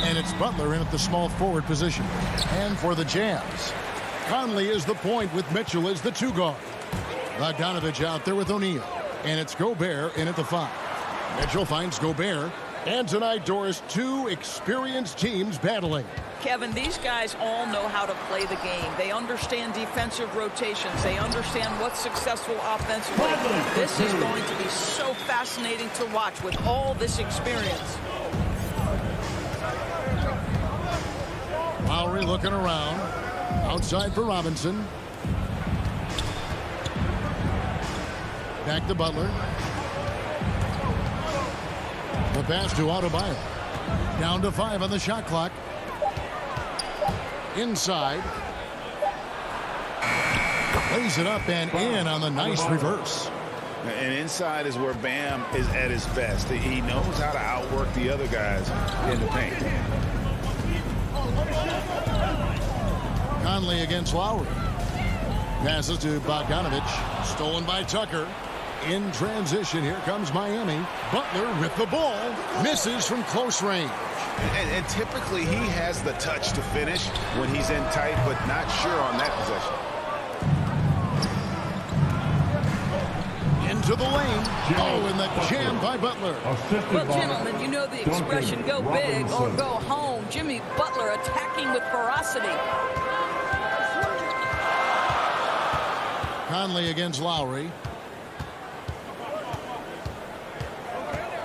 And it's Butler in at the small forward position. And for the Jazz, Conley is the point with Mitchell as the 2 guard. Bogdanovich out there with O'Neal. And it's Gobert in at the 5. Mitchell finds Gobert. And tonight, Doris, 2 experienced teams battling. Kevin, these guys all know how to play the game. They understand defensive rotations. They understand what's successful offensively. This is going to be so fascinating to watch with all this experience. Lowry looking around. Outside for Robinson. Back to Butler. The pass to Adebayo. Down to 5 on the shot clock. Inside. Lays it up and in on the nice reverse. And inside is where Bam is at his best. He knows how to outwork the other guys in the paint. Conley against Lowry. Passes to Bogdanovich. Stolen by Tucker. In transition, here comes Miami. Butler with the ball. Misses from close range. And typically he has the touch to finish when he's in tight, but not sure on that possession. Into the lane. Oh, and the jam by Butler. Well, gentlemen, you know the expression, go big or go home. Jimmy Butler attacking with ferocity. Conley against Lowry.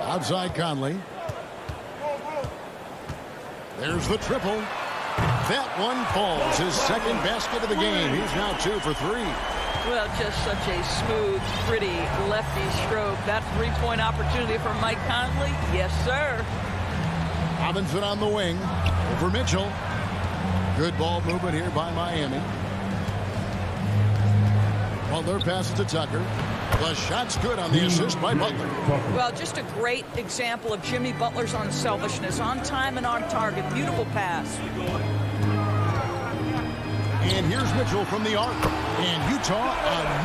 Outside Conley. There's the triple. That one falls. His second basket of the game. He's now 2 for 3. Well, just such a smooth, pretty lefty stroke. That 3-point opportunity for Mike Conley. Yes, sir. Robinson on the wing. Over Mitchell. Good ball movement here by Miami. Butler passes to Tucker. The shot's good on the assist by Butler. Well, just a great example of Jimmy Butler's unselfishness. On time and on target. Beautiful pass. And here's Mitchell from the arc. And Utah,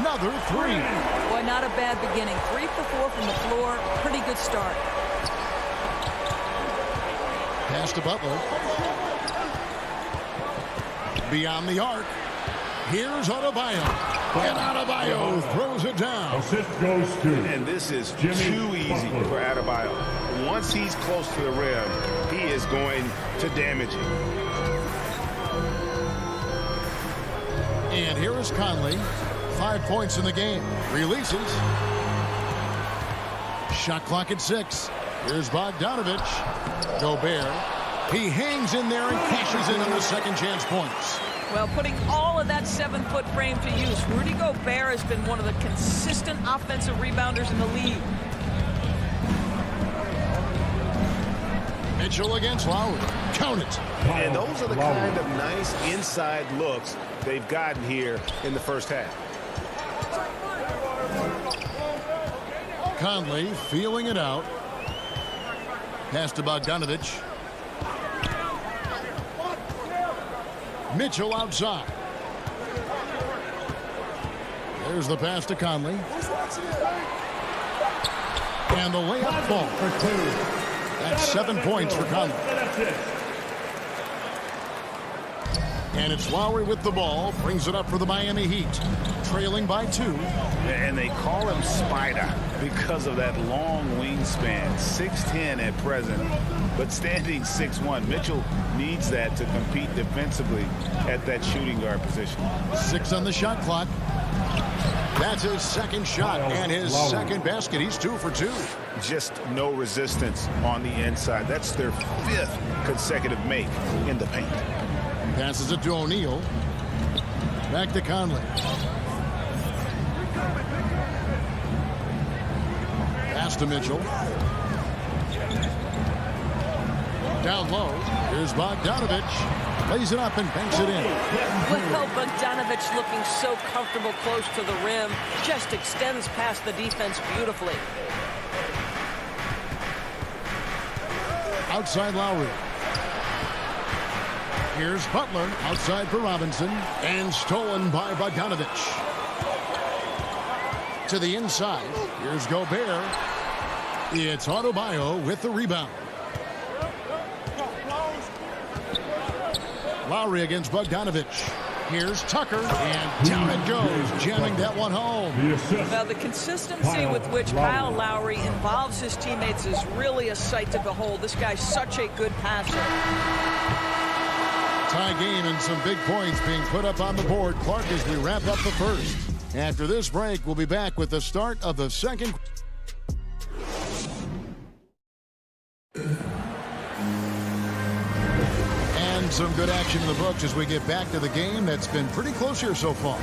another 3. Boy, not a bad beginning. 3 for 4 from the floor. Pretty good start. Pass to Butler. Beyond the arc. Here's Adebayo. And Adebayo throws it down. Assist goes to. And this is too easy for Adebayo. Once he's close to the rim, he is going to damage it. And here is Conley. 5 points in the game. Releases. Shot clock at 6. Here's Bogdanovich. Gobert. He hangs in there and cashes in on the second chance points. Well, putting all of that 7-foot frame to use, Rudy Gobert has been one of the consistent offensive rebounders in the league. Mitchell against Lowry. Count it. And those are the kind of nice inside looks they've gotten here in the first half. Conley feeling it out. Pass to Bogdanovich. Mitchell outside. There's the pass to Conley. And the layup ball. That's 7 points for Conley. And it's Lowry with the ball. Brings it up for the Miami Heat. Trailing by 2. And they call him Spider because of that long wingspan. 6'10" at present, but standing 6'1". Mitchell needs that to compete defensively at that shooting guard position. 6 on the shot clock. That's his second shot and his second basket. He's 2 for 2. Just no resistance on the inside. That's their 5th consecutive make in the paint. Passes it to O'Neal. Back to Conley. Pass to Mitchell. Down low. Here's Bogdanovich. Lays it up and banks it in. Well, Bogdanovich looking so comfortable close to the rim. Just extends past the defense beautifully. Outside Lowry. Here's Butler outside for Robinson and stolen by Bogdanovich. To the inside. Here's Gobert. It's Adebayo with the rebound. Lowry against Bogdanovich. Here's Tucker, and down it goes, jamming that one home. Now, the consistency with which Kyle Lowry involves his teammates is really a sight to behold. This guy's such a good passer. Tie game and some big points being put up on the board. Clark, as we wrap up the first. After this break, we'll be back with the start of the second. Some good action in the books as we get back to the game that's been pretty close here so far.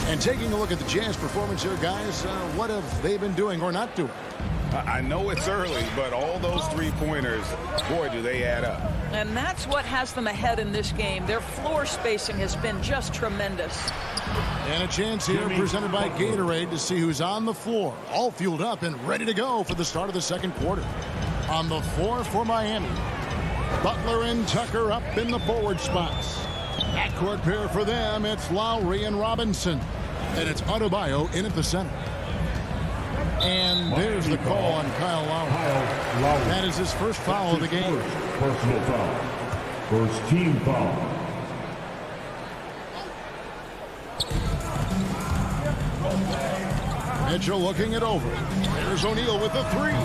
And taking a look at the Jazz performance here, guys, what have they been doing or not doing? I know it's early, but all those three-pointers, boy, do they add up. And that's what has them ahead in this game. Their floor spacing has been just tremendous. And a chance here presented by Gatorade to see who's on the floor, all fueled up and ready to go for the start of the second quarter. On the floor for Miami, Butler and Tucker up in the forward spots. Backcourt pair for them, it's Lowry and Robinson. And it's Adebayo in at the center. And there's the call on Kyle Lowry. That is his first foul of the game. Personal foul. First team foul. Mitchell looking it over. There's O'Neal with the three.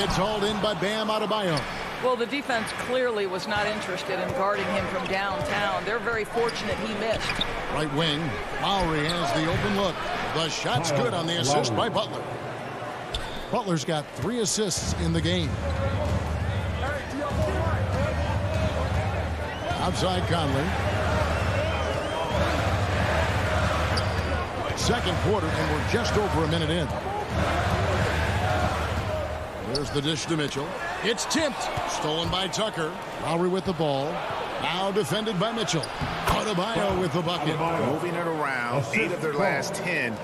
It's hauled in by Bam Adebayo. Well, the defense clearly was not interested in guarding him from downtown. They're very fortunate he missed. Right wing, Lowry has the open look. The shot's good on the assist by Butler. Butler's got 3 assists in the game. Outside Conley. Second quarter, and we're just over a minute in. There's the dish to Mitchell. It's tipped. Stolen by Tucker. Lowry with the ball. Now defended by Mitchell. Adebayo with the bucket. Moving it around. 8 of their last 10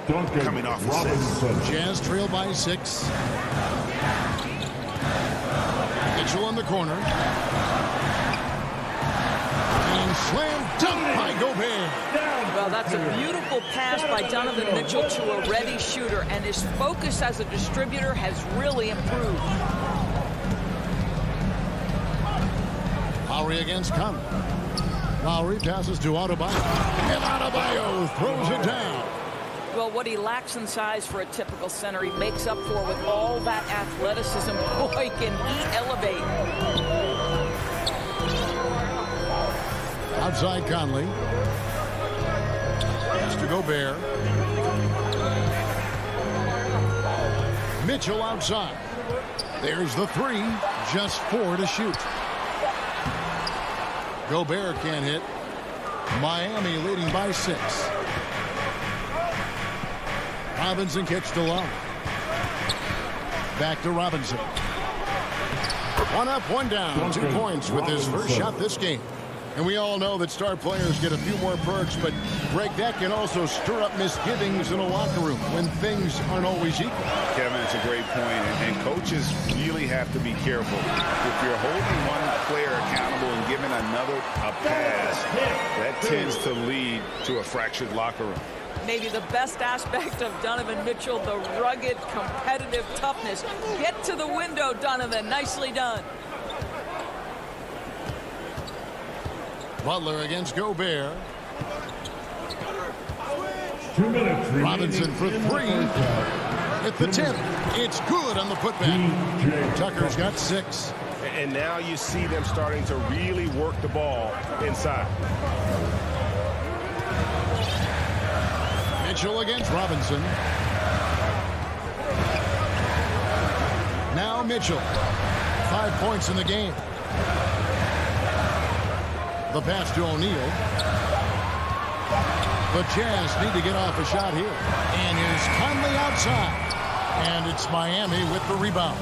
coming off assists. Jazz trail by 6. Mitchell in the corner. And slam dunk by Gobert. Well, that's a beautiful pass by Donovan Mitchell to a ready shooter, and his focus as a distributor has really improved. Lowry against Conley. Lowry passes to Adebayo. And Adebayo throws it down. Well, what he lacks in size for a typical center, he makes up for with all that athleticism. Boy, can he elevate. Outside Conley. To Gobert. Mitchell outside. There's the 3. Just 4 to shoot. Gobert can't hit. Miami leading by 6. Robinson kicks to Lowry. Back to Robinson. 1 up, 1 down. 2 points with his first shot this game. And we all know that star players get a few more perks, but, Greg, that can also stir up misgivings in a locker room when things aren't always equal. Kevin, it's a great point, and coaches really have to be careful. If you're holding one player accountable and giving another a pass, that tends to lead to a fractured locker room. Maybe the best aspect of Donovan Mitchell, the rugged, competitive toughness. Get to the window, Donovan. Nicely done. Butler against Gobert. 2 minutes. Robinson for 3. At the tip. It's good on the putback. Tucker's got 6. And now you see them starting to really work the ball inside. Mitchell against Robinson. Now Mitchell. 5 points in the game. The pass to O'Neal. The Jazz need to get off a shot here. And is Conley outside. And it's Miami with the rebound.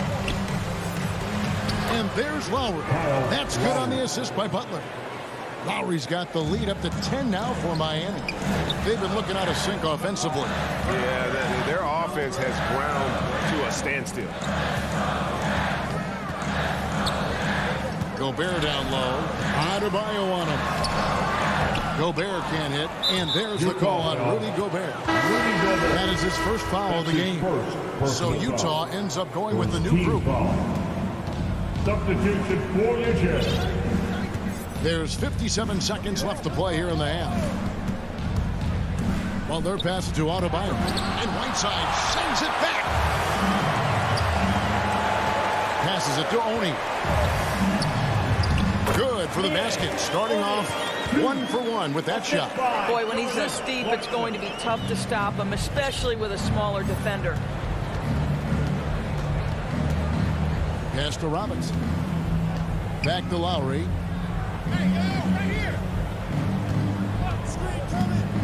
And there's Lowry. That's good on the assist by Butler. Lowry's got the lead up to 10 now for Miami. They've been looking out of sync offensively. Yeah, their offense has ground to a standstill. Gobert down low. Adebayo on him. Gobert can't hit. And there's the call on Rudy Gobert. That is his first foul of the game. So Utah ends up going with the new group. Substitution for your Jazz. There's 57 seconds left to play here in the half. Well, they're passing to Adebayo. And Whiteside sends it back. Passes it to Oni. Good for the basket. Starting off 1 for 1 with that shot. Boy, when he's this deep, it's going to be tough to stop him, especially with a smaller defender. Pass to Robinson. Back to Lowry.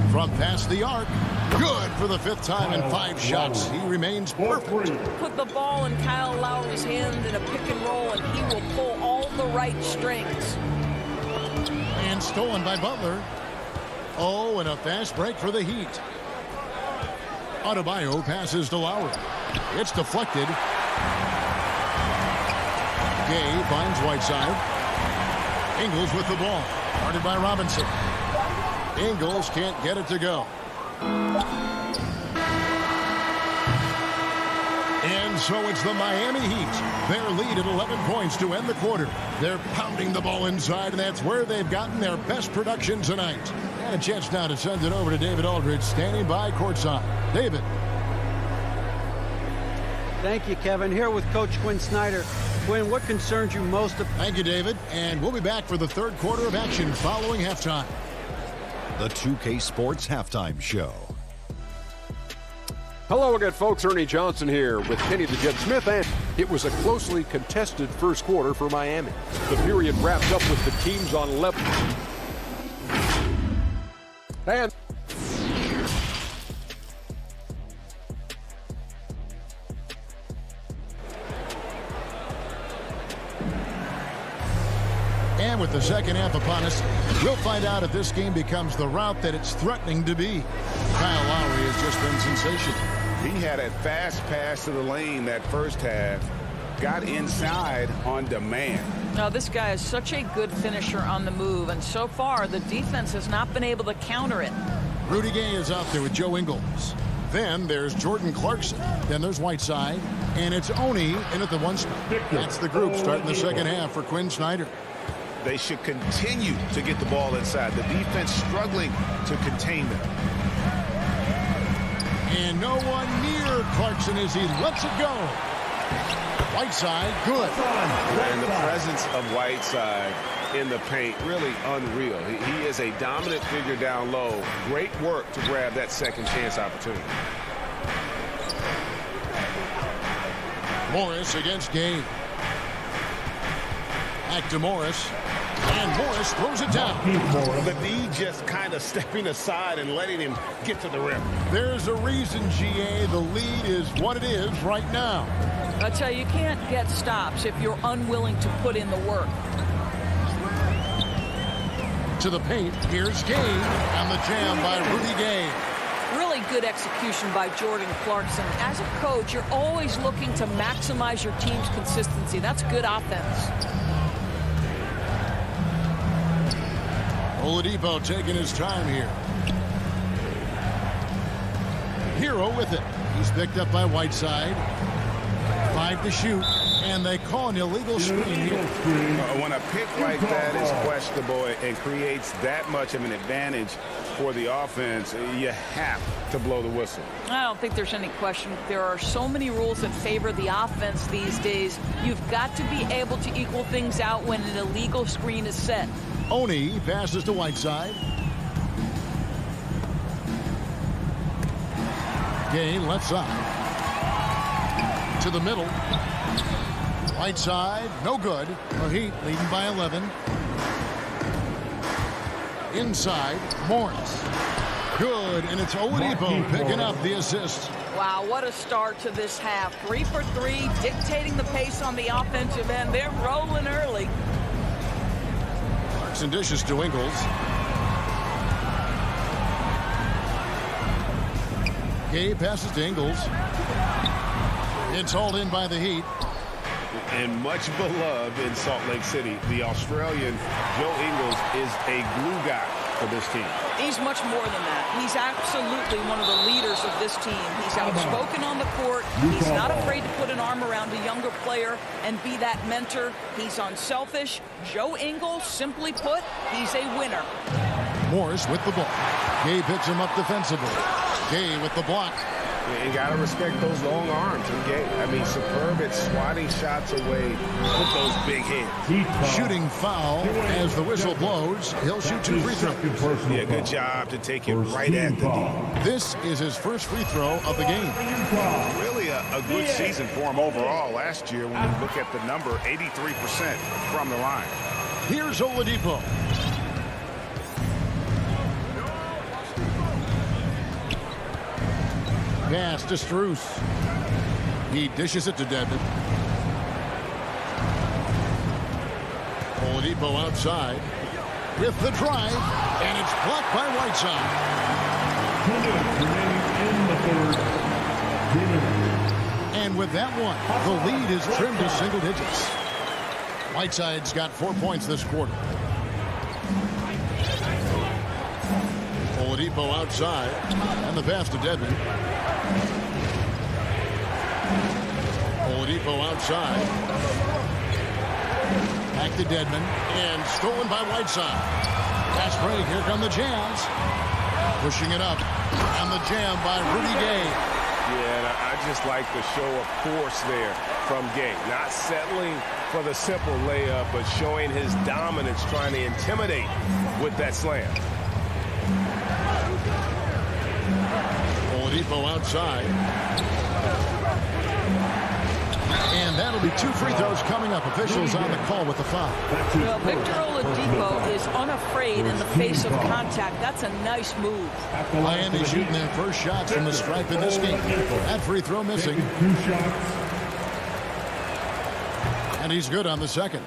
From past the arc. Good for the 5th time in 5 shots. He remains perfect. Put the ball in Kyle Lowry's hand in a pick and roll, and he will pull all the right strings. And stolen by Butler. Oh, and a fast break for the Heat. Adebayo passes to Lowry. It's deflected. Gay finds Whiteside. Ingles with the ball. Guarded by Robinson. Ingles can't get it to go. And so it's the Miami Heat. Their lead at 11 points to end the quarter. They're pounding the ball inside, and that's where they've gotten their best production tonight. And a chance now to send it over to David Aldridge, standing by courtside. David. Thank you, Kevin. Here with Coach Quinn Snyder. Quinn, what concerns you most? Thank you, David. And we'll be back for the 3rd quarter of action following halftime. The 2K Sports Halftime Show. Hello again, folks. Ernie Johnson here with Kenny the Jet Smith, and it was a closely contested first quarter for Miami. The period wrapped up with the teams on level. And with the second half upon us, we'll find out if this game becomes the route that it's threatening to be. Kyle Lowry has just been sensational. He had a fast pass to the lane that first half. Got inside on demand. Now, this guy is such a good finisher on the move, and so far the defense has not been able to counter it. Rudy Gay is out there with Joe Ingles. Then there's Jordan Clarkson. Then there's Whiteside. And it's Oni in at the 1 spot. That's the group starting the second half for Quinn Snyder. They should continue to get the ball inside. The defense struggling to contain them. And no one near Clarkson as he lets it go. Whiteside, good. And the presence of Whiteside in the paint, really unreal. He is a dominant figure down low. Great work to grab that second chance opportunity. Morris against Gay. Back to Morris. And Morris throws it down. The D just kind of stepping aside and letting him get to the rim. There's a reason, GA, the lead is what it is right now. I tell you, you can't get stops if you're unwilling to put in the work. To the paint, here's Gay on the jam by Rudy Gay. Really good execution by Jordan Clarkson. As a coach, you're always looking to maximize your team's consistency. That's good offense. Oladipo taking his time here. Hero with it. He's picked up by Whiteside. 5 to shoot. And they call an illegal screen here. When a pick like that is questionable and creates that much of an advantage for the offense, you have to blow the whistle. I don't think there's any question. There are so many rules that favor the offense these days. You've got to be able to equal things out when an illegal screen is set. Oni passes to Whiteside. Gay left side. To the middle. Right side, no good. The Heat leading by 11. Inside, Morris. Good, and it's Oladipo picking up the assist. Wow, what a start to this half. 3 for 3, dictating the pace on the offensive end. They're rolling early. And dishes to Ingles. Gay passes to Ingles. It's hauled in by the Heat. And much beloved in Salt Lake City, the Australian Joe Ingles is a glue guy for this team. He's much more than that. He's absolutely one of the leaders of this team. He's outspoken on the court. He's not afraid to put an arm around a younger player and be that mentor. He's unselfish. Joe Ingles, simply put, he's a winner. Morris with the ball. Gay picks him up defensively. Gay with the block. You got to respect those long arms from Gay. I mean, superb at swatting shots away with those big hands. Shooting foul as the whistle blows. He'll shoot 2 free throws. Yeah, good job to take it right at the D. This is his first free throw of the game. Really a good season for him overall last year when you look at the number, 83% from the line. Here's Oladipo. Pass to Strus. He dishes it to Dedmon. Oladipo outside with the drive, and it's blocked by Whiteside. And with that one, the lead is trimmed to single digits. Whiteside's got 4 points this quarter. Oladipo outside, and the pass to Dedmon. Oladipo outside. Back to Dedmon, and stolen by Whiteside. Fast break, here come the Jams. Pushing it up, and the jam by Rudy Gay. Yeah, and I just like the show of force there from Gay. Not settling for the simple layup, but showing his dominance, trying to intimidate with that slam. Oladipo outside. And that'll be 2 free throws coming up. Officials on the call with the foul. Well, Victor Oladipo is unafraid in the face of contact. That's a nice move. Miami shooting their first shots from the stripe in this game. That free throw missing. And he's good on the second.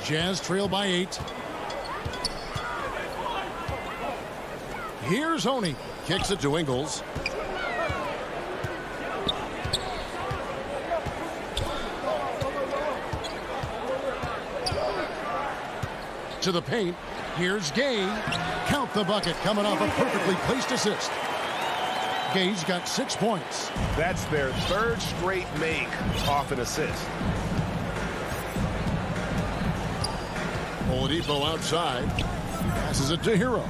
Jazz trail by 8. Here's Honey. Kicks it to Ingles. To the paint. Here's Gay. Count the bucket coming off a perfectly placed assist. Gay's got 6 points. That's their 3rd straight make off an assist. Oladipo outside. Passes it to Hero.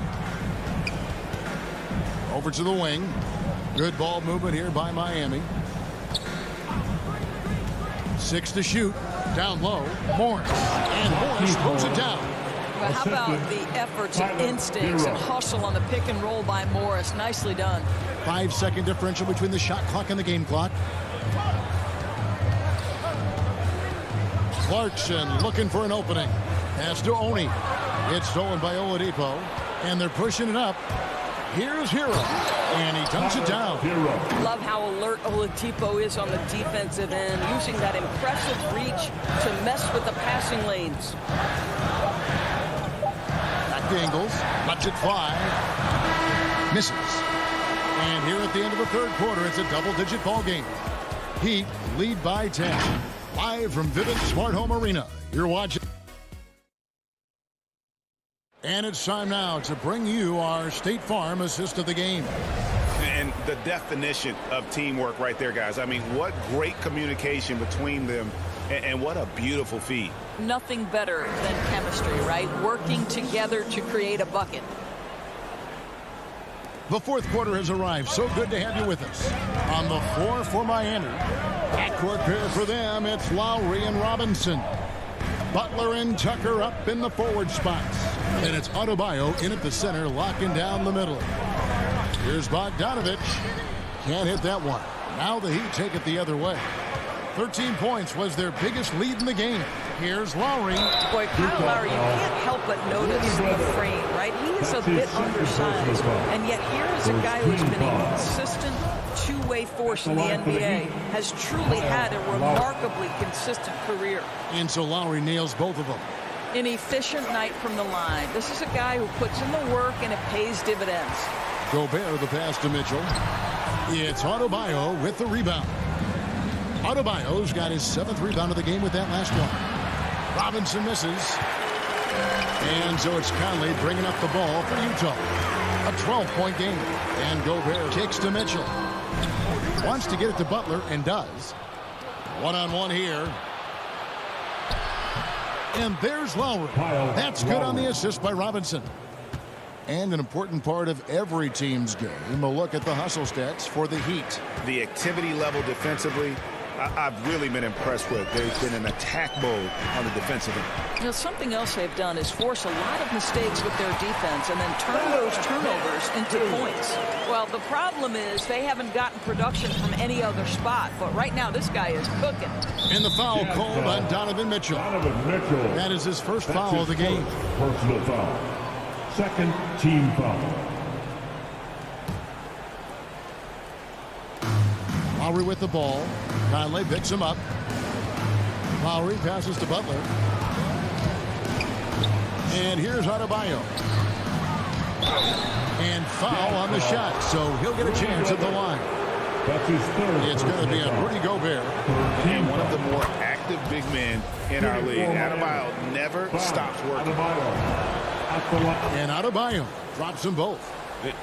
Over to the wing. Good ball movement here by Miami. 6 to shoot. Down low. Morris. And Morris throws it down. But how about the efforts and instincts and hustle on the pick and roll by Morris? Nicely done. 5-second differential between the shot clock and the game clock. Clarkson looking for an opening. Pass to Oni. It's stolen by Oladipo. And they're pushing it up. Here's Hero. And he dunks it down. Love how alert Oladipo is on the defensive end, using that impressive reach to mess with the passing lanes. Back to Ingles. Lets it fly. Misses. And here at the end of the 3rd quarter, it's a double-digit ball game. Heat lead by 10. Live from Vivint Smart Home Arena. You're watching. And it's time now to bring you our State Farm assist of the game. And the definition of teamwork right there, guys. I mean, what great communication between them, and what a beautiful feed. Nothing better than chemistry, right? Working together to create a bucket. The 4th quarter has arrived. So good to have you with us. On the floor for Miami. Backcourt pair for them, it's Lowry and Robinson. Butler and Tucker up in the forward spots. And it's Adebayo in at the center, locking down the middle. Here's Bogdanovich. Can't hit that one. Now the Heat take it the other way. 13 points was their biggest lead in the game. Here's Lowry. Boy, Kyle Lowry, you can't help but notice the frame, right? He is a bit undersized, and yet here is a guy who's been a consistent two-way force in the NBA, has truly had a remarkably consistent career. And so Lowry nails both of them. An efficient night from the line. This is a guy who puts in the work, and it pays dividends. Gobert the pass to Mitchell. It's Adebayo with the rebound. Adebayo's got his 7th rebound of the game with that last one. Robinson misses. And so it's Conley bringing up the ball for Utah. A 12-point game. And Gobert kicks to Mitchell. Wants to get it to Butler and does. One-on-one here. And there's Lowry. That's good on the assist by Robinson. And an important part of every team's game, a look at the hustle stats for the Heat. The activity level defensively, I've really been impressed with. They've been in attack mode on the defensive end. You know, something else they've done is force a lot of mistakes with their defense and then turn those turnovers into points. Well, the problem is they haven't gotten production from any other spot. But right now, this guy is cooking. And the foul called on Donovan Mitchell. That is his first foul of the game. Personal foul. Second team foul. Lowry with the ball. Conley picks him up. Lowry passes to Butler. And here's Adebayo. And foul on the shot, so he'll get a chance at the line. That's his third. It's going to be on Rudy Gobert. And one of the more active big men in our league. Adebayo never stops working. And Adebayo drops them both.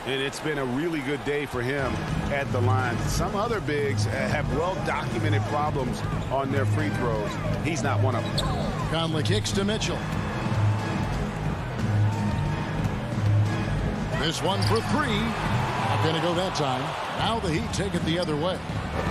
And it's been a really good day for him at the line. Some other bigs have well-documented problems on their free throws. He's not one of them. Conley kicks to Mitchell. This one for 3. Not going to go that time. Now the Heat take it the other way.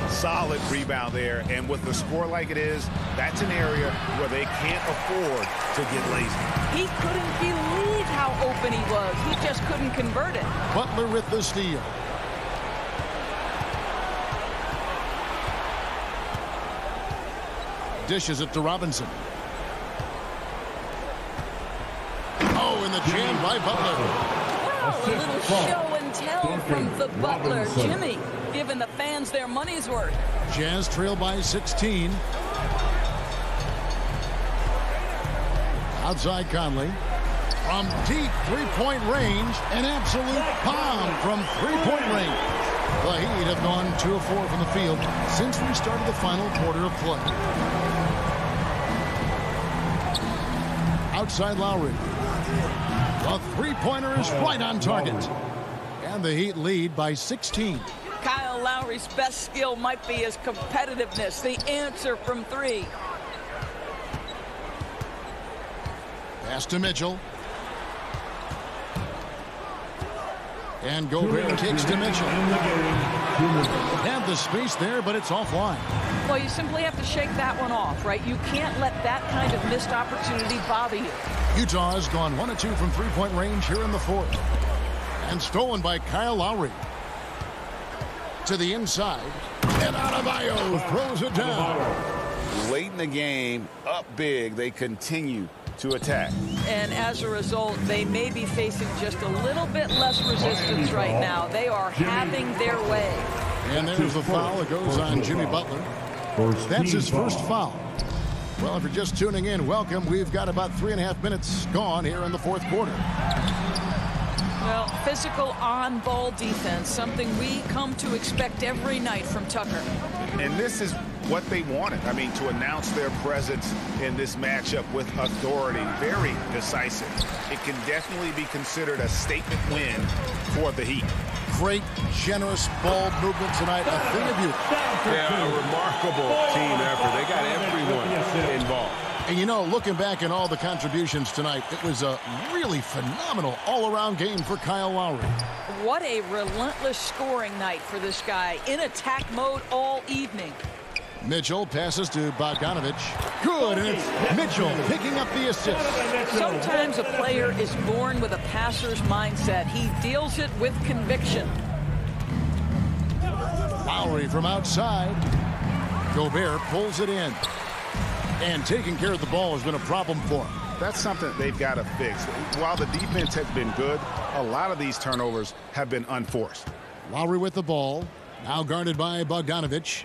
Solid rebound there. And with the score like it is, that's an area where they can't afford to get lazy. He couldn't believe how open he was. He just couldn't convert it. Butler with the steal. Dishes it to Robinson. Oh, and the jam by Butler. Wow, a little show and tell from the Butler. Jimmy giving the fans their money's worth. Jazz trail by 16. Outside Conley. From deep three-point range, an absolute bomb from three-point range. The Heat have gone 2 of 4 from the field since we started the final quarter of play. Outside Lowry. The three-pointer is right on target. And the Heat lead by 16. Kyle Lowry's best skill might be his competitiveness, the answer from 3. Pass to Mitchell. And Gobert kicks to Mitchell. Had the space there, but it's offline. Well, you simply have to shake that one off, right? You can't let that kind of missed opportunity bother you. Utah has gone 1 of 2 from three-point range here in the 4th. And stolen by Kyle Lowry. To the inside. And Adebayo throws it down. Late in the game, up big, they continue to attack. And as a result, they may be facing just a little bit less resistance right now. They are having their way. And there's the foul that goes on Jimmy Butler. That's his first foul. Well, if you're just tuning in, welcome. We've got about 3.5 minutes gone here in the 4th quarter. Well, physical on-ball defense, something we come to expect every night from Tucker. And this is what they wanted. I mean, to announce their presence in this matchup with authority, very decisive. It can definitely be considered a statement win for the Heat. Great, generous ball movement tonight. A thing of beauty. Yeah, a remarkable team effort. They got everyone involved. And you know, looking back at all the contributions tonight, it was a really phenomenal all-around game for Kyle Lowry. What a relentless scoring night for this guy. In attack mode all evening. Mitchell passes to Bogdanovich. Good, and it's Mitchell picking up the assist. Sometimes a player is born with a passer's mindset. He deals it with conviction. Lowry from outside. Gobert pulls it in. And taking care of the ball has been a problem for him. That's something they've got to fix. While the defense has been good, a lot of these turnovers have been unforced. Lowry with the ball. Now guarded by Bogdanovich.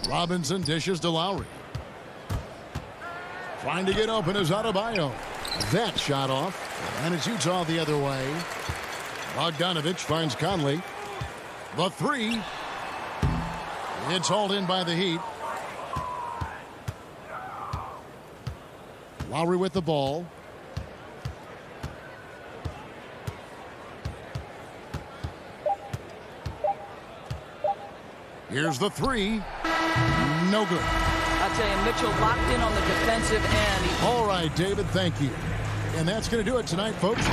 Robinson dishes to Lowry. Trying to get open is Adebayo. That shot off. And it shoots all the other way. Bogdanovich finds Conley. The three. It's hauled in by the Heat. Lowry with the ball. Here's the three. No good. I'll tell you, Mitchell locked in on the defensive end. All right, David, thank you. And that's going to do it tonight, folks.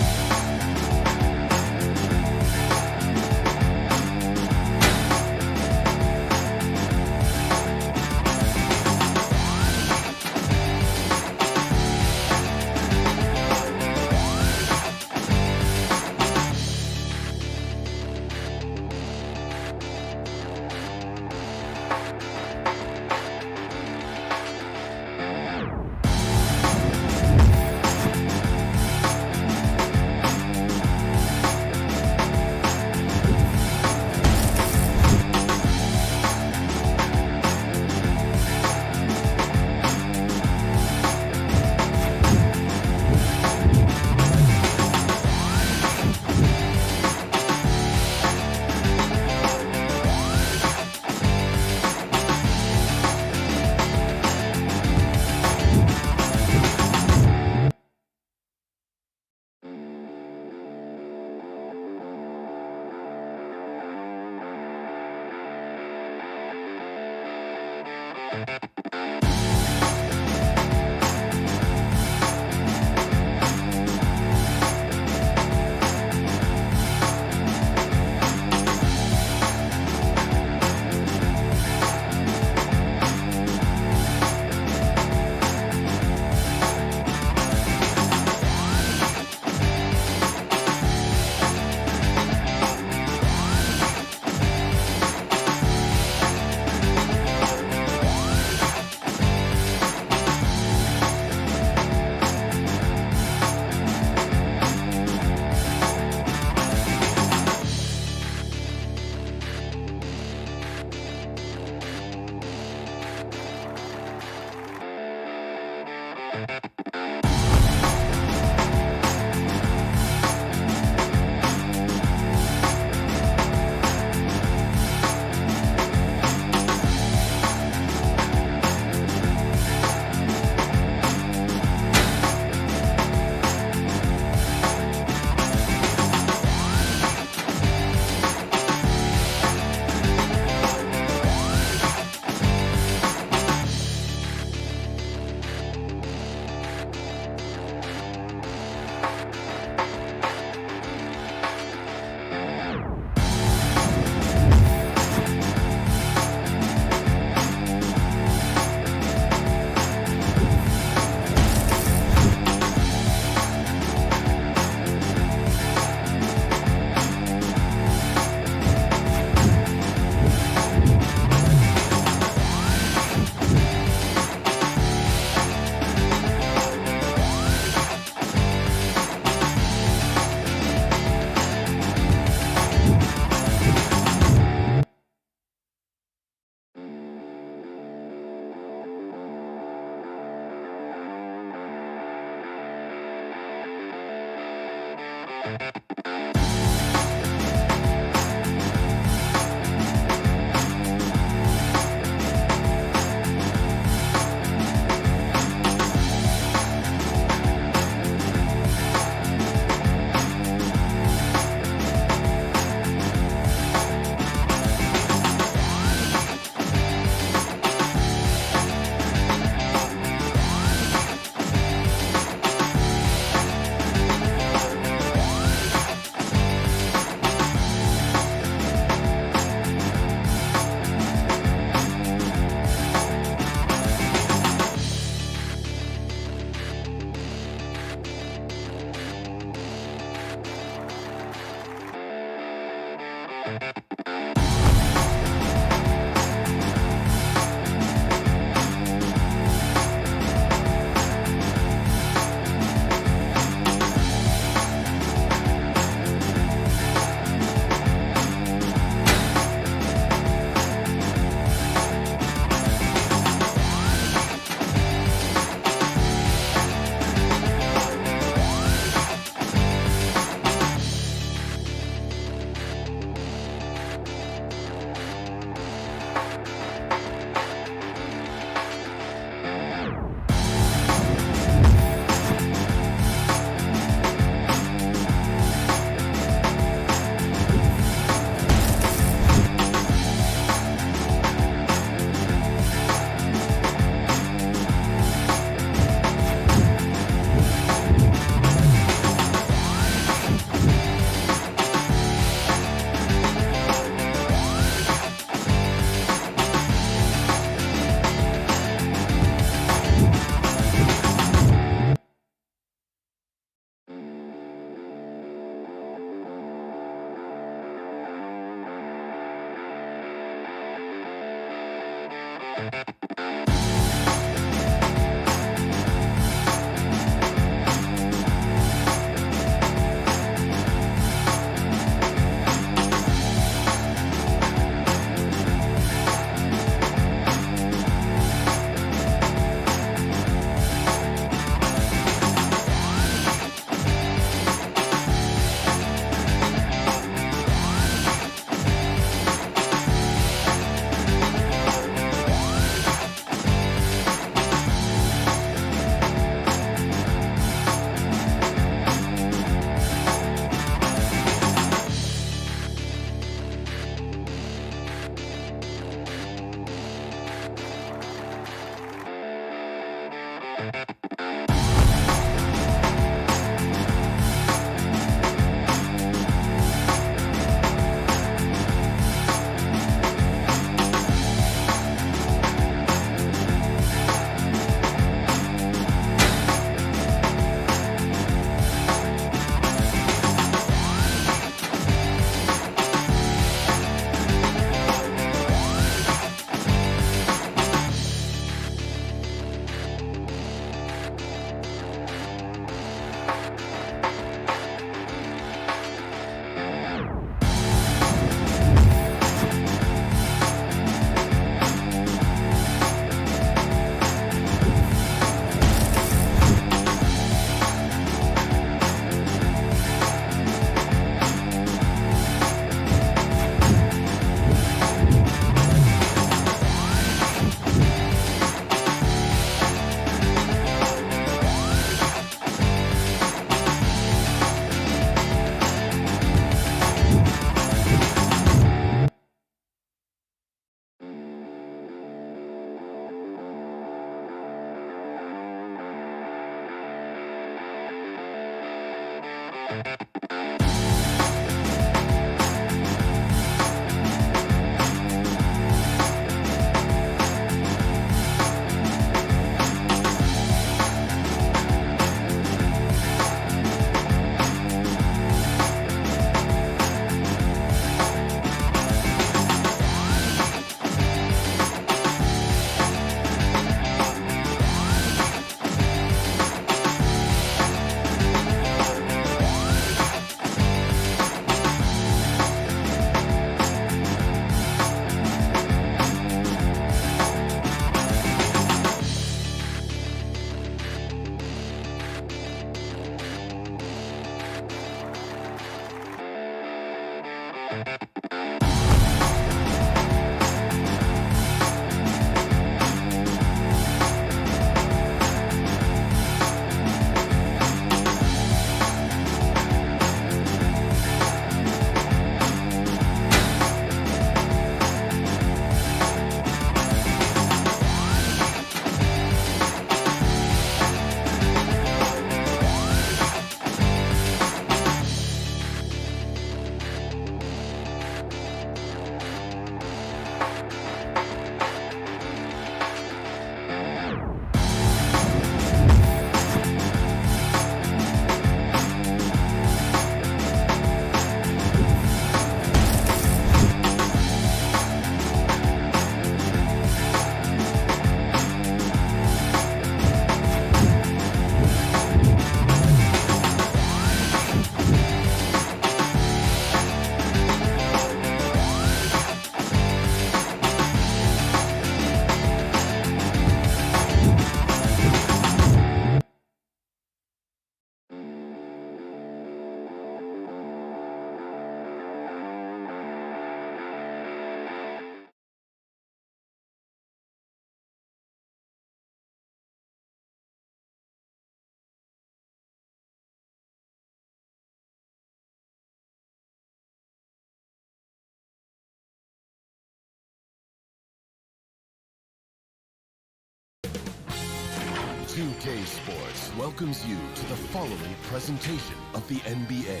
2K Sports welcomes you to the following presentation of the NBA.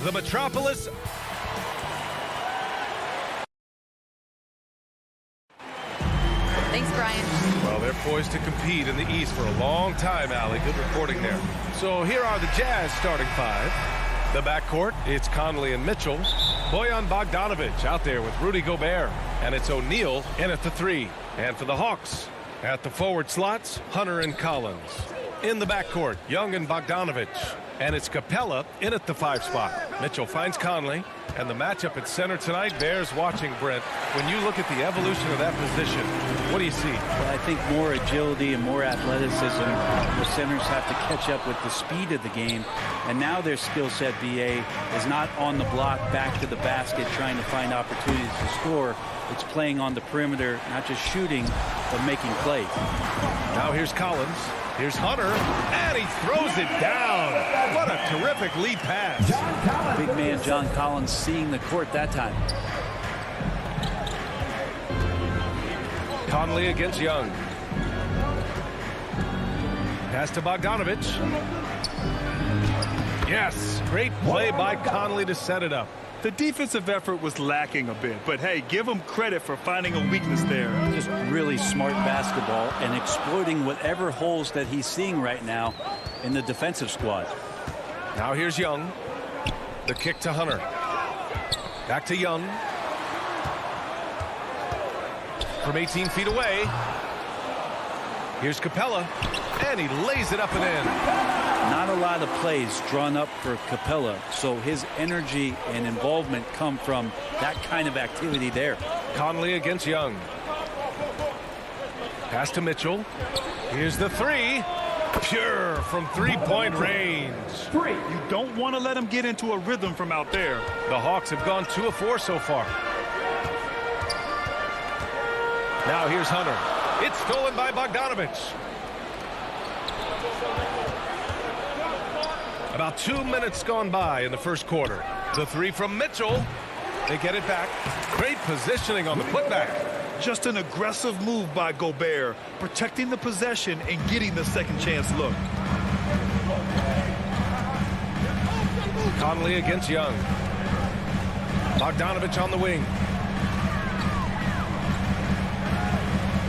The Metropolis. Thanks, Brian. Well, they're poised to compete in the East for a long time, Allie. Good reporting there. So here are the Jazz starting five. The backcourt, it's Conley and Mitchell. Bojan Bogdanovic out there with Rudy Gobert. And it's O'Neal in at the 3. And for the Hawks, at the forward slots, Hunter and Collins. In the backcourt, Young and Bogdanovic. And it's Capella in at the 5 spot. Mitchell finds Conley. And the matchup at center tonight bears watching, Brent. When you look at the evolution of that position, what do you see? Well, I think more agility and more athleticism. The centers have to catch up with the speed of the game. And now their skill set, BA, is not on the block, back to the basket, trying to find opportunities to score. It's playing on the perimeter, not just shooting, but making plays. Now here's Collins. Here's Hunter, and he throws it down. What a terrific lead pass. Big man John Collins seeing the court that time. Conley against Young. Pass to Bogdanovic. Yes, great play by Conley to set it up. The defensive effort was lacking a bit, but hey, give him credit for finding a weakness there. Just really smart basketball and exploiting whatever holes that he's seeing right now in the defensive squad. Now here's Young. The kick to Hunter. Back to Young. From 18 feet away. Here's Capella, and he lays it up and in. Not a lot of plays drawn up for Capella, so his energy and involvement come from that kind of activity there. Conley against Young. Pass to Mitchell. Here's the 3. Pure from three-point range. You don't want to let him get into a rhythm from out there. The Hawks have gone 2 of 4 so far. Now here's Hunter. It's stolen by Bogdanovic. About 2 minutes gone by in the first quarter. The 3 from Mitchell. They get it back. Great positioning on the putback. Just an aggressive move by Gobert, protecting the possession and getting the second chance look. Conley against Young. Bogdanovic on the wing.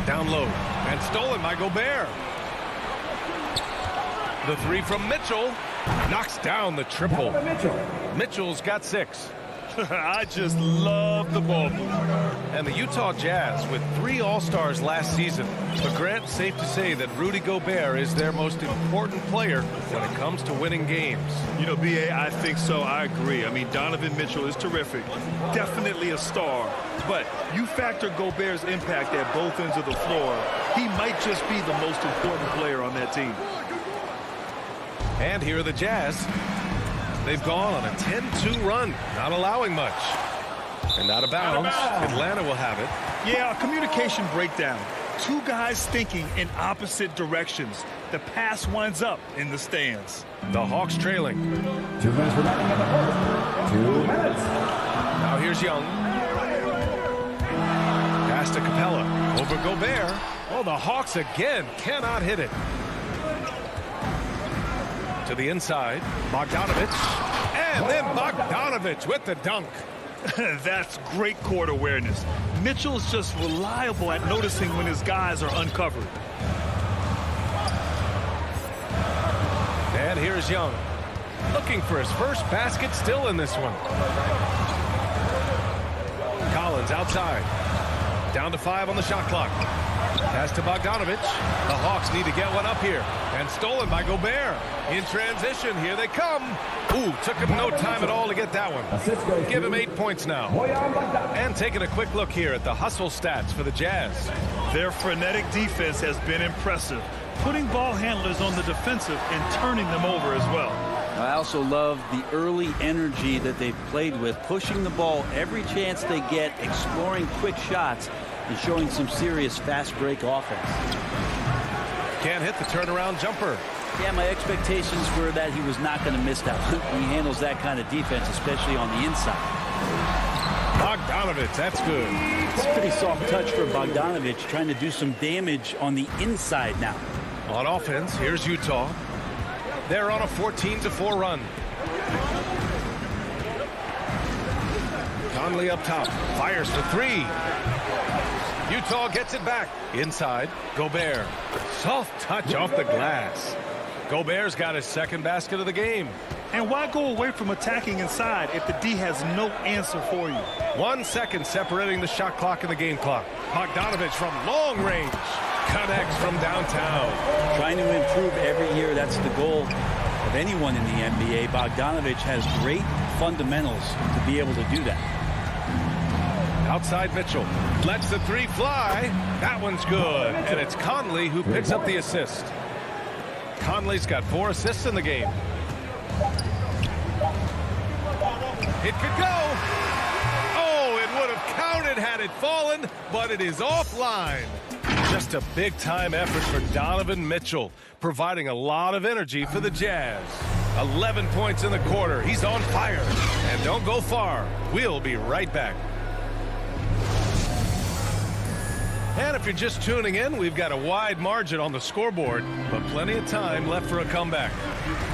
Down low. And stolen by Gobert. The 3 from Mitchell. Knocks down the triple. Mitchell's got 6. I just love the ball move. And the Utah Jazz with 3 All-Stars last season. But Grant, safe to say that Rudy Gobert is their most important player when it comes to winning games. You know, BA, I think so. I agree. I mean, Donovan Mitchell is terrific. Definitely a star. But you factor Gobert's impact at both ends of the floor, he might just be the most important player on that team. And here are the Jazz. They've gone on a 10-2 run, not allowing much. And out of bounds, Atlanta will have it. Yeah, a communication breakdown. 2 guys thinking in opposite directions. The pass winds up in the stands. The Hawks trailing. 2 minutes remaining in the fourth. 2 minutes. Now here's Young. Pass to Capella. Over Gobert. Oh, the Hawks again cannot hit it. To the inside, Bogdanovic, and then Bogdanovic with the dunk. That's great court awareness. Mitchell's just reliable at noticing when his guys are uncovered. And here's Young, looking for his first basket, still in this one. Collins outside, down to 5 on the shot clock. Pass to Bogdanovic. The Hawks need to get one up here. And stolen by Gobert. In transition, here they come. Ooh, took him no time at all to get that one. Give him 8 points now. And taking a quick look here at the hustle stats for the Jazz. Their frenetic defense has been impressive, putting ball handlers on the defensive and turning them over as well. I also love the early energy that they've played with, pushing the ball every chance they get, exploring quick shots, and showing some serious fast break offense. Can't hit the turnaround jumper. Yeah, my expectations were that he was not going to miss that. He handles that kind of defense, especially on the inside. Bogdanovich, that's good. It's a pretty soft touch for Bogdanovich, trying to do some damage on the inside now. On offense, here's Utah. They're on a 14-4 run. Conley up top, fires for three. Utah gets it back. Inside, Gobert. Soft touch off the glass. Gobert's got his second basket of the game. And why go away from attacking inside if the D has no answer for you? 1 second separating the shot clock and the game clock. Bogdanovich from long range. Connects from downtown. Trying to improve every year. That's the goal of anyone in the NBA. Bogdanovich has great fundamentals to be able to do that. Outside Mitchell. Lets the three fly. That one's good. And it's Conley who picks up the assist. Conley's got 4 assists in the game. It could go. Oh, it would have counted had it fallen, but it is offline. Just a big-time effort for Donovan Mitchell, providing a lot of energy for the Jazz. 11 points in the quarter. He's on fire. And don't go far. We'll be right back. And if you're just tuning in, we've got a wide margin on the scoreboard, but plenty of time left for a comeback.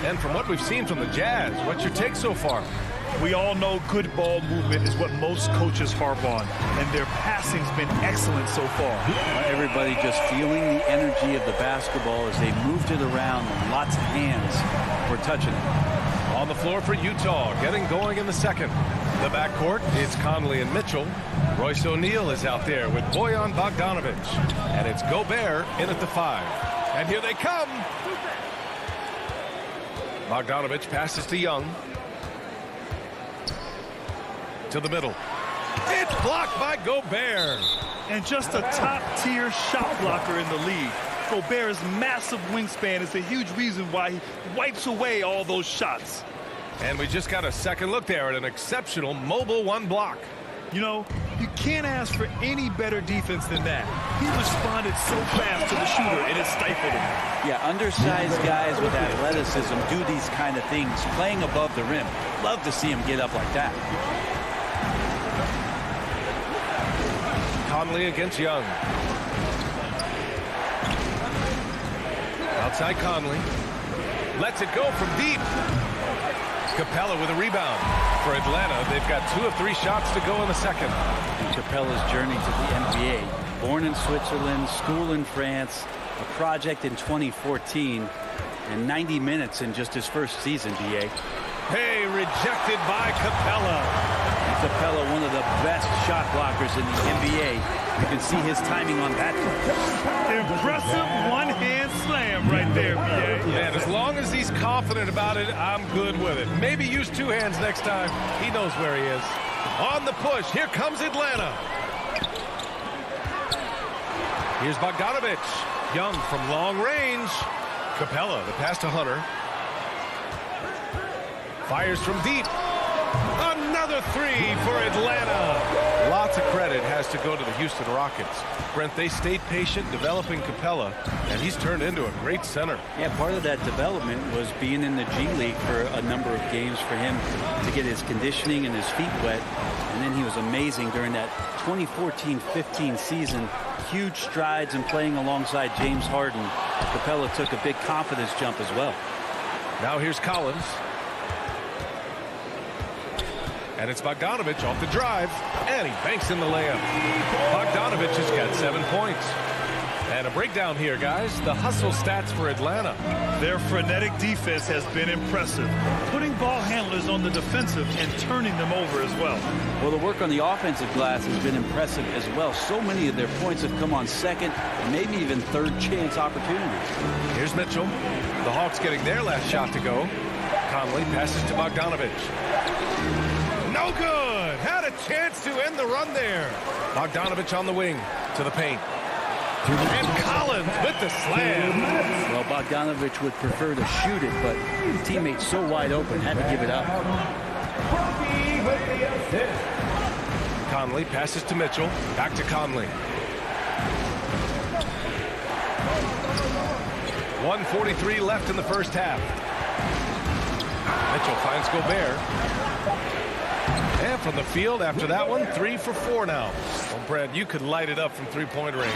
And from what we've seen from the Jazz, what's your take so far? We all know good ball movement is what most coaches harp on, and their passing's been excellent so far. Everybody just feeling the energy of the basketball as they moved it around, and lots of hands were touching it. On the floor for Utah, getting going in the second. The backcourt is Conley and Mitchell. Royce O'Neal is out there with Bojan Bogdanovich. And it's Gobert in at the 5. And here they come. Bogdanovich passes to Young. To the middle. It's blocked by Gobert. And just a top-tier shot blocker in the league. Gobert's massive wingspan is a huge reason why he wipes away all those shots. And we just got a second look there at an exceptional mobile 1 block. You know, you can't ask for any better defense than that. He responded so fast to the shooter, and it stifled him. Yeah, undersized guys with athleticism do these kind of things, playing above the rim. Love to see him get up like that. Conley against Young. Outside Conley. Lets it go from deep. Capella with a rebound. For Atlanta, they've got 2 of 3 shots to go in the second. And Capella's journey to the NBA. Born in Switzerland, school in France, a project in 2014, and 90 minutes in just his first season, B.A. Hey, rejected by Capella. And Capella, one of the best shot blockers in the NBA. You can see his timing on that play. Impressive one-hand slam right there, B.A. Man, as long as he's confident about it, I'm good with it. Maybe use 2 hands next time. He knows where he is. On the push, here comes Atlanta. Here's Bogdanovich. Young from long range. Capella, the pass to Hunter. Fires from deep. Another 3 for Atlanta. Lots of credit has to go to the Houston Rockets. Brent, they stayed patient developing Capella, and he's turned into a great center. Yeah, part of that development was being in the G League for a number of games for him to get his conditioning and his feet wet. And then he was amazing during that 2014-15 season. Huge strides in playing alongside James Harden. Capella took a big confidence jump as well. Now here's Collins. And it's Bogdanovich off the drive. And he banks in the layup. Bogdanovich has got 7 points. And a breakdown here, guys. The hustle stats for Atlanta. Their frenetic defense has been impressive. Putting ball handlers on the defensive and turning them over as well. Well, the work on the offensive glass has been impressive as well. So many of their points have come on second and maybe even third chance opportunities. Here's Mitchell. The Hawks getting their last shot to go. Conley passes to Bogdanovich. No good. Had a chance to end the run there. Bogdanovich on the wing to the paint. And Collins with the slam. Well, Bogdanovich would prefer to shoot it, but his teammate's so wide open, had to give it up. Conley passes to Mitchell. Back to Conley. 1:43 left in the first half. Mitchell finds Gobert. And from the field after that one, 3 for 4 now. Well, Brad, you could light it up from three-point range.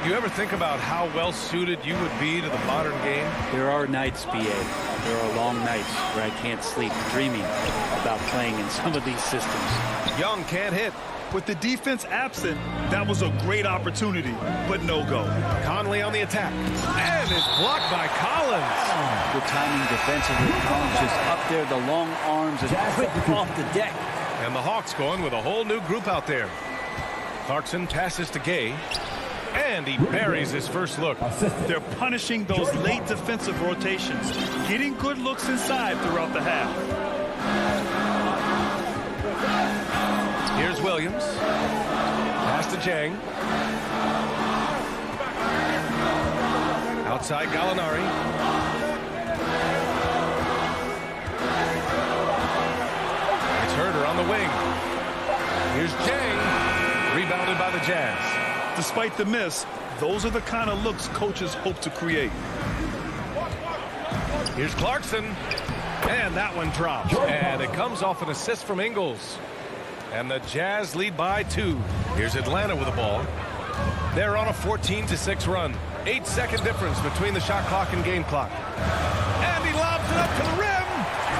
You ever think about how well suited you would be to the modern game? There are nights, BA. There are long nights where I can't sleep dreaming about playing in some of these systems. Young can't hit. With the defense absent, that was a great opportunity, but no go. Conley on the attack. And it's blocked by Collins. Good timing defensively. Collins just up there, the long arms, and quick off the deck. And the Hawks going with a whole new group out there. Clarkson passes to Gay. And he buries his first look. They're punishing those late defensive rotations, getting good looks inside throughout the half. Here's Williams. Pass to Jang. Outside Gallinari. It's Herder on the wing. Here's Jang. Rebounded by the Jazz. Despite the miss, those are the kind of looks coaches hope to create. Here's Clarkson. And that one drops. And it comes off an assist from Ingles. And the Jazz lead by 2. Here's Atlanta with the ball. They're on a 14-6 run. 8-second difference between the shot clock and game clock. And he lobs it up to the rim.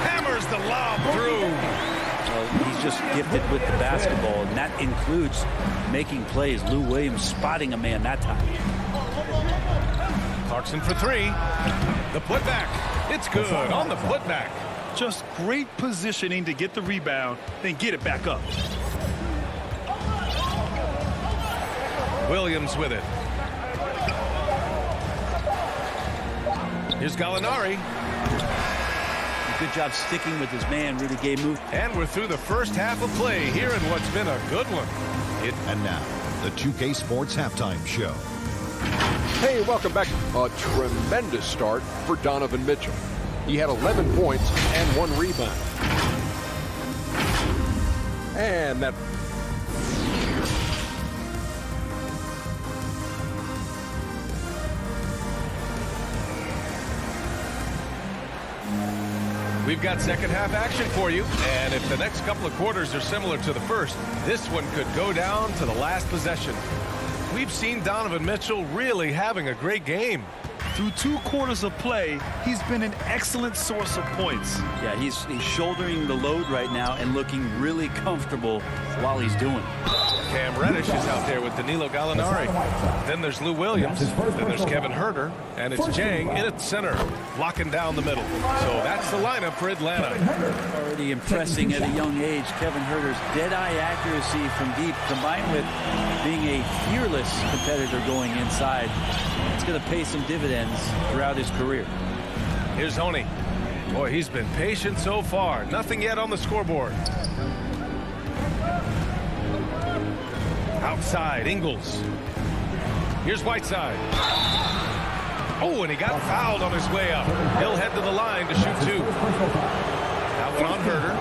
Hammers the lob through. Well, he's just gifted with the basketball, and that includes making plays. Lou Williams spotting a man that time. Clarkson for 3. The putback. It's good on the putback. Just great positioning to get the rebound, then get it back up. Williams with it. Here's Gallinari. Good job sticking with his man, Rudy Gay move. And we're through the first half of play here in what's been a good one. And now, the 2K Sports Halftime Show. Hey, welcome back. A tremendous start for Donovan Mitchell. He had 11 points and 1 rebound. And that... We've got second half action for you. And if the next couple of quarters are similar to the first, this one could go down to the last possession. We've seen Donovan Mitchell really having a great game. Through 2 quarters of play, he's been an excellent source of points. Yeah, he's shouldering the load right now and looking really comfortable while he's doing it. Cam Reddish is out there with Danilo Gallinari. Then there's Lou Williams. Then there's Kevin Herder. And it's Jang in at center, locking down the middle. So that's the lineup for Atlanta. Already impressing at a young age. Kevin Herder's dead-eye accuracy from deep, combined with being a fearless competitor going inside. It's going to pay some dividends throughout his career. Here's Honey. Boy, he's been patient so far. Nothing yet on the scoreboard. Outside, Ingles. Here's Whiteside. Oh, and he got fouled on his way up. He'll head to the line to shoot 2. That one on Herder.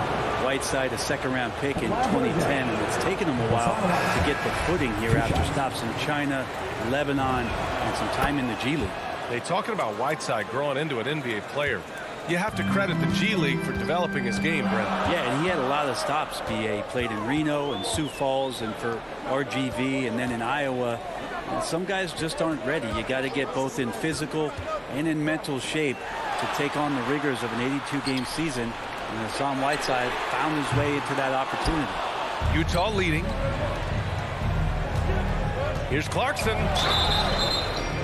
Whiteside, a second-round pick in 2010, and it's taken him a while to get the footing here after stops in China, Lebanon, and some time in the G League. They talking about Whiteside growing into an NBA player. You have to credit the G League for developing his game, Brent. Yeah, and he had a lot of stops, BA. He played in Reno and Sioux Falls and for RGV and then in Iowa. And some guys just aren't ready. You got to get both in physical and in mental shape to take on the rigors of an 82-game season. And Hassan Whiteside found his way into that opportunity. Utah leading. Here's Clarkson.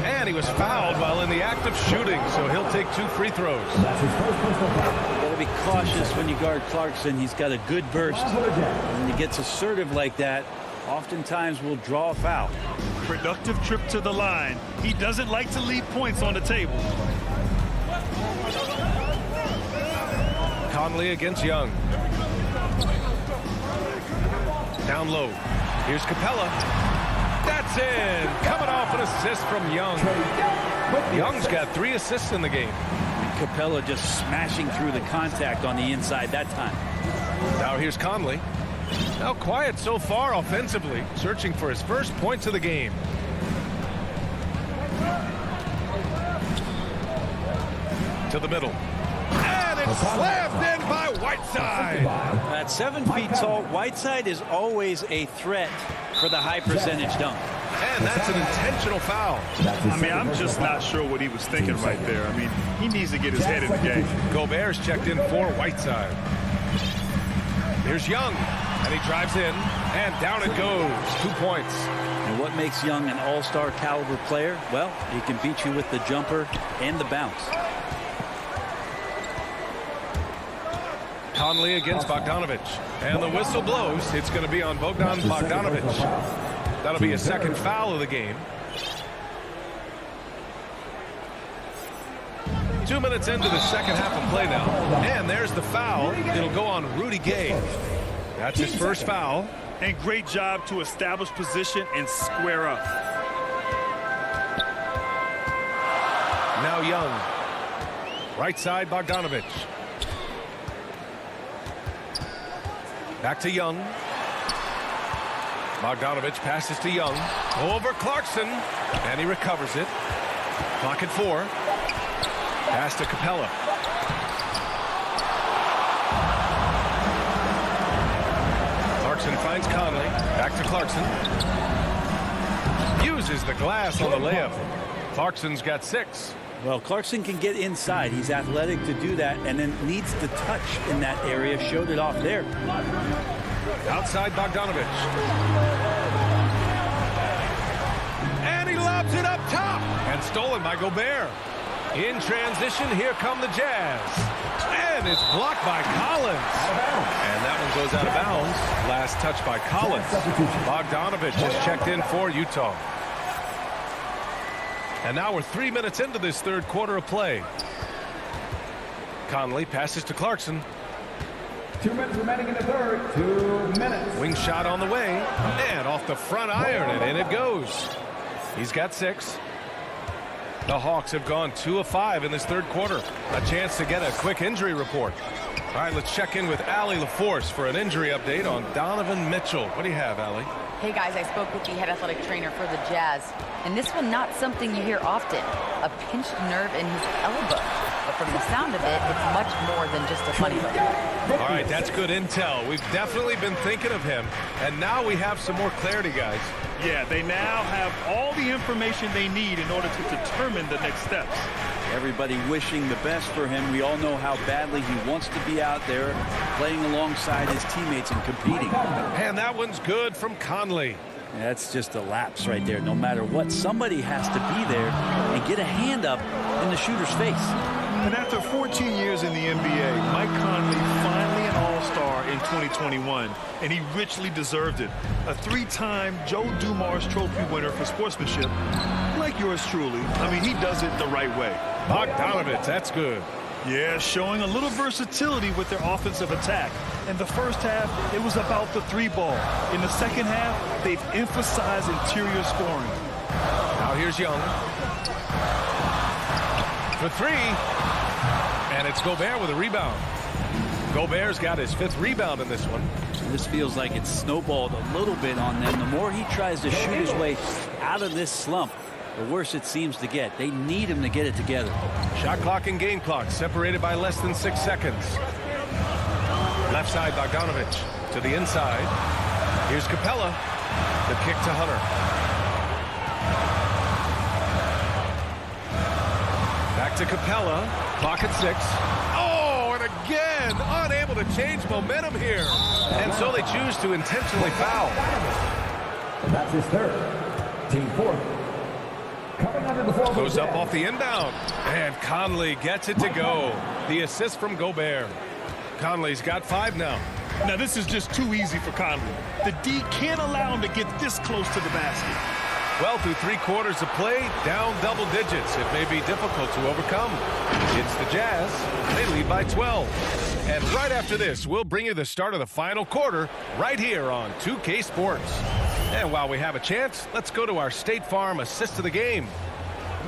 And he was fouled while in the act of shooting, so he'll take 2 free throws. You got to be cautious when you guard Clarkson. He's got a good burst. When he gets assertive like that, oftentimes will draw a foul. Productive trip to the line. He doesn't like to leave points on the table. Conley against Young. Down low. Here's Capella. That's in. Coming off an assist from Young. Young's got 3 assists in the game. And Capella just smashing through the contact on the inside that time. Now here's Conley. Now quiet so far offensively, searching for his first points of the game. To the middle. And slammed in by Whiteside. At 7 feet tall, Whiteside is always a threat for the high percentage dunk. And that's an intentional foul. I mean, I'm just not sure what he was thinking right there. I mean, he needs to get his head in the game. Gobert's checked in for Whiteside. Here's Young, and he drives in, and down it goes. 2 points. And what makes Young an all-star caliber player? Well, he can beat you with the jumper and the bounce. Conley against Bogdanovic. And the whistle blows. It's going to be on Bogdan Bogdanovic. That'll be a second foul of the game. 2 minutes into the second half of play now. And there's the foul. It'll go on Rudy Gay. That's his first foul. And great job to establish position and square up. Now Young. Right side, Bogdanovic. Back to Young. Bogdanovic passes to Young. Over Clarkson. And he recovers it. Clock at 4. Pass to Capella. Clarkson finds Conley. Back to Clarkson. Uses the glass on the layup. Clarkson's got 6. Well, Clarkson can get inside. He's athletic to do that, and then needs to touch in that area. Showed it off there. Outside Bogdanovic. And he lobs it up top. And stolen by Gobert. In transition, here come the Jazz. And it's blocked by Collins. And that one goes out of bounds. Last touch by Collins. Bogdanovic has checked in for Utah. And now we're 3 minutes into this third quarter of play. Conley passes to Clarkson. 2 minutes remaining in the third. 2 minutes. Wing shot on the way. And off the front iron, and in it goes. He's got 6. The Hawks have gone 2 of 5 in this third quarter. A chance to get a quick injury report. All right, let's check in with Allie LaForce for an injury update on Donovan Mitchell. What do you have, Allie? Hey guys, I spoke with the head athletic trainer for the Jazz, and this one not something you hear often. A pinched nerve in his elbow. But from the sound of it, it's much more than just a funny bone. All right, that's good intel. We've definitely been thinking of him, and now we have some more clarity, guys. Yeah, they now have all the information they need in order to determine the next steps. Everybody wishing the best for him. We all know how badly he wants to be out there playing alongside his teammates and competing. And that one's good from Conley. That's just a lapse right there. No matter what, somebody has to be there and get a hand up in the shooter's face. And after 14 years in the NBA, Mike Conley finally an all-star in 2021, and he richly deserved it. A 3-time Joe Dumars Trophy winner for sportsmanship, like yours truly. I mean, he does it the right way. Bogdanovic, that's good. Yeah, showing a little versatility with their offensive attack. In the first half, it was about the 3-ball. In the second half, they've emphasized interior scoring. Now here's Young. For 3. And it's Gobert with a rebound. Gobert's got his 5th rebound in this one. This feels like it's snowballed a little bit on them. The more he tries to shoot his way out of this slump, the worse it seems to get. They need him to get it together. Shot clock and game clock separated by less than 6 seconds. Left side, Bogdanovic to the inside. Here's Capella. The kick to Hunter. Back to Capella. Clock at 6. Oh, and again, unable to change momentum here. And so they choose to intentionally foul. That's his 3rd. Team 4th. Goes up off the inbound. And Conley gets it to go. The assist from Gobert. Conley's got 5 now. Now, this is just too easy for Conley. The D can't allow him to get this close to the basket. Well, through 3 quarters of play, down double digits. It may be difficult to overcome. It's the Jazz. They lead by 12. And right after this, we'll bring you the start of the final quarter right here on 2K Sports. And while we have a chance, let's go to our State Farm assist of the game.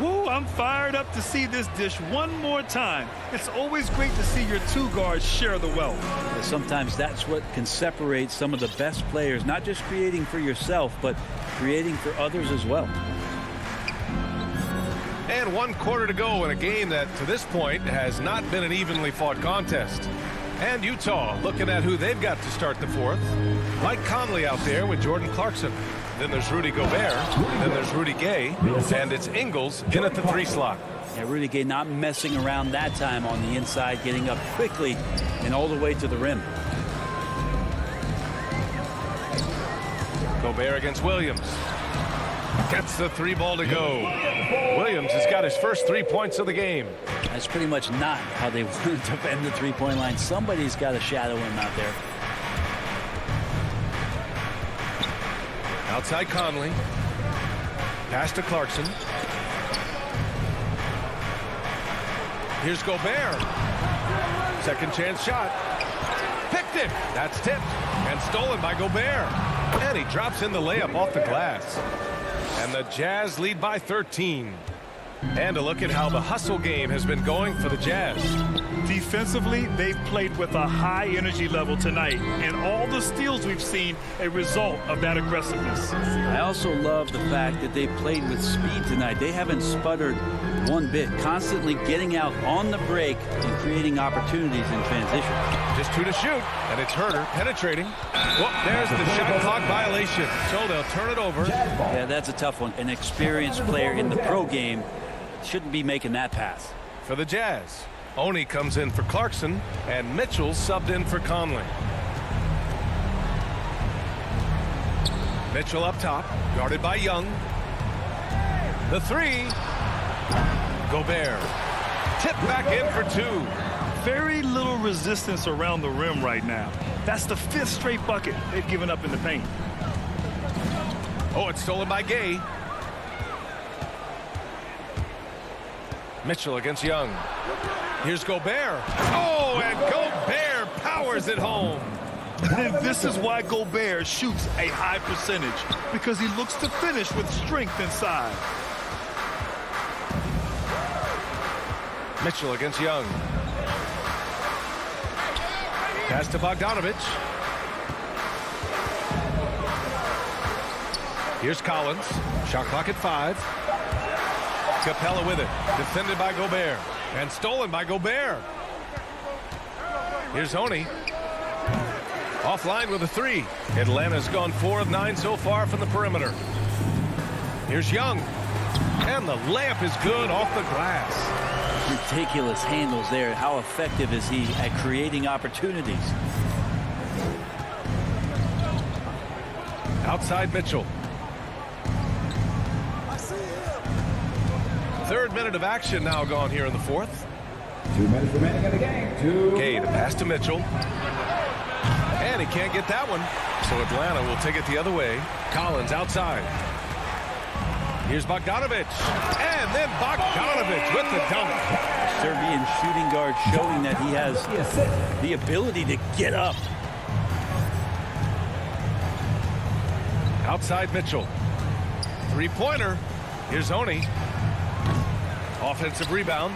Woo, I'm fired up to see this dish one more time. It's always great to see your 2 guards share the wealth. Sometimes that's what can separate some of the best players, not just creating for yourself, but creating for others as well. And 1 quarter to go in a game that, to this point, has not been an evenly fought contest. And Utah looking at who they've got to start the 4th. Mike Conley out there with Jordan Clarkson. Then there's Rudy Gobert. Then there's Rudy Gay. And it's Ingles in at the 3 slot. Yeah, Rudy Gay not messing around that time on the inside, getting up quickly and all the way to the rim. Gobert against Williams. Gets the 3 ball to go. Williams has got his first 3 points of the game. That's pretty much not how they want to defend the 3-point line. Somebody's got to shadow him out there. Outside Conley. Pass to Clarkson. Here's Gobert. Second chance shot. Picked it. That's tipped and stolen by Gobert. And he drops in the layup off the glass. And the Jazz lead by 13. And a look at how the hustle game has been going for the Jazz. Defensively, they've played with a high energy level tonight, and all the steals we've seen a result of that aggressiveness. I also love the fact that they played with speed tonight. They haven't sputtered one bit, constantly getting out on the break and creating opportunities in transition. Just 2 to shoot, and it's Herter penetrating. Well, there's the shot clock violation, so they'll turn it over. Yeah, that's a tough one. An experienced player in the pro game shouldn't be making that pass. For the Jazz, Oni comes in for Clarkson, and Mitchell subbed in for Conley. Mitchell up top, guarded by Young. The 3. Gobert. Tipped back in for 2. Very little resistance around the rim right now. That's the 5th straight bucket they've given up in the paint. Oh, it's stolen by Gay. Mitchell against Young. Here's Gobert. Oh, and Gobert powers it home. And this is why Gobert shoots a high percentage, because he looks to finish with strength inside. Mitchell against Young. Pass to Bogdanovich. Here's Collins. Shot clock at 5. Capella with it. Defended by Gobert. And stolen by Gobert. Here's Oni. Offline with a 3. Atlanta's gone 4 of 9 so far from the perimeter. Here's Young. And the layup is good off the glass. Ridiculous handles there. How effective is he at creating opportunities? Outside Mitchell. 3rd minute of action now gone here in the 4th. 2 minutes remaining in the game. Okay, the pass to Mitchell. And he can't get that one. So Atlanta will take it the other way. Collins outside. Here's Bogdanovich. And then Bogdanovich with the dunk. Serbian shooting guard showing that he has the ability to get up. Outside Mitchell. 3-pointer. Here's Oni. Offensive rebound.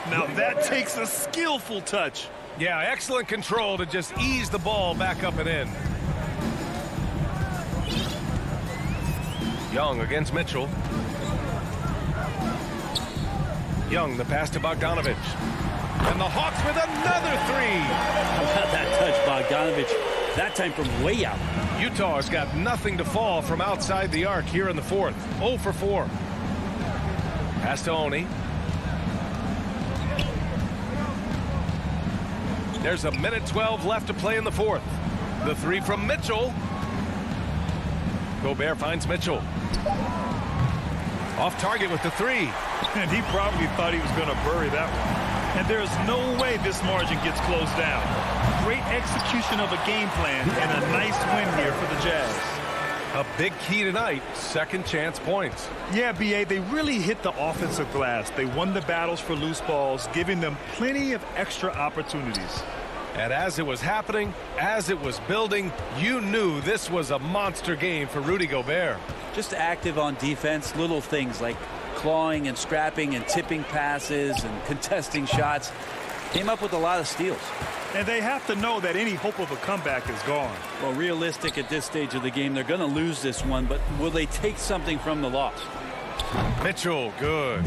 Now that takes a skillful touch. Yeah, excellent control to just ease the ball back up and in. Young against Mitchell. Young, the pass to Bogdanovich. And the Hawks with another 3. How about that touch, Bogdanovich? That time from way out. Utah has got nothing to fall from outside the arc here in the 4th. 0 for 4. Pass to Oni. There's 1:12 left to play in the 4th. The 3 from Mitchell. Gobert finds Mitchell. Off target with the 3. And he probably thought he was going to bury that one. And there's no way this margin gets closed down. Great execution of a game plan and a nice win here for the Jazz. A big key tonight, second chance points. Yeah, B.A., they really hit the offensive glass. They won the battles for loose balls, giving them plenty of extra opportunities. And as it was happening, as it was building, you knew this was a monster game for Rudy Gobert. Just active on defense, little things like clawing and scrapping and tipping passes and contesting shots. Came up with a lot of steals. And they have to know that any hope of a comeback is gone. Well, realistic at this stage of the game, they're going to lose this one, but will they take something from the loss? Mitchell, good.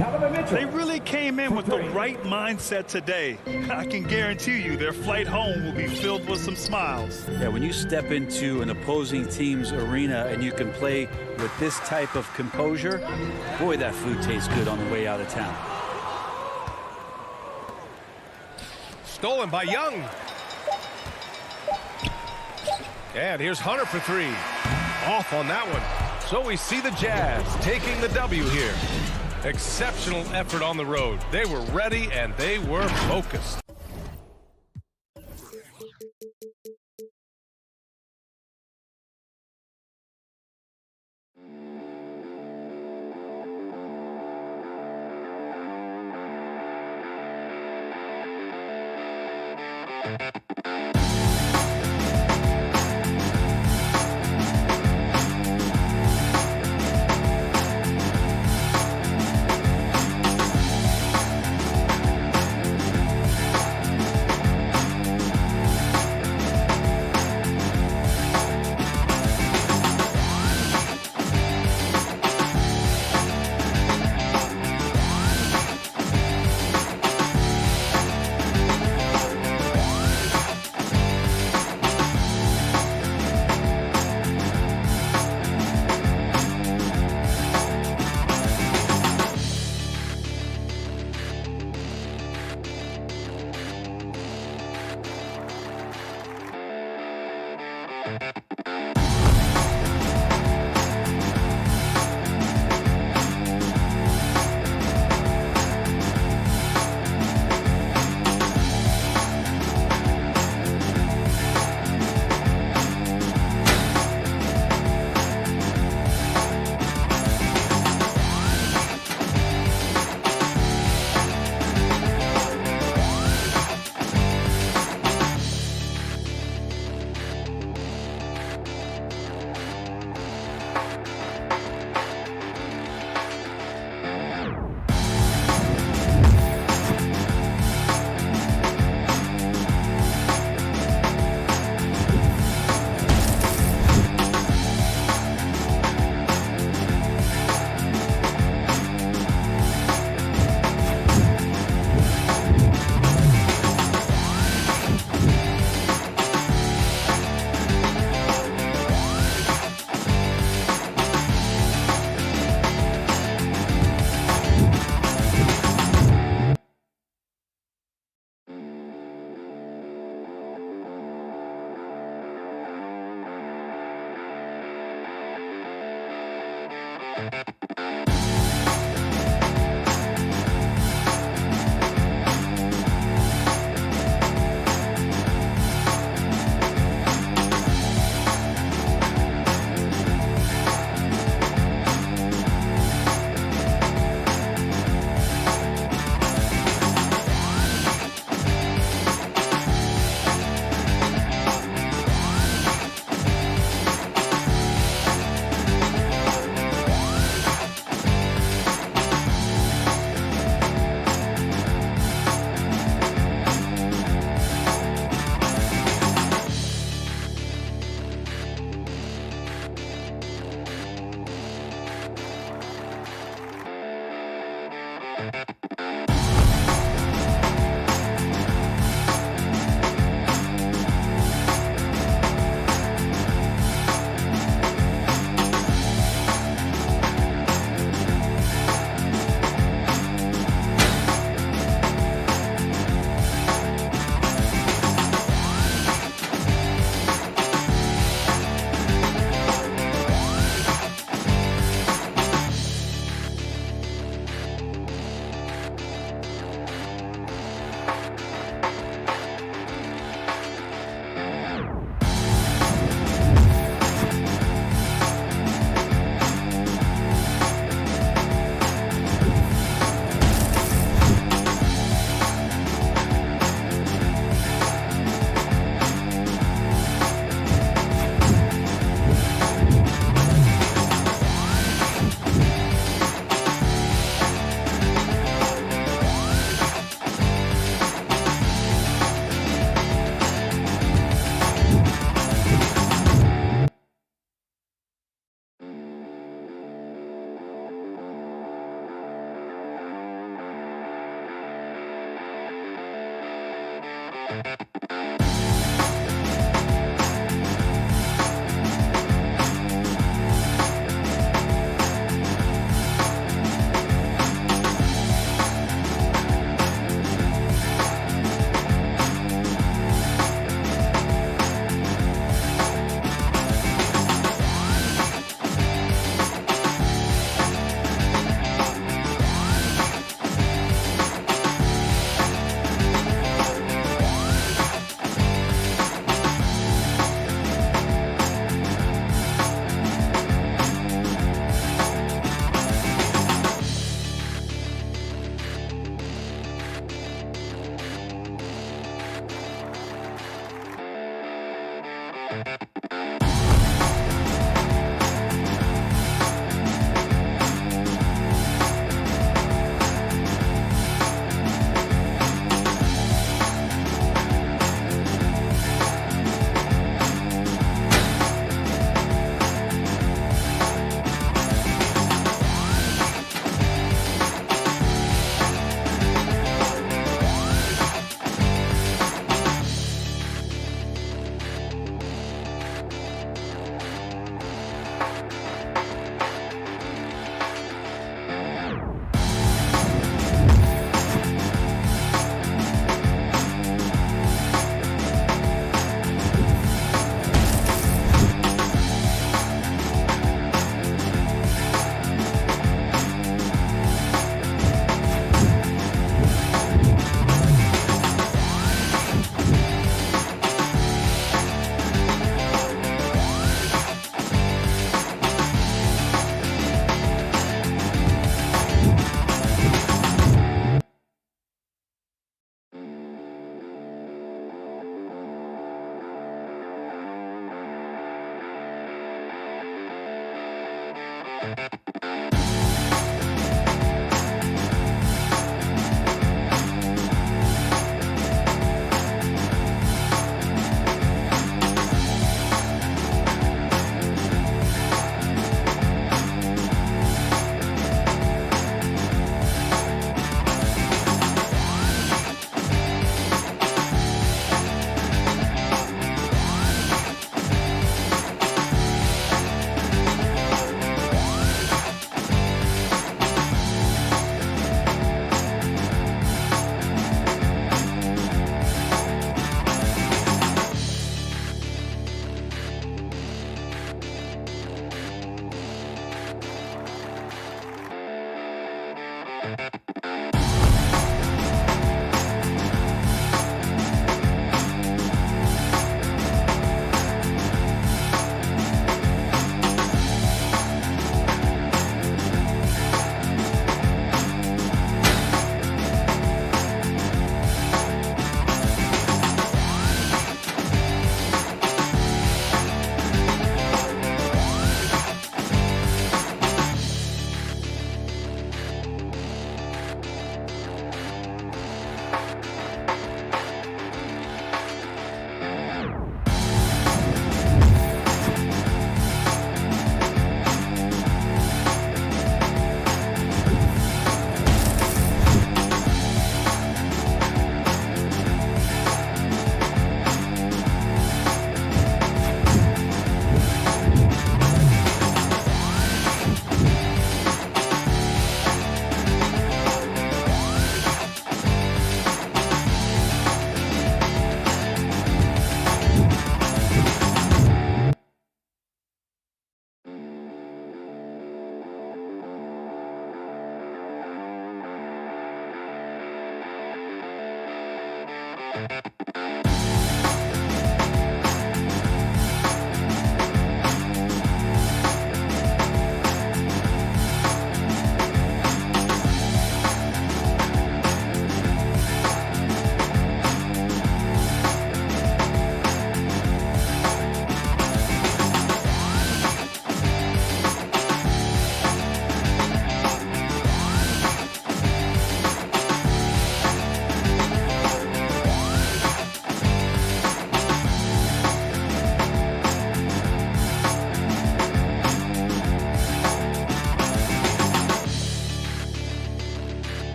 They really came in with the right mindset today. I can guarantee you their flight home will be filled with some smiles. Yeah, when you step into an opposing team's arena and you can play with this type of composure, boy, that food tastes good on the way out of town. Stolen by Young. And here's Hunter for three. Off on that one. So we see the Jazz taking the W here. Exceptional effort on the road. They were ready and they were focused.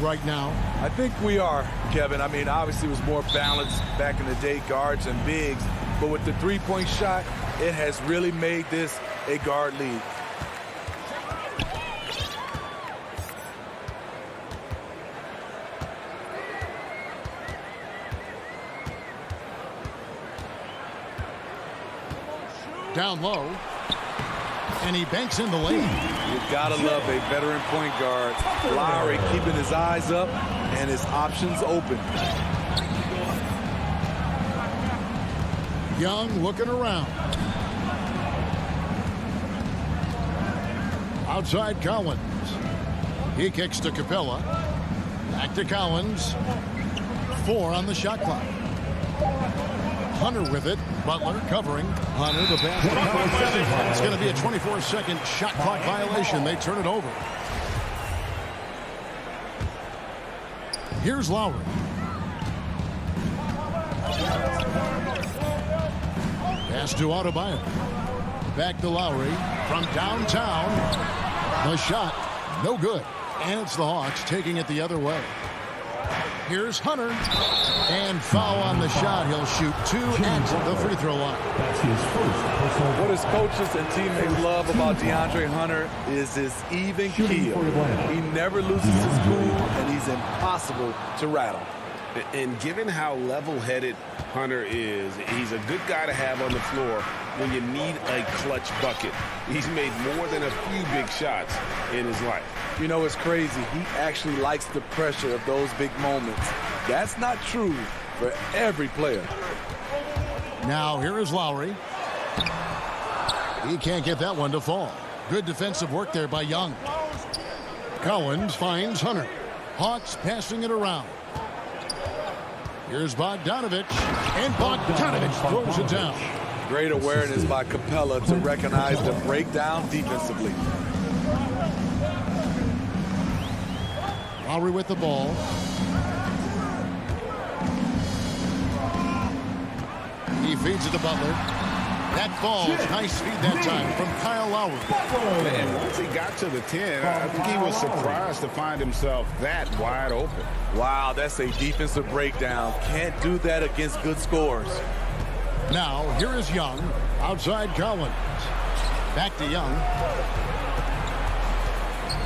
Right now, I think we are, Kevin. I mean, obviously it was more balanced back in the day, guards and bigs, but with the three-point shot, it has really made this a guard league. Down low, and he banks in the lane. You've got to love a veteran point guard. Lowry keeping his eyes up and his options open. Young looking around. Outside Collins. He kicks to Capella. Back to Collins. 4 on the shot clock. Hunter with it. Butler covering. Hunter the pass. It's going to be a 24-second shot clock violation. They turn it over. Here's Lowry. Pass to Adebayo. Back to Lowry from downtown. The shot, no good. And it's the Hawks taking it the other way. Here's Hunter. And foul on the shot. He'll shoot 2 at the free throw line. That's his first. What his coaches and teammates love about DeAndre Hunter is his even keel. He never loses his cool, and he's impossible to rattle. And given how level-headed Hunter is, he's a good guy to have on the floor when you need a clutch bucket. He's made more than a few big shots in his life. You know, it's crazy. He actually likes the pressure of those big moments. That's not true for every player. Now here is Lowry. He can't get that one to fall. Good defensive work there by Young. Collins finds Hunter. Hawks passing it around. Here's Bogdanovich, and Bogdanovich throws it down. Great awareness by Capella to recognize the breakdown defensively. Lowry with the ball. He feeds it to Butler. That falls. Nice feed that time from Kyle Lowry. And once he got to the 10, I think he was surprised to find himself that wide open. Wow, that's a defensive breakdown. Can't do that against good scores. Now, here is Young. Outside Collins. Back to Young.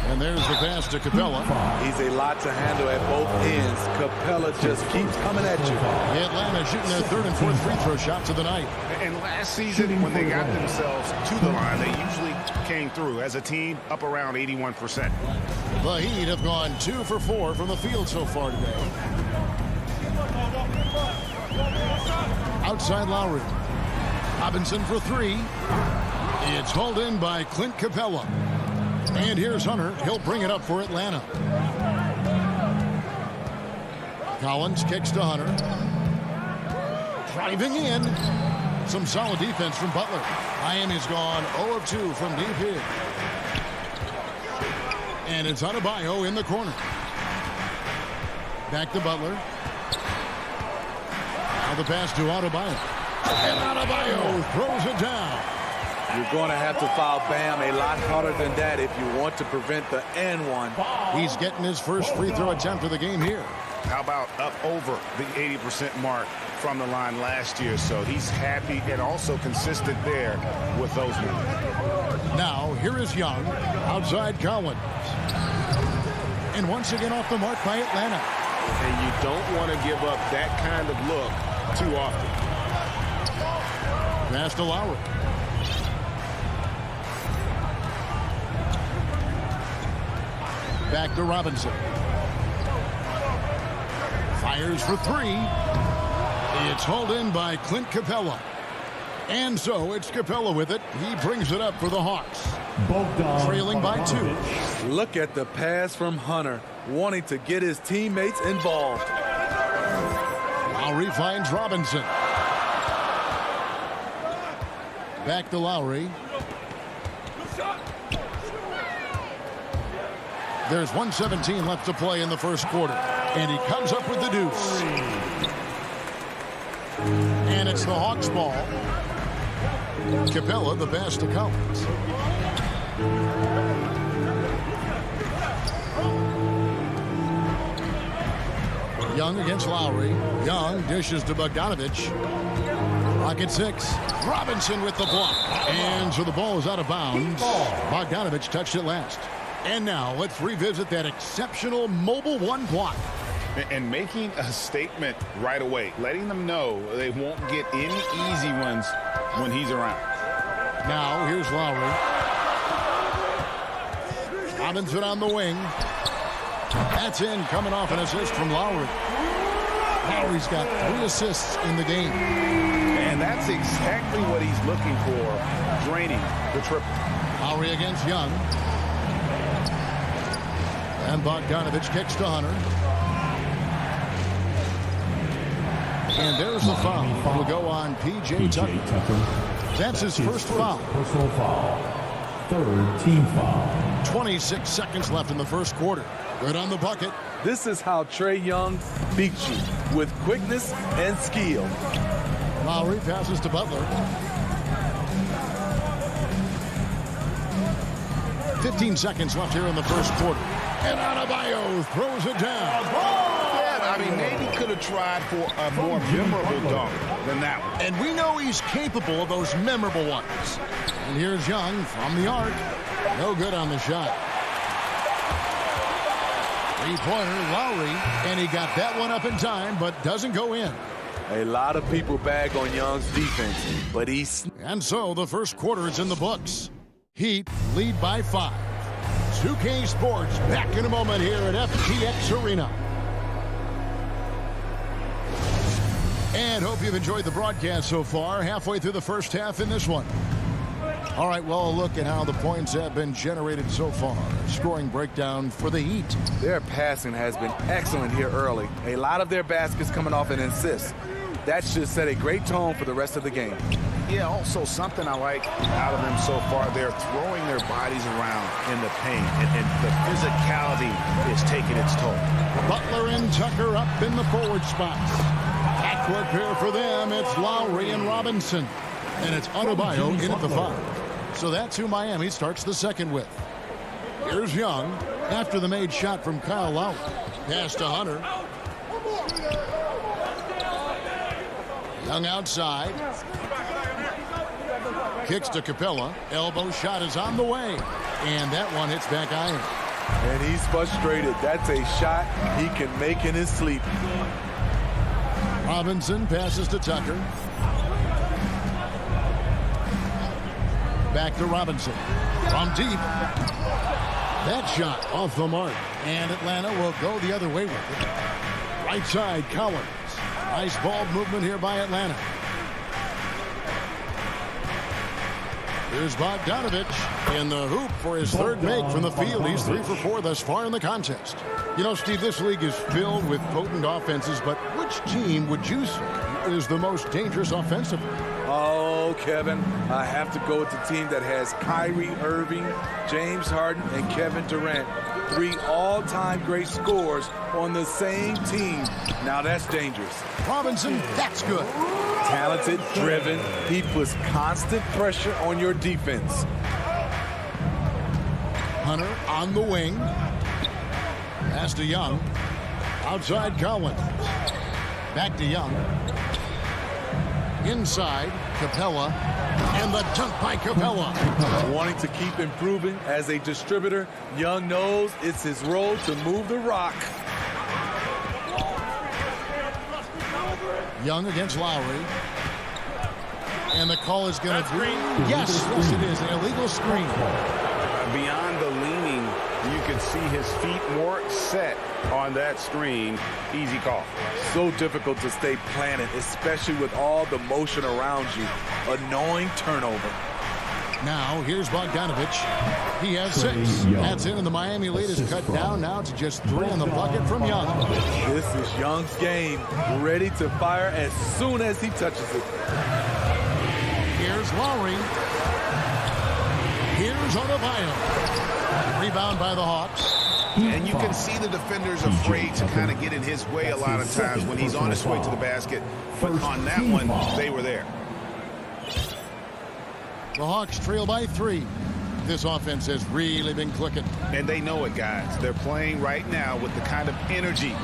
And there's the pass to Capella. He's a lot to handle at both ends. Capella just keeps coming at you. Atlanta shooting their 3rd and 4th free throw shots of the night. And last season, when they got themselves to the line, they usually came through as a team up around 81%. The Heat have gone 2 for 4 from the field so far today. Outside Lowry. Robinson for 3. It's hauled in by Clint Capella. And here's Hunter. He'll bring it up for Atlanta. Collins kicks to Hunter. Driving in. Some solid defense from Butler. Miami's gone 0 of 2 from deep here. And it's Adebayo in the corner. Back to Butler. Now the pass to Adebayo. And Adebayo throws it down. You're going to have to foul Bam a lot harder than that if you want to prevent the N1. He's getting his first free throw attempt of the game here. How about up over the 80% mark from the line last year? So he's happy and also consistent there with those moves. Now, here is Young. Outside Collins. And once again off the mark by Atlanta. And you don't want to give up that kind of look too often. Pass to Lowry. Back to Robinson. Fires for three. It's hauled in by Clint Capella. And so it's Capella with it. He brings it up for the Hawks. Trailing by 2. Look at the pass from Hunter, wanting to get his teammates involved. Lowry finds Robinson. Back to Lowry. There's 1:17 left to play in the first quarter. And he comes up with the deuce. And it's the Hawks ball. Capella the pass to Collins. Young against Lowry. Young dishes to Bogdanovich. Rocket 6. Robinson with the block. And so the ball is out of bounds. Bogdanovich touched it last. And now let's revisit that exceptional mobile one block. And making a statement right away, letting them know they won't get any easy ones when he's around. Now here's Lowry. Robinson on the wing. That's in, coming off an assist from Lowry. Lowry's got 3 assists in the game. And that's exactly what he's looking for, draining the triple. Lowry against Young. And Bogdanovich kicks to Hunter. And there's the foul. Will go on P.J. Tucker. That's his first foul. Personal foul. 3rd team foul. 26 seconds left in the first quarter. Good on the bucket. This is how Trae Young beats you, with quickness and skill. Lowry passes to Butler. 15 seconds left here in the first quarter. And Adebayo throws it down. Yeah, I mean, maybe could have tried for a more memorable dunk than that one. And we know he's capable of those memorable ones. And here's Young from the arc. No good on the shot. Three-pointer, Lowry. And he got that one up in time, but doesn't go in. A lot of people bag on Young's defense, but he's... And so the first quarter is in the books. Heat lead by 5. 2K Sports back in a moment here at FTX Arena. And hope you've enjoyed the broadcast so far. Halfway through the first half in this one. All right, well, a look at how the points have been generated so far. Scoring breakdown for the Heat. Their passing has been excellent here early. A lot of their baskets coming off an assist. That should set a great tone for the rest of the game. Yeah, also something I like out of them so far, they're throwing their bodies around in the paint, and the physicality is taking its toll. Butler and Tucker up in the forward spots. Backcourt pair for them, it's Lowry and Robinson. And it's Adebayo in at the 5. So that's who Miami starts the second with. Here's Young after the made shot from Kyle Lowry. Pass to Hunter. Young outside. Kicks to Capella. Elbow shot is on the way. And that one hits back iron. And he's frustrated. That's a shot he can make in his sleep. Robinson passes to Tucker. Back to Robinson. From deep. That shot off the mark. And Atlanta will go the other way with it. Right side, Collins. Nice ball movement here by Atlanta. Here's Bogdanovich in the hoop for his third make from the field. He's 3 for 4 thus far in the contest. You know, Steve, this league is filled with potent offenses, but which team would you say is the most dangerous offensively? Oh, Kevin, I have to go with the team that has Kyrie Irving, James Harden, and Kevin Durant. 3 all-time great scorers on the same team. Now that's dangerous. Robinson, that's good. Talented, driven. He puts constant pressure on your defense. Hunter on the wing. Pass to Young. Outside Collins. Back to Young. Inside, Capella. And the dunk by Capella. Wanting to keep improving as a distributor, Young knows it's his role to move the rock. Young against Lowry. And the call is going to be... Yes, it is. An illegal screen. Beyond the leaning, you could see his feet more set on that screen. Easy call. So difficult to stay planted, especially with all the motion around you. Annoying turnover. Now, here's Bogdanovich. He has 6. That's in, and the Miami lead is cut down now to just 3 in the bucket from Young. This is Young's game. Ready to fire as soon as he touches it. Here's Lowry. Here's Adebayo. Rebound by the Hawks. And you can see the defenders afraid to kind of get in his way a lot of times when he's on his way to the basket. But on that one, they were there. The Hawks trail by 3. This offense has really been clicking. And they know it, guys. They're playing right now with the kind of energy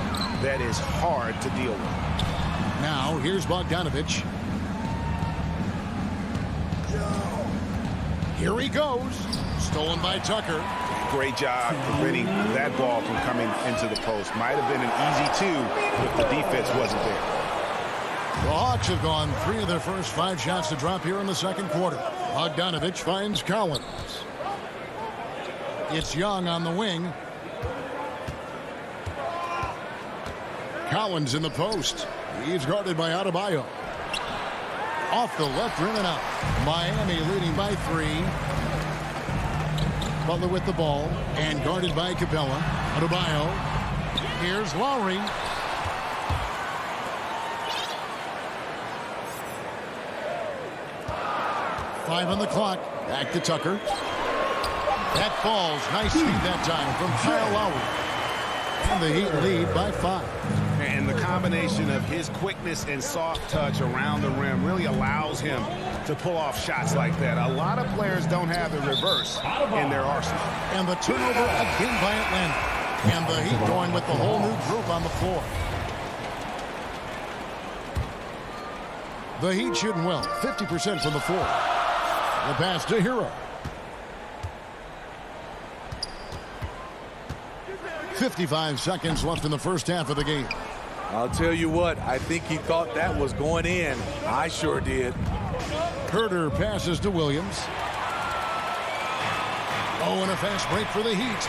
that is hard to deal with. Now, here's Bogdanovich. Here he goes. Stolen by Tucker. Great job preventing that ball from coming into the post. Might have been an easy 2 if the defense wasn't there. The Hawks have gone 3 of their first 5 shots to drop here in the second quarter. Bogdanovich finds Collins. It's Young on the wing. Collins in the post. He's guarded by Adebayo. Off the left rim and out. Miami leading by 3. Butler with the ball and guarded by Capella. Adebayo. Here's Lowry. Five on the clock. Back to Tucker. That falls. Nice feed that time from Kyle Lowry. And the Heat lead by 5. And the combination of his quickness and soft touch around the rim really allows him to pull off shots like that. A lot of players don't have the reverse in their arsenal. And the turnover again by Atlanta. And the Heat going with the whole new group on the floor. The Heat shooting well. 50% from the floor. The pass to Hero. 55 seconds left in the first half of the game. I'll tell you what, I think he thought that was going in. I sure did. Herter passes to Williams. Oh, and a fast break for the Heat.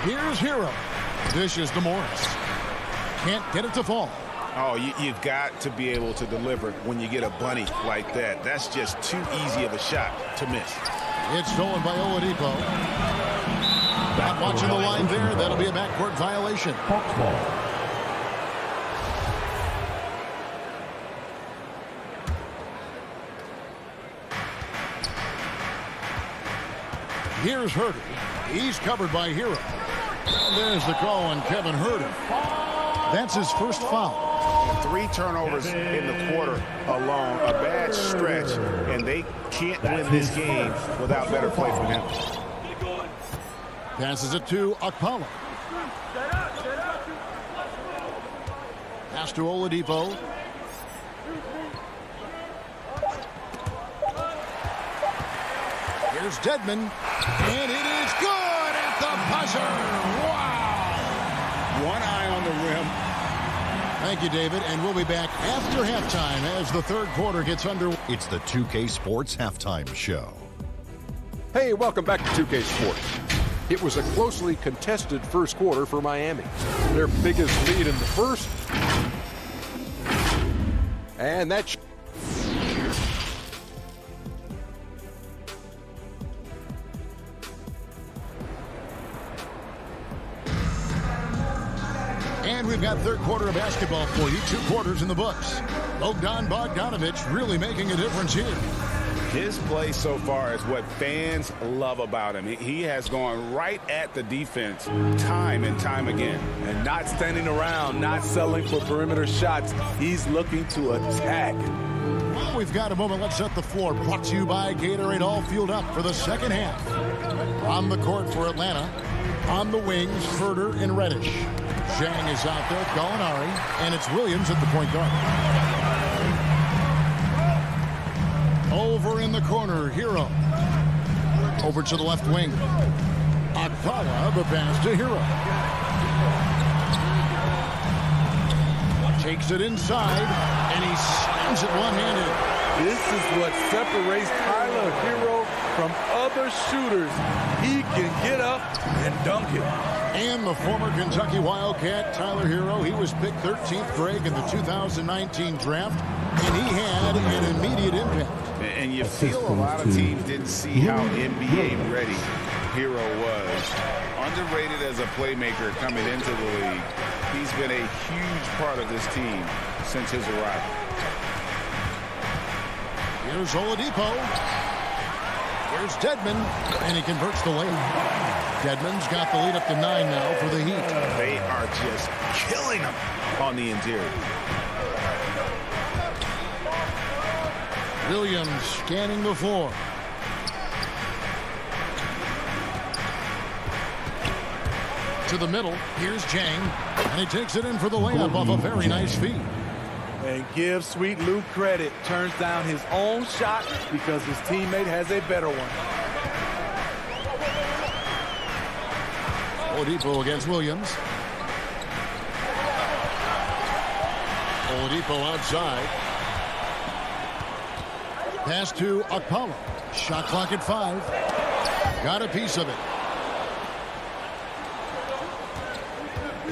Here's Hero. Dishes to Morris. Can't get it to fall. Oh, you've got to be able to deliver when you get a bunny like that. That's just too easy of a shot to miss. It's stolen by Oladipo. Not watching the line there. That'll be a backcourt violation. Here's Herter. He's covered by Hero. And there's the call on Kevin Herter. That's his first foul. 3 turnovers in the quarter alone. A bad stretch, and they can't win this game without better play from him. Passes it to Okpala. Pass to Oladipo. Here's Dedmon. And it is good at the buzzer. Wow. One eye on the rim. Thank you, David. And we'll be back after halftime as the third quarter gets underway. It's the 2K Sports Halftime Show. Hey, welcome back to 2K Sports. It was a closely contested first quarter for Miami. Their biggest lead in the first. And that... And we've got third quarter of basketball for you. 2 quarters in the books. Bogdanovich really making a difference here. His play so far is what fans love about him. He has gone right at the defense time and time again. And not standing around, not settling for perimeter shots. He's looking to attack. Well, we've got a moment. Let's set the floor. Brought to you by Gatorade, all fueled up for the second half. On the court for Atlanta. On the wings, Herter and Reddish. Zhang is out there, Gallinari, and it's Williams at the point guard. Over in the corner, Hero. Over to the left wing. Okpala, the pass to Hero. Takes it inside, and he slams it one-handed. This is what separates Tyler Hero from other shooters. He can get up and dunk it. And the former Kentucky Wildcat, Tyler Hero, he was picked 13th, Greg, in the 2019 draft, and he had an immediate impact. And you feel a lot of teams didn't see how NBA ready Hero was. Underrated as a playmaker coming into the league. He's been a huge part of this team since his arrival. Here's Oladipo. Here's Dedmon, and he converts the layup. Dedmon's got the lead up to 9 now for the Heat. They are just killing them on the interior. Williams scanning the floor. To the middle. Here's Jang, and he takes it in for the layup off a very nice feed. And give Sweet Lou credit. Turns down his own shot because his teammate has a better one. Oladipo against Williams. Oladipo outside. Pass to Okpala. Shot clock at 5. Got a piece of it.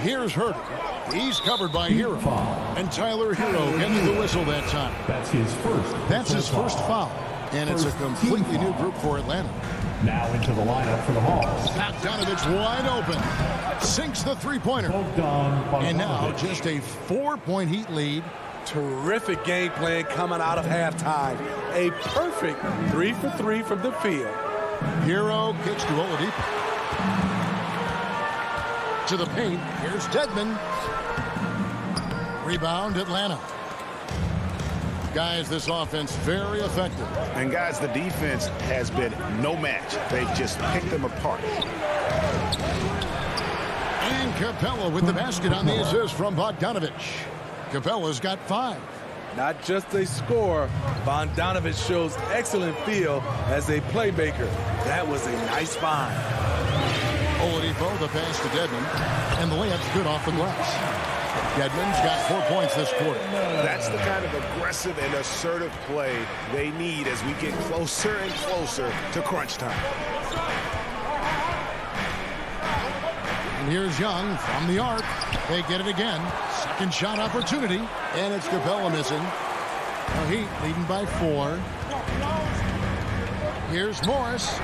Here's Herder. He's covered by Hero. And Tyler Hero gets the whistle that time. That's his first. That's his first foul. And it's a completely new group for Atlanta. Now into the lineup for the Hawks. Bogdanovich wide open. Sinks the three-pointer. And now just a 4-point Heat lead. Terrific game plan coming out of halftime. A perfect 3 for 3 from the field. Hero kicks to Oladipo. To the paint. Here's Dedmon. Rebound Atlanta. Guys, this offense very effective. And guys, the defense has been no match. They've just picked them apart. And Capella with the basket on the assist from Bogdanovich. Capella's got 5. Not just a scorer, Bogdanovich shows excellent feel as a playmaker. That was a nice find. Oladipo, the pass to Dedmon, and the layup's good off the glass. Dedmon's got 4 points this quarter. That's the kind of aggressive and assertive play they need as we get closer and closer to crunch time. And here's Young from the arc. They get it again. Second shot opportunity, and it's Capella missing. The Heat leading by 4. Here's Morris.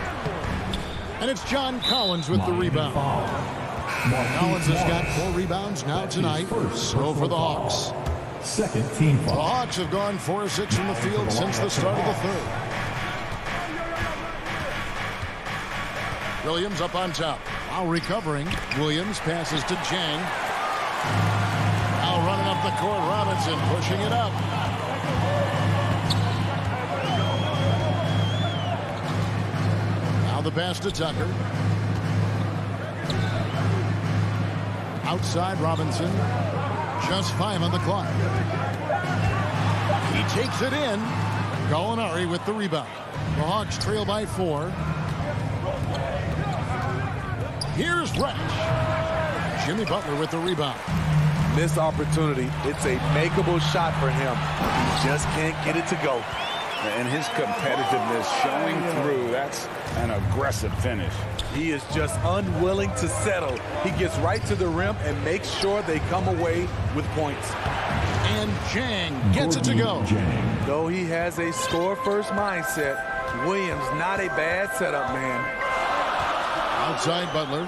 And it's John Collins with the rebound. Collins has got 4 rebounds now tonight. So for the Hawks. Second team foul. The Hawks have gone 4 of 6 from the field since the start of the third. Williams up on top. Now recovering. Williams passes to Jang. Now running up the court, Robinson pushing it up. Now the pass to Tucker. Outside Robinson. Just 5 on the clock. He takes it in. Gallinari with the rebound. The Hawks trail by 4. Here's Resch. Jimmy Butler with the rebound. Missed opportunity. It's a makeable shot for him. He just can't get it to go. And his competitiveness showing through. That's an aggressive finish. He is just unwilling to settle. He gets right to the rim and makes sure they come away with points. And Jang gets it to go. Though he has a score-first mindset, Williams not a bad setup man. Outside Butler.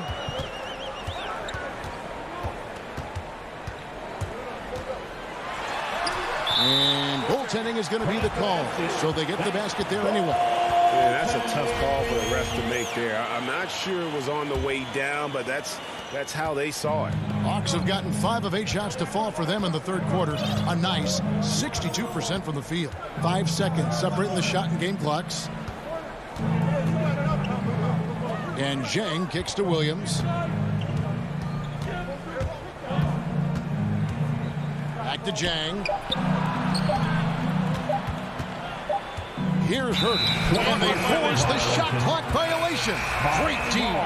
And goaltending is going to be the call. So they get the basket there anyway. Yeah, that's a tough call for the refs to make there. I'm not sure it was on the way down, but that's how they saw it. Hawks have gotten 5 of 8 shots to fall for them in the third quarter. A nice 62% from the field. 5 seconds separating the shot and game clocks. And Jang kicks to Williams. Back to Jang. Here's Herder. And they force the shot clock violation. Great team.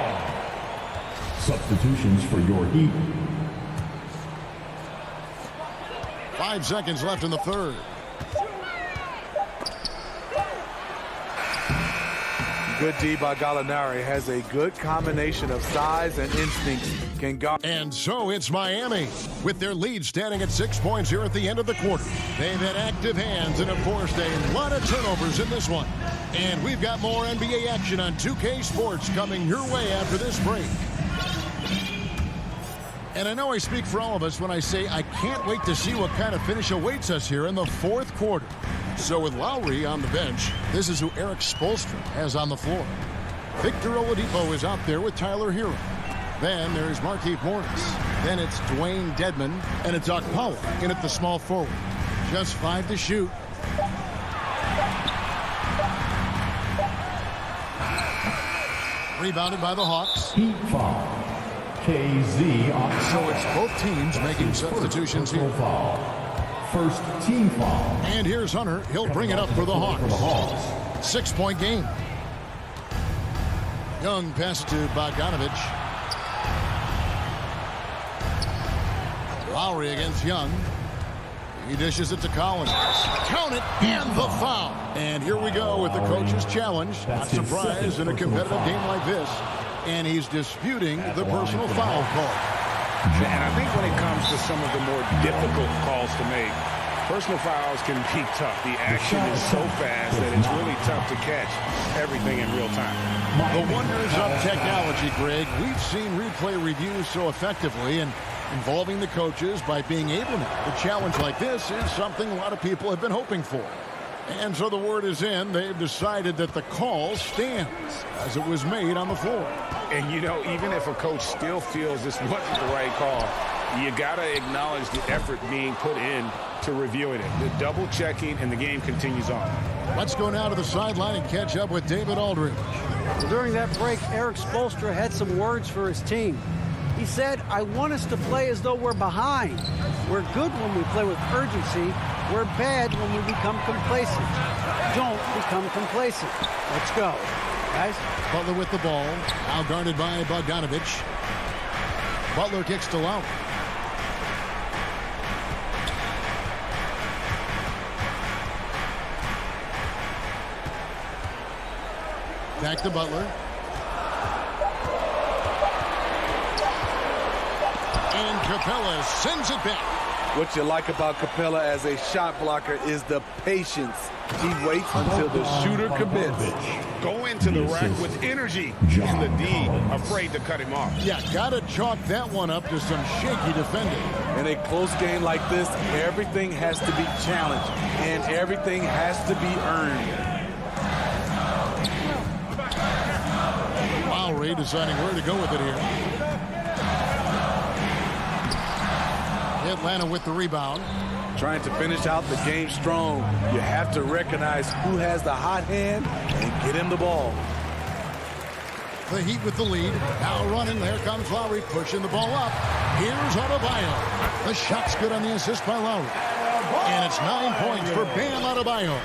Substitutions for your Heat. 5 seconds left in the third. Good D by Gallinari. Has a good combination of size and instincts. Can guard. And so it's Miami with their lead standing at 6 points here at the end of the quarter. They've had active hands and have forced a lot of turnovers in this one. And we've got more NBA action on 2K Sports coming your way after this break. And I know I speak for all of us when I say I can't wait to see what kind of finish awaits us here in the fourth quarter. So with Lowry on the bench, this is who Eric Spoelstra has on the floor. Victor Oladipo is out there with Tyler Hero. Then there's Markieff Morris. Then it's Dwayne Dedmon. And it's Doc Powell in at the small forward. Just 5 to shoot. Rebounded by the Hawks. Heat foul. KZ on. So it's both teams making substitutions here. First team foul. And here's Hunter. He'll bring it up for the Hawks. 6-point game. Young pass to Bogdanovich. Lowry against Young. He dishes it to Collins. Count it, and the foul. And here we go with the coach's challenge. Not surprised in a competitive game like this. And he's disputing the personal foul call. And I think when it comes to some of the more difficult calls to make, personal fouls can be tough. The action is so fast that it's really tough to catch everything in real time. The wonders of technology, Greg. We've seen replay reviews so effectively, and involving the coaches by being able to. A challenge like this is something a lot of people have been hoping for. And so the word is in. They've decided that the call stands as it was made on the floor. And, you know, even if a coach still feels this wasn't the right call, you got to acknowledge the effort being put in to reviewing it. The double checking, and the game continues on. Let's go now to the sideline and catch up with David Aldridge. Well, during that break, Eric Spoelstra had some words for his team. He said, I want us to play as though we're behind. We're good when we play with urgency. We're bad when we become complacent. Don't become complacent. Let's go, guys. Butler with the ball. Now guarded by Bogdanovich. Butler kicks to Lowry. Back to Butler. And Capella sends it back. What you like about Capella as a shot blocker is the patience. He waits until the shooter commits. Go into the rack with energy, and the D afraid to cut him off. Yeah, gotta chalk that one up to some shaky defending. In a close game like this, everything has to be challenged, and everything has to be earned. Lowry deciding where to go with it here. Atlanta with the rebound. Trying to finish out the game strong. You have to recognize who has the hot hand and get him the ball. The Heat with the lead. Now running. There comes Lowry pushing the ball up. Here's Adebayo. The shot's good on the assist by Lowry. And it's 9 points for Bam Adebayo.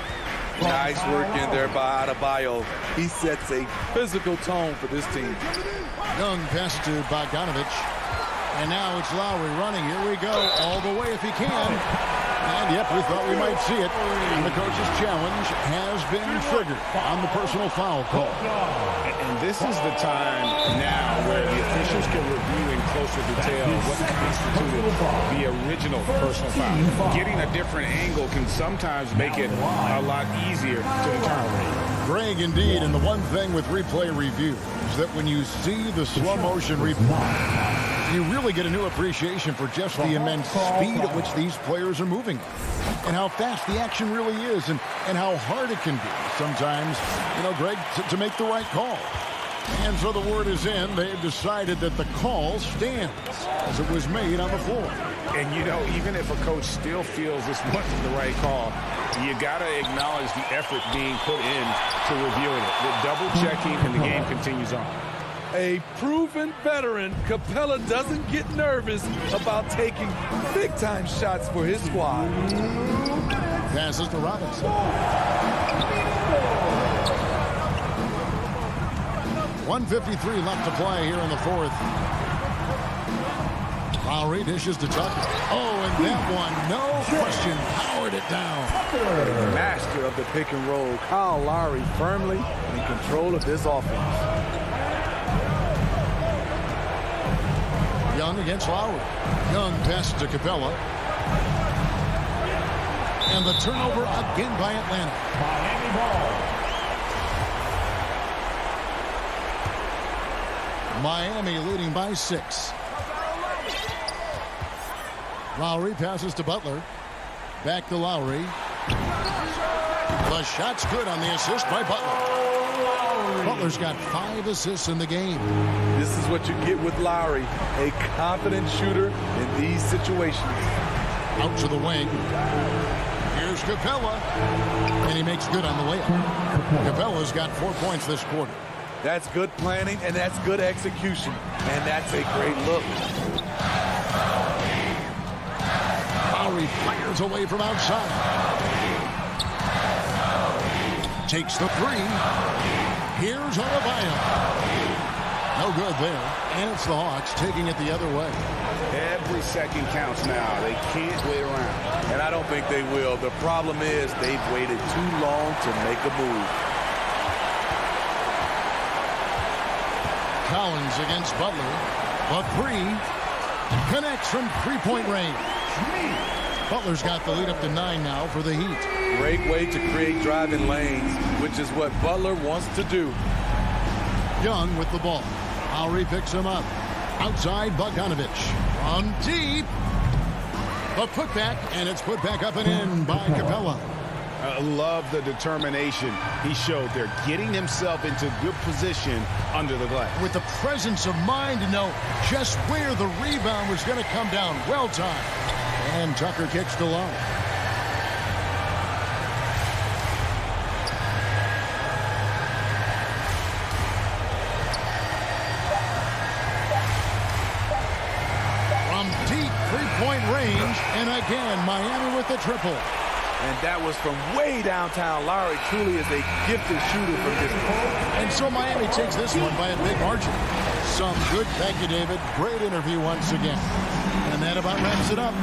Nice work in there by Adebayo. He sets a physical tone for this team. Young pass to Bogdanovich. And now it's Lowry running. Here we go. All the way if he can. And yep, we thought we might see it. And the coach's challenge has been triggered on the personal foul call. And this is the time now where the officials can review in closer detail what constituted the original personal foul. Getting a different angle can sometimes make it a lot easier to determine. Greg, indeed, and the one thing with replay review is that when you see the slow motion replay, you really get a new appreciation for just the immense speed at which these players are moving and how fast the action really is and how hard it can be sometimes, you know, Greg, to make the right call. And so the word is in. They've decided that the call stands as it was made on the floor. And, you know, even if a coach still feels this wasn't the right call, you got to acknowledge the effort being put in to reviewing it. The double checking, and the game continues on. A proven veteran, Capella doesn't get nervous about taking big-time shots for his squad. Passes to Robinson. 1:53 left to play here in the fourth. Lowry dishes to Tucker. Oh, and that one, no question, powered it down. Master of the pick and roll, Kyle Lowry firmly in control of this offense. Young against Lowry. Young passes to Capella. And the turnover again by Atlanta. Miami ball. Miami leading by 6. Lowry passes to Butler. Back to Lowry. The shot's good on the assist by Butler. Butler's got 5 assists in the game. This is what you get with Lowry, a confident shooter in these situations. Out to the wing. Here's Capella. And he makes good on the layup. Capella's got 4 points this quarter. That's good planning, and that's good execution. And that's a great look. Lowry fires away from outside. Takes the 3. Here's Adebayo. No good there. And it's the Hawks taking it the other way. Every second counts now. They can't wait around. And I don't think they will. The problem is they've waited too long to make a move. Collins against Butler. The 3 connects from 3-point range. Butler's got the lead up to 9 now for the Heat. Great way to create driving lanes, which is what Butler wants to do. Young with the ball. Lowry picks him up. Outside, Bogdanovich. From deep. The putback, and it's put back up and in by Capella. I love the determination he showed there, getting himself into good position under the glass. With the presence of mind to know just where the rebound was going to come down. Well timed. And Tucker kicks the line. From deep 3-point range, and again, Miami with the triple. And that was from way downtown. Lowry truly is a gifted shooter from this point. And so Miami takes this one by a big margin. Some good. Thank you, David. Great interview once again. And that about wraps it up.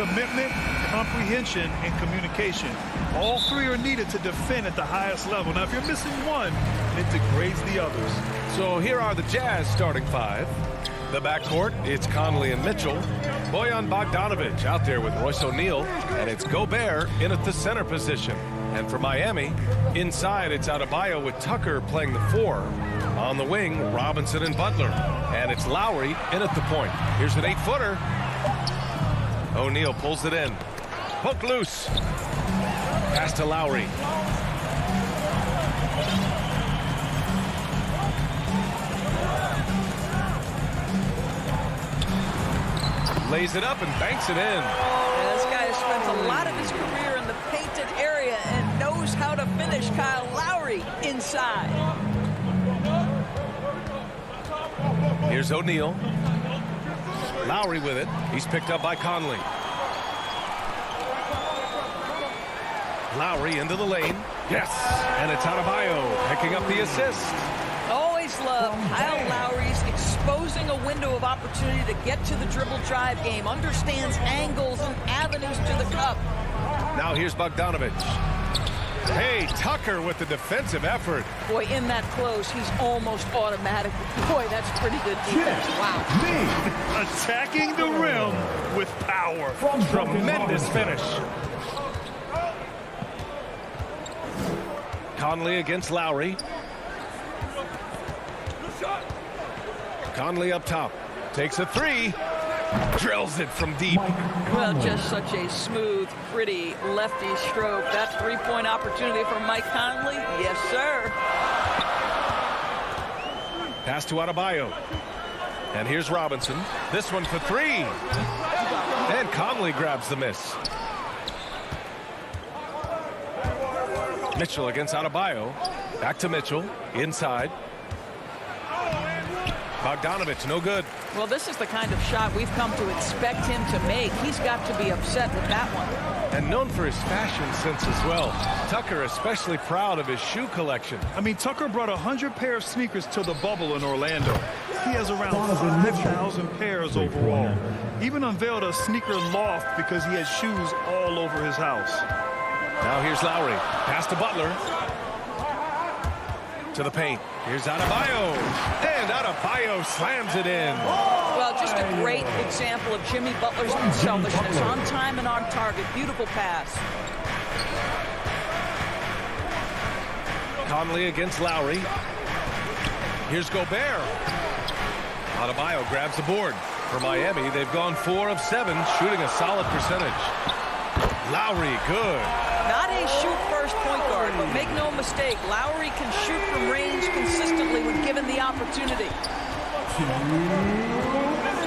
Commitment, comprehension, and communication. All three are needed to defend at the highest level. Now, if you're missing one, it degrades the others. So here are the Jazz starting five. The backcourt, it's Conley and Mitchell. Bojan Bogdanovic out there with Royce O'Neal. And it's Gobert in at the center position. And for Miami, inside it's Adebayo with Tucker playing the 4. On the wing, Robinson and Butler. And it's Lowry in at the point. Here's an 8-footer. O'Neal pulls it in. Poke loose. Pass to Lowry. Lays it up and banks it in. Yeah, this guy has spent a lot of his career in the painted area and knows how to finish. Kyle Lowry inside. Here's O'Neal. Lowry with it. He's picked up by Conley. Lowry into the lane. Yes. And it's Adebayo picking up the assist. Always love Kyle Lowry's exposing a window of opportunity to get to the dribble drive game. Understands angles and avenues to the cup. Now here's Bogdanovic. Hey, Tucker with the defensive effort. Boy, in that close, he's almost automatic. Boy, that's pretty good defense. Wow. Attacking the rim with power. Tremendous finish. Conley against Lowry. Conley up top. Takes a 3. Drills it from deep. Well, just such a smooth, pretty lefty stroke. That three-point opportunity for Mike Conley. Yes, sir. Pass to Adebayo. And here's Robinson. This one for 3. And Conley grabs the miss. Mitchell against Adebayo. Back to Mitchell. Inside. Bogdanovic, no good. Well, this is the kind of shot we've come to expect him to make. He's got to be upset with that one. And known for his fashion sense as well. Tucker especially proud of his shoe collection. I mean, Tucker brought 100 pair of sneakers to the bubble in Orlando. He has around 5,000 pairs overall. Even unveiled a sneaker loft because he has shoes all over his house. Now here's Lowry. Pass to Butler. To the paint. Here's Adebayo. And Adebayo slams it in. Well, just a great example of Jimmy Butler's unselfishness. On time and on target. Beautiful pass. Conley against Lowry. Here's Gobert. Adebayo grabs the board. For Miami, they've gone 4 of 7, shooting a solid percentage. Lowry, good. Not a shoot-first point guard, but make no mistake, Lowry can shoot from range consistently when given the opportunity.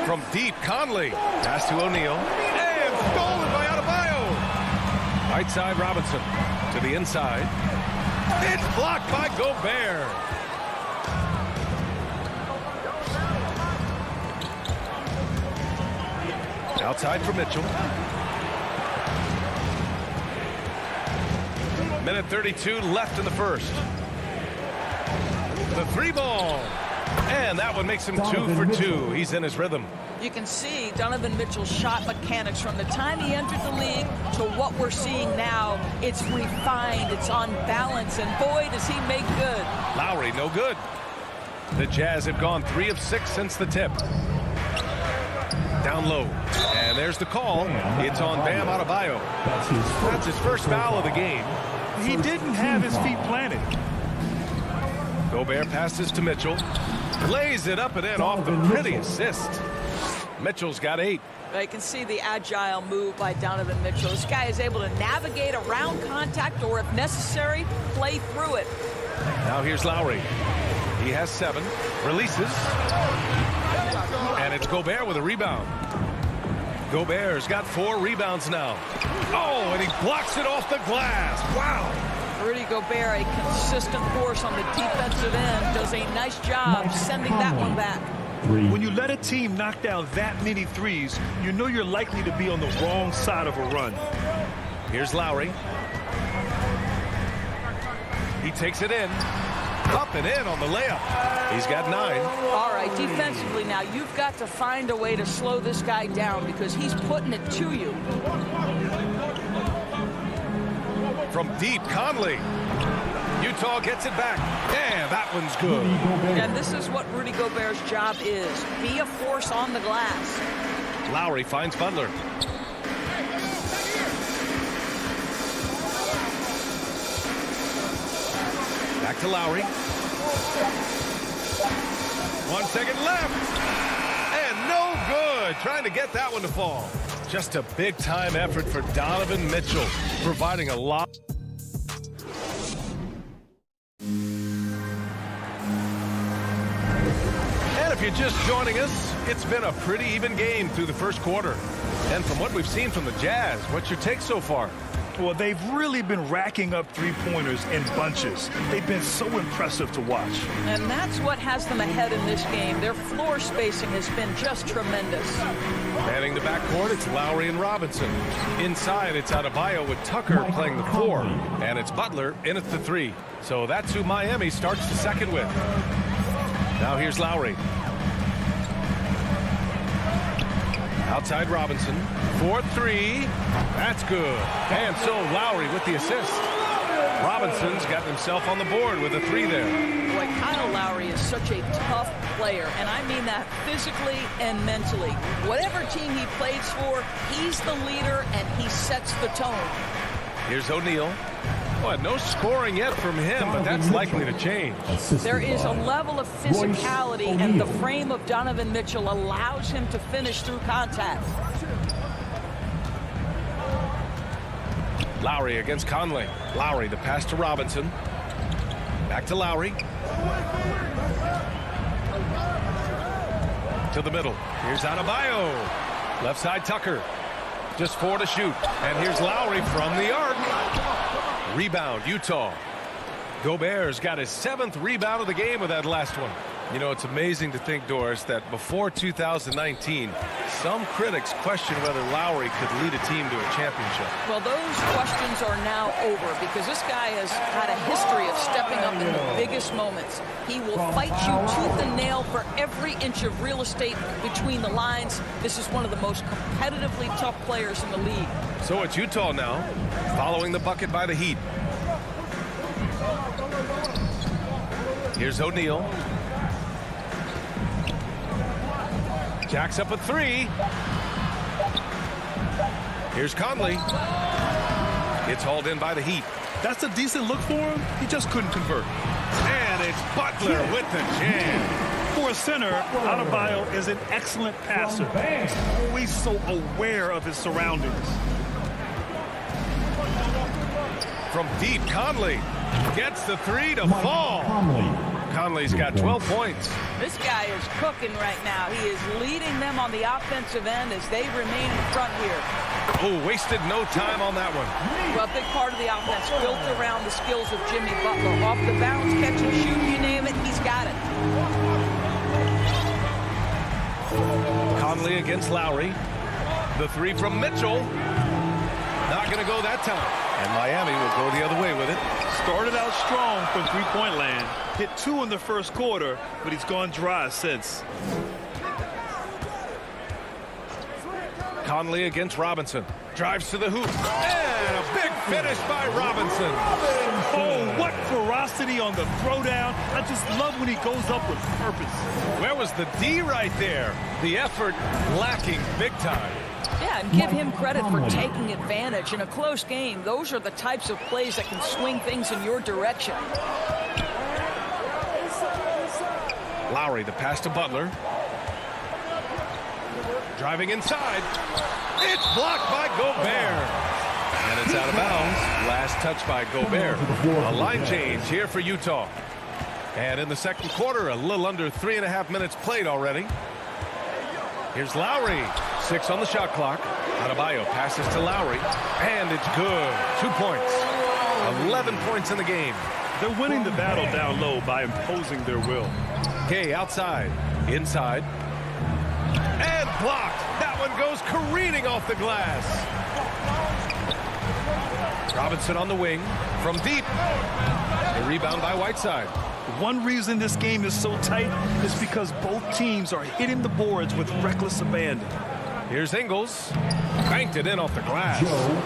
From deep, Conley. Pass to O'Neal. And stolen by Adebayo. Right side, Robinson. To the inside. It's blocked by Gobert. Outside for Mitchell. Minute 32 left in the first. The 3 ball. And that one makes him 2 for 2. He's in his rhythm. You can see Donovan Mitchell's shot mechanics from the time he entered the league to what we're seeing now. It's refined, it's on balance, and boy, does he make good. Lowry, no good. The Jazz have gone 3 of 6 since the tip. Down low. And there's the call. It's on Bam Adebayo. That's his first foul of the game. He didn't have his feet planted. Gobert passes to Mitchell. Lays it up and in off the pretty assist. Mitchell's got 8. You can see the agile move by Donovan Mitchell. This guy is able to navigate around contact or, if necessary, play through it. Now here's Lowry. He has 7. Releases. And it's Gobert with a rebound. Gobert's got 4 rebounds now. Oh, and he blocks it off the glass. Wow. Rudy Gobert, a consistent force on the defensive end, does a nice job sending that one back. When you let a team knock down that many threes, you know you're likely to be on the wrong side of a run. Here's Lowry. He takes it in. Up and in on the layup. He's got 9. All right. right, defensively now, you've got to find a way to slow this guy down because he's putting it to you. From deep, Conley. Utah gets it back. Yeah, that one's good. And this is what Rudy Gobert's job is. Be a force on the glass. Lowry finds Butler. Back to Lowry. 1 second left. And no good. Trying to get that one to fall. Just a big-time effort for Donovan Mitchell, providing a lot. And if you're just joining us, it's been a pretty even game through the first quarter. And from what we've seen from the Jazz, what's your take so far? Well, they've really been racking up three-pointers in bunches. They've been so impressive to watch. And that's what has them ahead in this game. Their floor spacing has been just tremendous. Manning the backcourt, it's Lowry and Robinson. Inside, it's Adebayo with Tucker playing the 4. And it's Butler in at the 3. So that's who Miami starts the second with. Now here's Lowry. Outside Robinson. 4-3. That's good. And so Lowry with the assist. Robinson's got himself on the board with a 3 there. Boy, Kyle Lowry is such a tough player, and I mean that physically and mentally. Whatever team he plays for, he's the leader, and he sets the tone. Here's O'Neal. Boy, no scoring yet from him, but that's likely to change. There is a level of physicality, and the frame of Donovan Mitchell allows him to finish through contact. Lowry against Conley. Lowry, the pass to Robinson. Back to Lowry. To the middle. Here's Adebayo. Left side Tucker. Just 4 to shoot. And here's Lowry from the arc. Rebound, Utah. Gobert's got his 7th rebound of the game with that last one. You know, it's amazing to think, Doris, that before 2019, some critics questioned whether Lowry could lead a team to a championship. Well, those questions are now over because this guy has had a history of stepping up in the biggest moments. He will fight you tooth and nail for every inch of real estate between the lines. This is one of the most competitively tough players in the league. So it's Utah now, following the bucket by the Heat. Here's O'Neal. Jacks up a 3. Here's Conley. It's hauled in by the Heat. That's a decent look for him. He just couldn't convert. And it's Butler with the jam. For a center, Adebayo is an excellent passer. He's always so aware of his surroundings. From deep, Conley gets the 3 to fall. Conley's got 12 points. This guy is cooking right now. He is leading them on the offensive end as they remain in front here. Oh, wasted no time on that one. Well, a big part of the offense built around the skills of Jimmy Butler. Off the bounce, catch and shoot, you name it, he's got it. Conley against Lowry. The 3 from Mitchell. Not going to go that time. And Miami will go the other way with it. Started out strong from three-point land. Hit 2 in the first quarter, but he's gone dry since. Conley against Robinson. Drives to the hoop. And a big finish by Robinson. Oh, what ferocity on the throwdown. I just love when he goes up with purpose. Where was the D right there? The effort lacking big time. Yeah, and give him credit for taking advantage. In a close game, those are the types of plays that can swing things in your direction. Lowry, the pass to Butler. Driving inside. It's blocked by Gobert. And it's out of bounds. Last touch by Gobert. A line change here for Utah. And in the second quarter, a little under 3.5 minutes played already. Here's Lowry. 6 on the shot clock. Adebayo passes to Lowry. And it's good. 2 points. 11 points in the game. They're winning the battle down low by imposing their will. Gay outside. Inside. And blocked. That one goes careening off the glass. Robinson on the wing. From deep. A rebound by Whiteside. One reason this game is so tight is because both teams are hitting the boards with reckless abandon. Here's Ingles. Banked it in off the glass.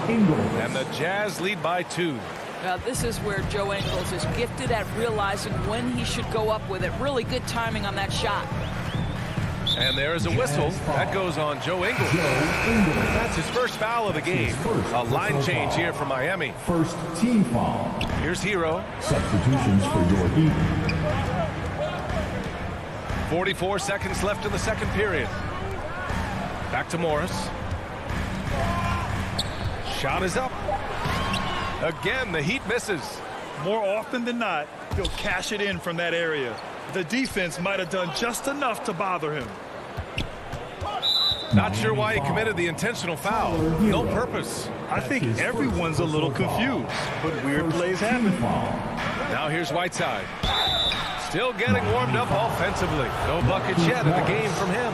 And the Jazz lead by 2. Now, this is where Joe Ingles is gifted at realizing when he should go up with it. Really good timing on that shot. And there is a whistle. That goes on Joe Ingles. That's his first foul of the game. A line change here for Miami. First team foul. Here's Hero. Substitutions for your Heat. 44 seconds left in the second period. Back to Morris. Shot is up. Again, the Heat misses. More often than not, he'll cash it in from that area. The defense might have done just enough to bother him. Not sure why he committed the intentional foul. No purpose. I think everyone's a little confused, but weird plays happen. Now here's Whiteside. Still getting warmed up offensively. No buckets yet in the game from him.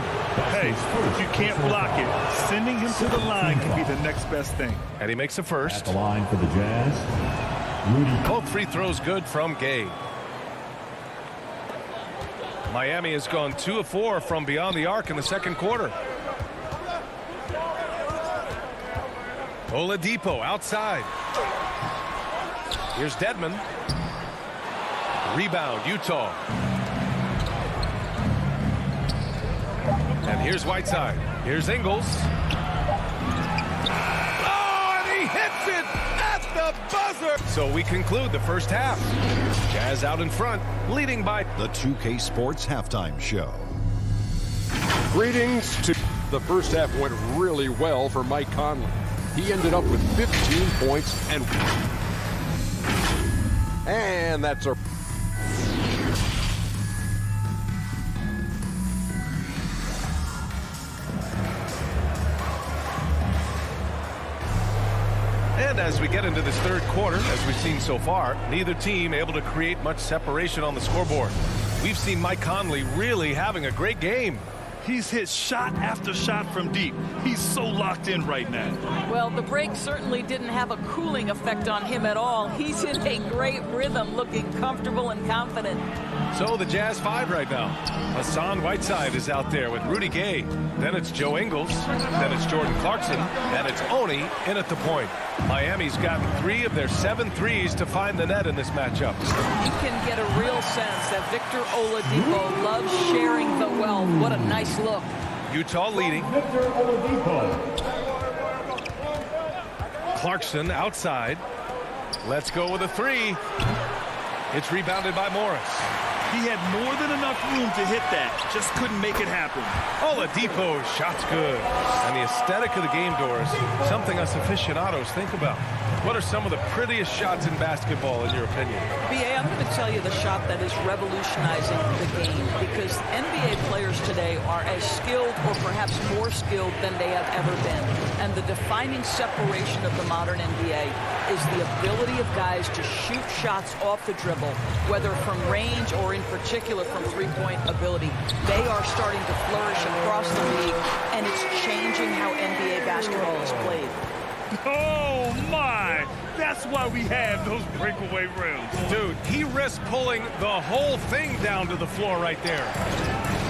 Hey, if you can't block it, sending him to the line can be the next best thing. And he makes a first. At the line for the Jazz, Rudy. Both free throws good from Gay. Miami has gone 2 of 4 from beyond the arc in the second quarter. Oladipo outside. Here's Dedmon. Rebound, Utah. And here's Whiteside. Here's Ingles. Oh, and he hits it at the buzzer. So we conclude the first half. Jazz out in front, leading by the 2K Sports Halftime Show. Greetings to the first half went really well for Mike Conley. He ended up with 15 points and that's our And as we get into this third quarter, as we've seen so far, neither team able to create much separation on the scoreboard. We've seen Mike Conley really having a great game. He's hit shot after shot from deep. He's so locked in right now. Well, the break certainly didn't have a cooling effect on him at all. He's in a great rhythm, looking comfortable and confident. So the Jazz 5 right now. Hassan Whiteside is out there with Rudy Gay. Then it's Joe Ingles. Then it's Jordan Clarkson. And it's Oni in at the point. Miami's gotten 3 of their 7 threes to find the net in this matchup. You can get a real sense that Victor Oladipo loves sharing the wealth. What a nice look. Utah leading. Victor Oladipo. Clarkson outside. Let's go with a 3. It's rebounded by Morris. He had more than enough room to hit that. Just couldn't make it happen. Oladipo, shot's good. And the aesthetic of the game, Doris, something us aficionados think about. What are some of the prettiest shots in basketball, in your opinion? B.A., I'm going to tell you the shot that is revolutionizing the game, because NBA players today are as skilled or perhaps more skilled than they have ever been. And the defining separation of the modern NBA is the ability of guys to shoot shots off the dribble, whether from range or in particular from three-point ability. They are starting to flourish across the league, and it's changing how NBA basketball is played. Oh, my! That's why we have those breakaway rims. Dude, he risked pulling the whole thing down to the floor right there.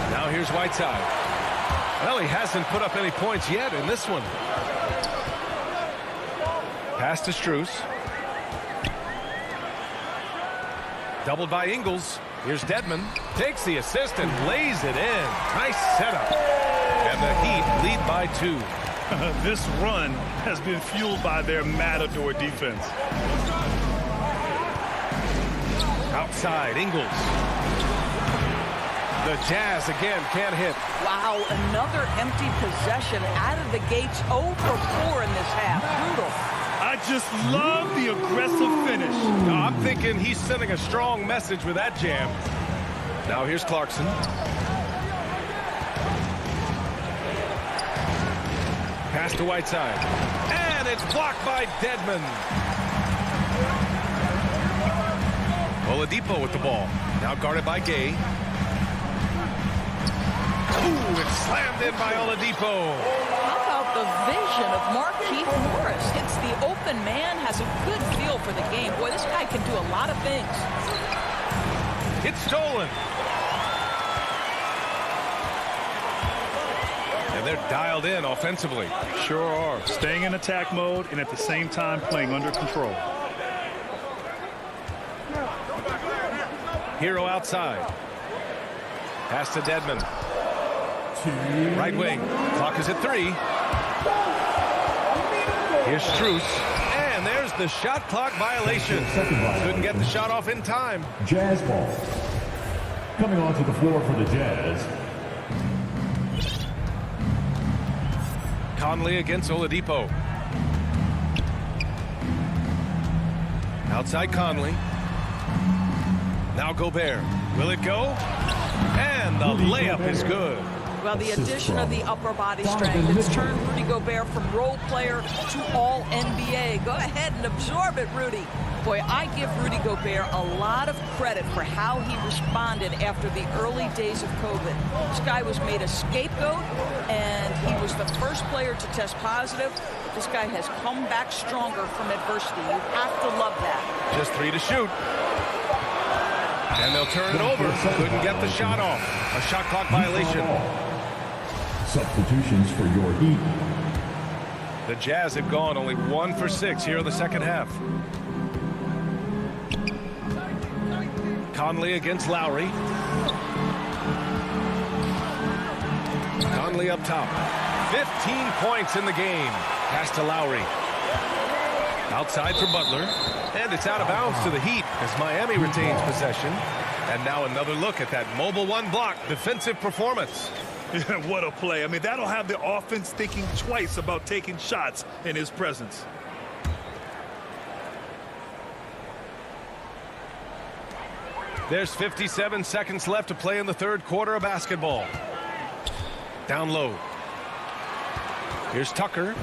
Now here's Whiteside. Well, he hasn't put up any points yet in this one. Pass to Strus. Doubled by Ingles. Here's Dedmon. Takes the assist and lays it in. Nice setup. And the Heat lead by 2. This run has been fueled by their matador defense. Outside, Ingles. The Jazz again can't hit. Wow, another empty possession out of the gates. 0 for 4 in this half. Brutal. I just love the aggressive finish. I'm thinking he's sending a strong message with that jam. Now here's Clarkson. Pass to Whiteside. And it's blocked by Dedmon. Oladipo with the ball. Now guarded by Gay. Ooh, it's slammed in by Oladipo. How about the vision of Markieff Morris? Hits the open man, has a good feel for the game. Boy, this guy can do a lot of things. It's stolen. And they're dialed in offensively. Sure are. Staying in attack mode and at the same time playing under control. Hero outside. Pass to Dedmon. Right wing. Clock is at 3. Here's Strus. And there's the shot clock violation. Couldn't get the shot off in time. Jazz ball. Coming onto the floor for the Jazz. Conley against Oladipo. Outside Conley. Now Gobert. Will it go? And the layup is good. Well, the addition of the upper body strength has turned Rudy Gobert from role player to all NBA. Go ahead and absorb it, Rudy. Boy, I give Rudy Gobert a lot of credit for how he responded after the early days of COVID. This guy was made a scapegoat, and he was the first player to test positive. This guy has come back stronger from adversity. You have to love that. Just 3 to shoot. And they'll turn it over. Couldn't get the shot off. A shot clock violation. Substitutions for your Heat. The Jazz have gone only 1 for 6 here in the second half. Conley against Lowry. Conley up top. 15 points in the game. Pass to Lowry. Outside for Butler. And it's out of bounds to the Heat as Miami retains possession. And now another look at that mobile 1 block defensive performance. What a play. I mean, that'll have the offense thinking twice about taking shots in his presence. There's 57 seconds left to play in the third quarter of basketball. Down low. Here's Tucker.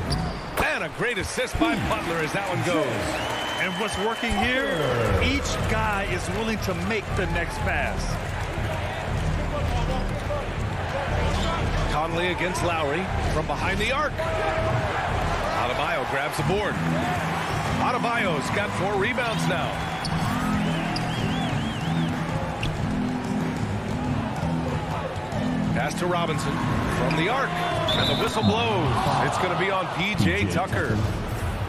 And a great assist by Butler as that one goes. And what's working here, each guy is willing to make the next pass. Conley against Lowry from behind the arc. Adebayo grabs the board. Adebayo's got 4 rebounds now. Pass to Robinson from the arc. And the whistle blows. It's going to be on P.J. Tucker.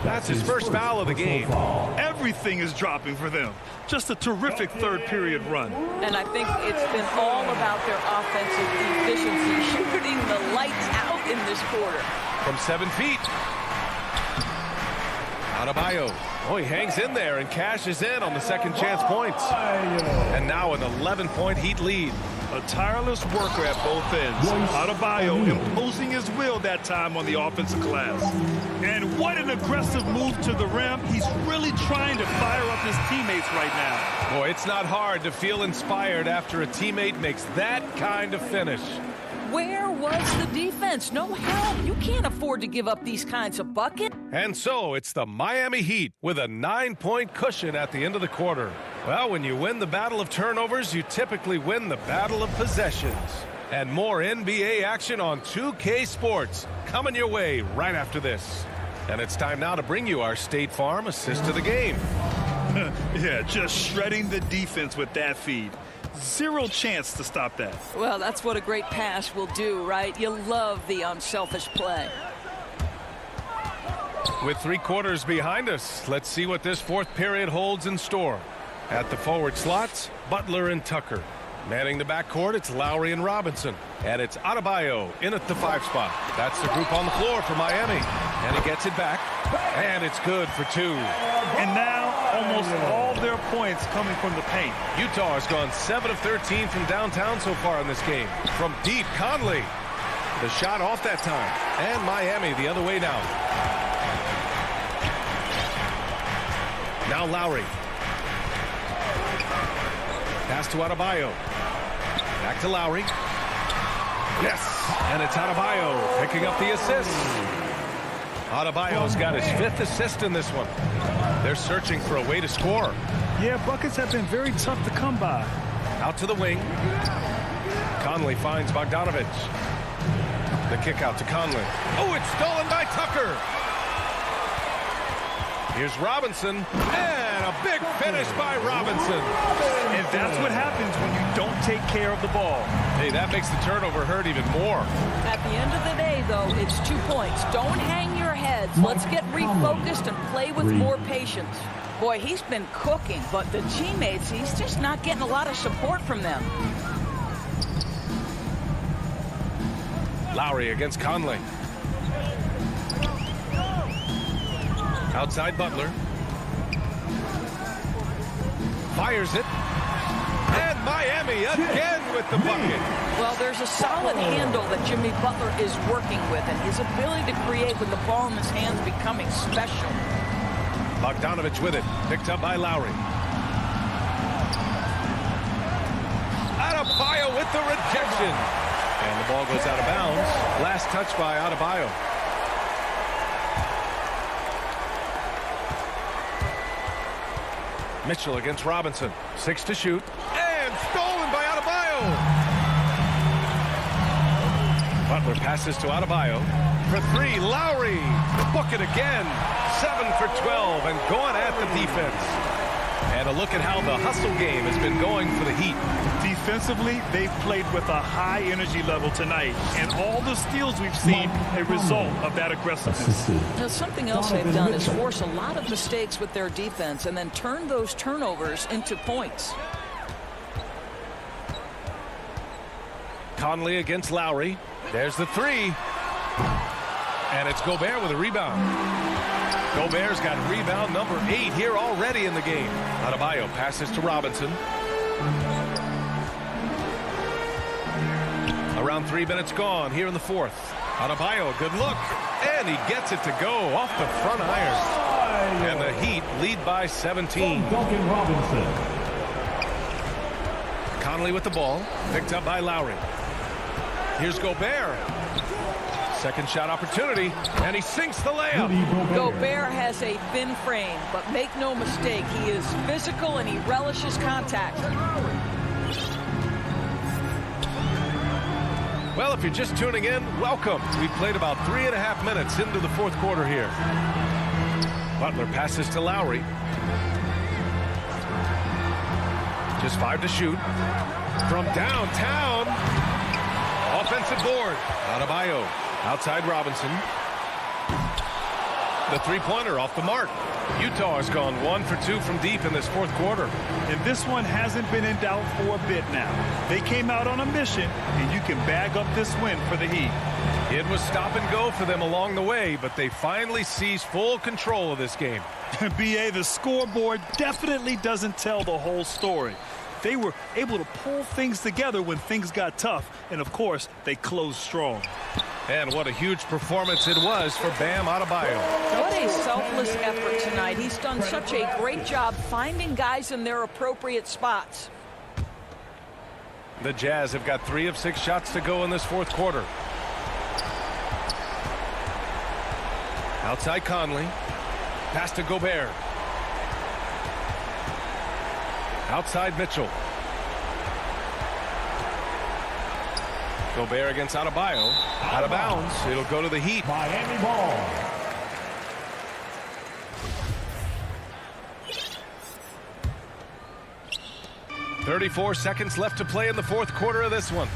That's his first foul of the game. Everything is dropping for them. Just a terrific third period run. And I think it's been all about their offensive efficiency, shooting the lights out in this quarter. From 7 feet. Adebayo. Oh, he hangs in there and cashes in on the second chance points. And now an 11-point Heat lead. A tireless worker at both ends. Adebayo imposing his will that time on the offensive glass. And what an aggressive move to the rim. He's really trying to fire up his teammates right now. Boy, it's not hard to feel inspired after a teammate makes that kind of finish. Where was the defense? No help. You can't afford to give up these kinds of buckets. And so it's the Miami Heat with a 9-point cushion at the end of the quarter. Well, when you win the battle of turnovers, you typically win the battle of possessions. And more NBA action on 2K Sports coming your way right after this. And it's time now to bring you our State Farm assist to the game. Yeah, just shredding the defense with that feed. Zero chance to stop that. Well, that's what a great pass will do, right? You love the unselfish play. With 3 quarters behind us, let's see what this fourth period holds in store. At the forward slots, Butler and Tucker. Manning the backcourt, it's Lowry and Robinson. And it's Adebayo in at the 5 spot. That's the group on the floor for Miami. And he gets it back. And it's good for 2. And now almost all their points coming from the paint. Utah has gone 7 of 13 from downtown so far in this game. From deep, Conley. The shot off that time. And Miami the other way now. Now Lowry. Pass to Adebayo. Back to Lowry. Yes, and it's Adebayo picking up the assist. Adebayo's got his 5th assist in this one. They're searching for a way to score. Yeah, buckets have been very tough to come by. Out to the wing. Conley finds Bogdanovich. The kick out to Conley. Oh, it's stolen by Tucker. Here's Robinson, and a big finish by Robinson. And that's what happens when you don't take care of the ball. Hey, that makes the turnover hurt even more. At the end of the day, though, it's 2 points. Don't hang your heads. Let's get refocused and play with more patience. Boy, he's been cooking, but the teammates, he's just not getting a lot of support from them. Lowry against Conley. Outside Butler. Fires it. And Miami again with the bucket. Well, there's a solid handle that Jimmy Butler is working with, and his ability to create with the ball in his hands becoming special. Bogdanovich with it. Picked up by Lowry. Adebayo with the rejection. And the ball goes out of bounds. Last touch by Adebayo. Mitchell against Robinson. 6 to shoot. And stolen by Adebayo. Butler passes to Adebayo. For 3, Lowry. Book it again. 7 for 12 and going at the defense. And a look at how the hustle game has been going for the Heat. Defensively, they've played with a high energy level tonight. And all the steals we've seen, a result of that aggressiveness. Now, something else they've done is force a lot of mistakes with their defense and then turn those turnovers into points. Conley against Lowry. There's the 3. And it's Gobert with a rebound. Gobert's got rebound number 8 here already in the game. Adebayo passes to Robinson. Around 3 minutes gone here in the 4th. Adebayo, a good look. And he gets it to go off the front iron. And the Heat lead by 17. Duncan Robinson. Conley with the ball. Picked up by Lowry. Here's Gobert. Second shot opportunity, and he sinks the layup. Gobert has a thin frame, but make no mistake, he is physical and he relishes contact. Well, if you're just tuning in, welcome. We've played about 3.5 minutes into the 4th quarter here. Butler passes to Lowry. Just 5 to shoot. From downtown. Offensive board. Adebayo. Outside Robinson. The three-pointer off the mark. Utah has gone 1 for 2 from deep in this 4th quarter. And this one hasn't been in doubt for a bit now. They came out on a mission, and you can bag up this win for the Heat. It was stop and go for them along the way, but they finally seized full control of this game. B.A., the scoreboard definitely doesn't tell the whole story. They were able to pull things together when things got tough, and of course, they closed strong. And what a huge performance it was for Bam Adebayo. What a selfless effort tonight. He's done such a great job finding guys in their appropriate spots. The Jazz have got 3 of 6 shots to go in this 4th quarter. Outside Conley. Pass to Gobert. Outside Mitchell. Gobert against Adebayo. Out of bounds. It'll go to the Heat. Miami ball. .34 seconds left to play in the 4th quarter of this one.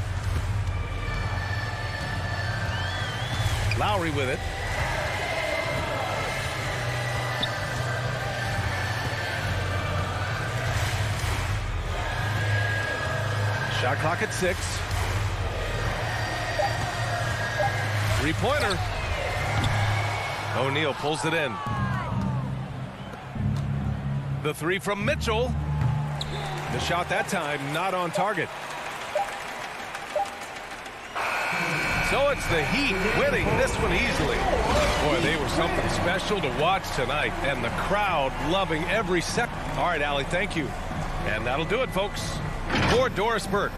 Lowry with it. Shot clock at 6. Three-pointer. O'Neal pulls it in. The 3 from Mitchell. The shot that time not on target. So it's the Heat winning this one easily. Boy, they were something special to watch tonight, and the crowd loving every second. All right, Allie, thank you. And that'll do it, folks. For Doris Burke.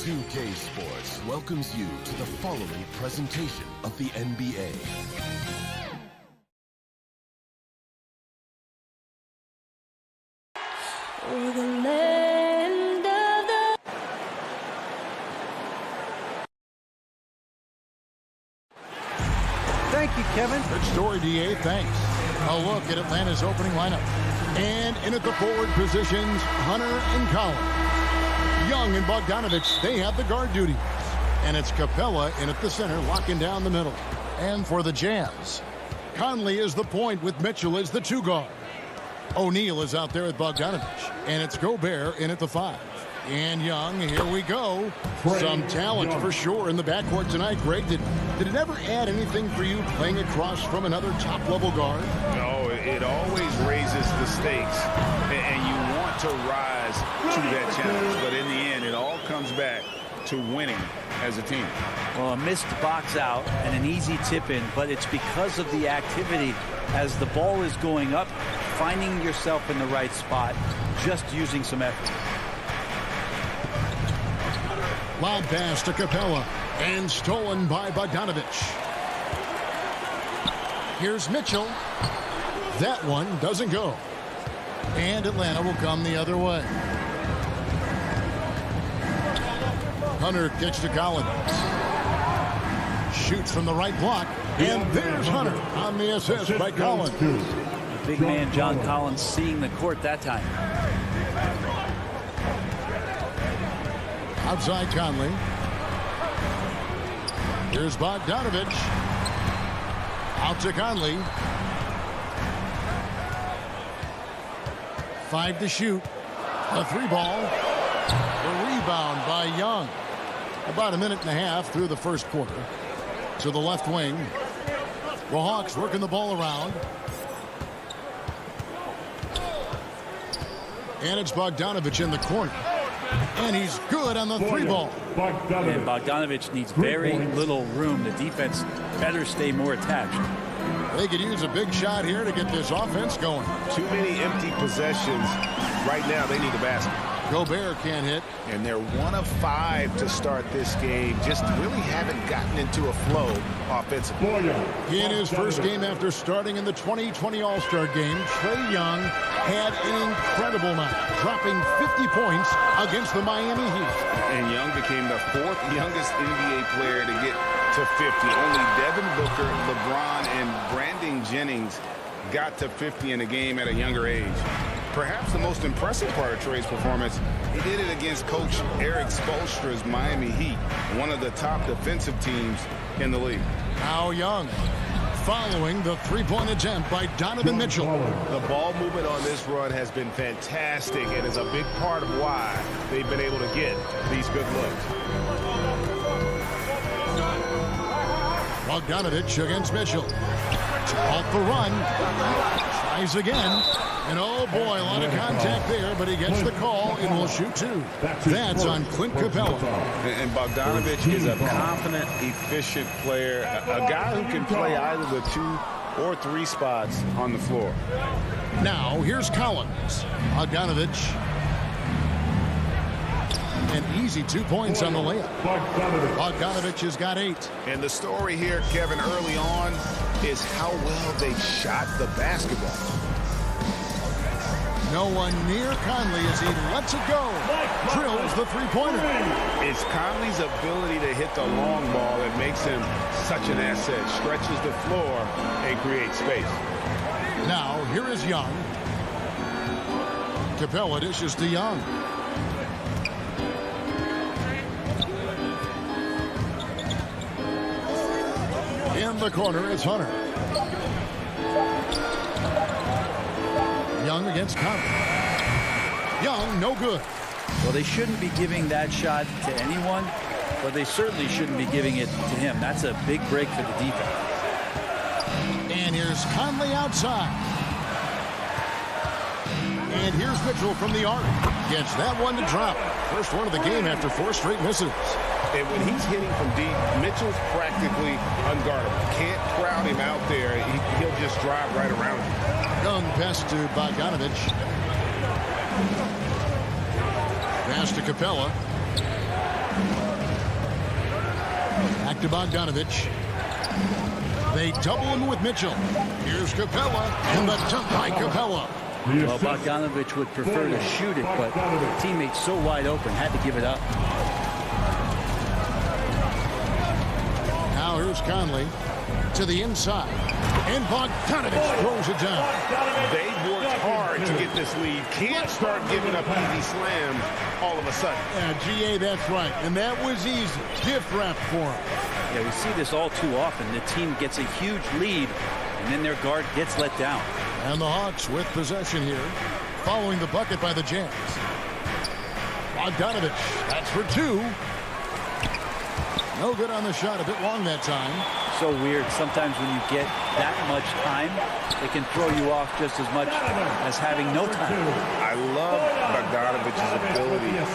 2K Sports welcomes you to the following presentation of the NBA. Thank you, Kevin. Good story, DA. Thanks. A look at Atlanta's opening lineup. And in at the forward positions, Hunter and Collins. Young and Bogdanovich, they have the guard duties. And it's Capella in at the center, locking down the middle. And for the Jazz, Conley is the point with Mitchell as the two guard. O'Neal is out there with Bogdanovich. And it's Gobert in at the 5. And Young, here we go. Some talent for sure in the backcourt tonight. Greg, did it ever add anything for you playing across from another top-level guard? No, it always raises the stakes, and you want to rise to that challenge. But in the end, it all comes back to winning as a team. Well, a missed box out and an easy tip in, but it's because of the activity as the ball is going up, finding yourself in the right spot, just using some effort. Lob pass to Capella and stolen by Bogdanovich. Here's Mitchell. That one doesn't go. And Atlanta will come the other way. Hunter kicks to Collins. Shoots from the right block. And there's Hunter on the assist by Collins. Big man John Collins seeing the court that time. Outside Conley. Here's Bogdanovich. Out to Conley. 5 to shoot. A 3-ball. The rebound by Young. About a minute and a half through the first quarter. To the left wing. The Hawks working the ball around. And it's Bogdanovich in the corner. And he's good on the 3-ball. And Bogdanovich needs very little room. The defense better stay more attached. They could use a big shot here to get this offense going. Too many empty possessions. Right now, they need a basket. Gobert can't hit. And they're 1 of 5 to start this game. Just really haven't gotten into a flow offensively. In his first game after starting in the 2020 All-Star game, Trae Young had an incredible night, dropping 50 points against the Miami Heat. And Young became the 4th youngest NBA player to get to 50. Only Devin Booker, LeBron, and Brandon Jennings got to 50 in a game at a younger age. Perhaps the most impressive part of Trae's performance, he did it against Coach Eric Spoelstra's Miami Heat, one of the top defensive teams in the league. Now Young, following the 3-point attempt by Donovan Mitchell. The ball movement on this run has been fantastic and is a big part of why they've been able to get these good looks. Bogdanovich against Mitchell. Off the run. Tries again. And oh boy, a lot of contact there, but he gets the call and will shoot 2. That's on Clint Capella. And Bogdanovich is a confident, efficient player, a guy who can play either the 2 or 3 spots on the floor. Now here's Collins. Bogdanovich. An easy 2 points on the layup. Bogdanovich has got 8. And the story here, Kevin, early on is how well they shot the basketball. No one near Conley as he lets it go. Drills the 3-pointer. It's Conley's ability to hit the long ball that makes him such an asset. Stretches the floor and creates space. Now, here is Young. Capella dishes to Young. In the corner, it's Hunter. Young against Conley. Young, no good. Well, they shouldn't be giving that shot to anyone, but they certainly shouldn't be giving it to him. That's a big break for the defense. And here's Conley outside. And here's Mitchell from the arc. Gets that one to drop. First one of the game after 4 straight misses. And when he's hitting from deep, Mitchell's practically unguardable. Can't crowd him out there. He'll just drive right around him. Young pass to Bogdanovich. Pass to Capella. Back to Bogdanovich. They double him with Mitchell. Here's Capella, and the dunk by Capella. Well, Bogdanovich would prefer to shoot it, but teammates so wide open, had to give it up. Now here's Conley to the inside. And Bogdanovich throws it down. They've worked hard to get this lead. Can't start giving up easy slams all of a sudden. Yeah, GA, that's right. And that was easy. Gift wrap for him. Yeah, we see this all too often. The team gets a huge lead, and then their guard gets let down. And the Hawks with possession here, following the bucket by the Jazz. Bogdanovich, that's for two. No good on the shot, a bit long that time. So weird. Sometimes when you get that much time, it can throw you off just as much as having no time. I love Bogdanovich's ability to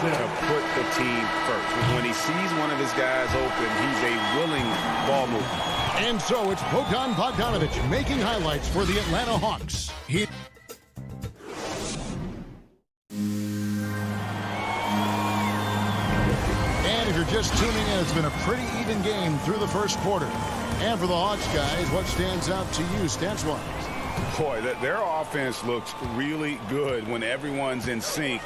put the team first. When he sees one of his guys open, he's a willing ball mover. And so it's Bogdanovich making highlights for the Atlanta Hawks. And if you're just tuning in, it's been a pretty even game through the first quarter. And for the Hawks guys, what stands out to you stats-wise? Boy, their offense looks really good when everyone's in sync.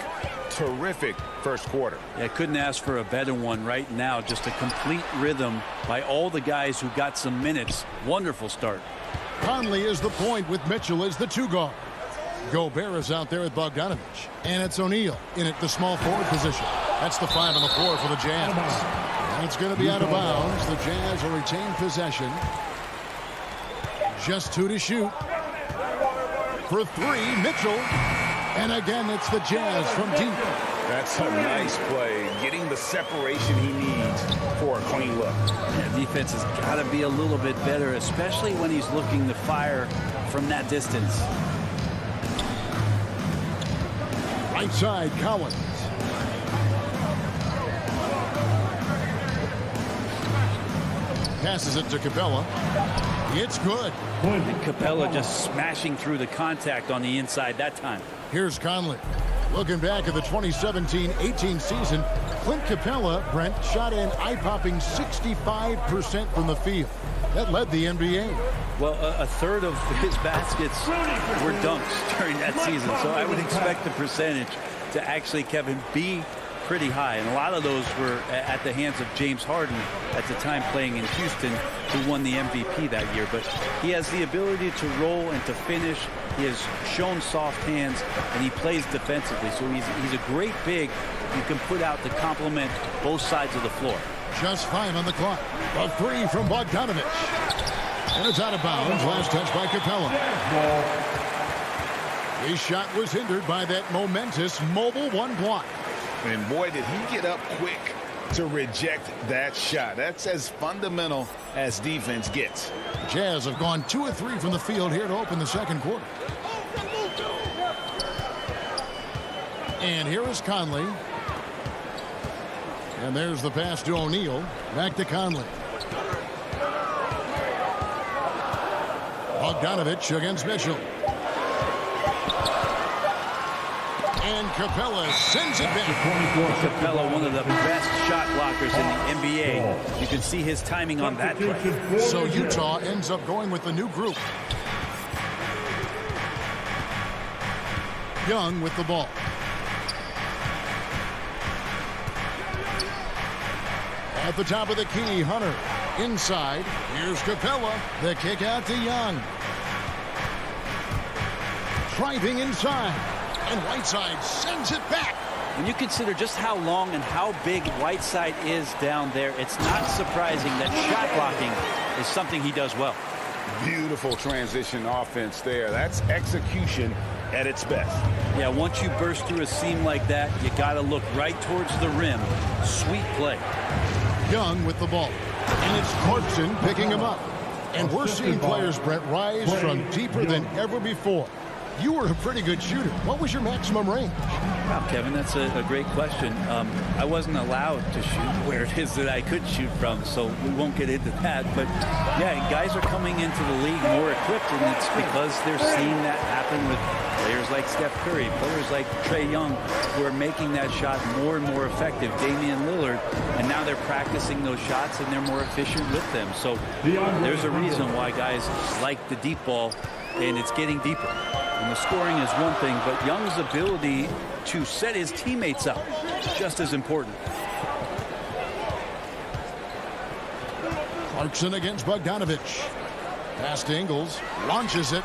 Terrific first quarter. Yeah, couldn't ask for a better one right now. Just a complete rhythm by all the guys who got some minutes. Wonderful start. Conley is the point with Mitchell as the two guard. Gobert is out there with Bogdanovich. And it's O'Neal in at the small forward position. That's the 5 on the floor for the Jazz. And it's going to be out of bounds. The Jazz will retain possession. Just 2 to shoot. For 3, Mitchell. And again, it's the Jazz from deep. That's a nice play. Getting the separation he needs for a clean look. Yeah, defense has got to be a little bit better, especially when he's looking to fire from that distance. Right side, Collins. Passes it to Capella. It's good. And Capella just smashing through the contact on the inside that time. Here's Conley. Looking back at the 2017-18 season, Clint Capella, Brent, shot an eye-popping 65% from the field. That led the NBA. Well, a third of his baskets were dunks during that season, so I would expect the percentage to actually, Kevin, be pretty high. And a lot of those were at the hands of James Harden at the time playing in Houston, who won the MVP that year. But he has the ability to roll and to finish. He has shown soft hands, and he plays defensively. So he's a great big you can put out to complement both sides of the floor. Just 5 on the clock. A 3 from Bogdanovich. And it's out of bounds. Last touch by Capella. His shot was hindered by that momentous mobile 1 block. And boy, did he get up quick to reject that shot. That's as fundamental as defense gets. The Jazz have gone 2 of 3 from the field here to open the second quarter. And here is Conley. And there's the pass to O'Neal. Back to Conley. Bogdanovich against Mitchell. And Capella sends it back. Capella, one of the best shot blockers in the NBA. You can see his timing on that play. So Utah ends up going with the new group. Young with the ball. At the top of the key, Hunter. Inside, here's Capella. The kick out to Young. Driving inside. And Whiteside sends it back. When you consider just how long and how big Whiteside is down there, it's not surprising that shot blocking is something he does well. Beautiful transition offense there. That's execution at its best. Yeah, once you burst through a seam like that, you got to look right towards the rim. Sweet play. Young with the ball. And it's Clarkson picking him up. And we're seeing players, Brent, rise from deeper than ever before. You were a pretty good shooter. What was your maximum range? Wow, Kevin, that's a great question. I wasn't allowed to shoot where it is that I could shoot from, so we won't get into that. But, yeah, guys are coming into the league more equipped, and it's because they're seeing that happen with players like Steph Curry, players like Trae Young, who are making that shot more and more effective, Damian Lillard, and now they're practicing those shots, and they're more efficient with them. So there's a reason why guys like the deep ball, and it's getting deeper. And the scoring is one thing, but Young's ability to set his teammates up is just as important. Clarkson against Bogdanovich. Pass to Ingles. Launches it.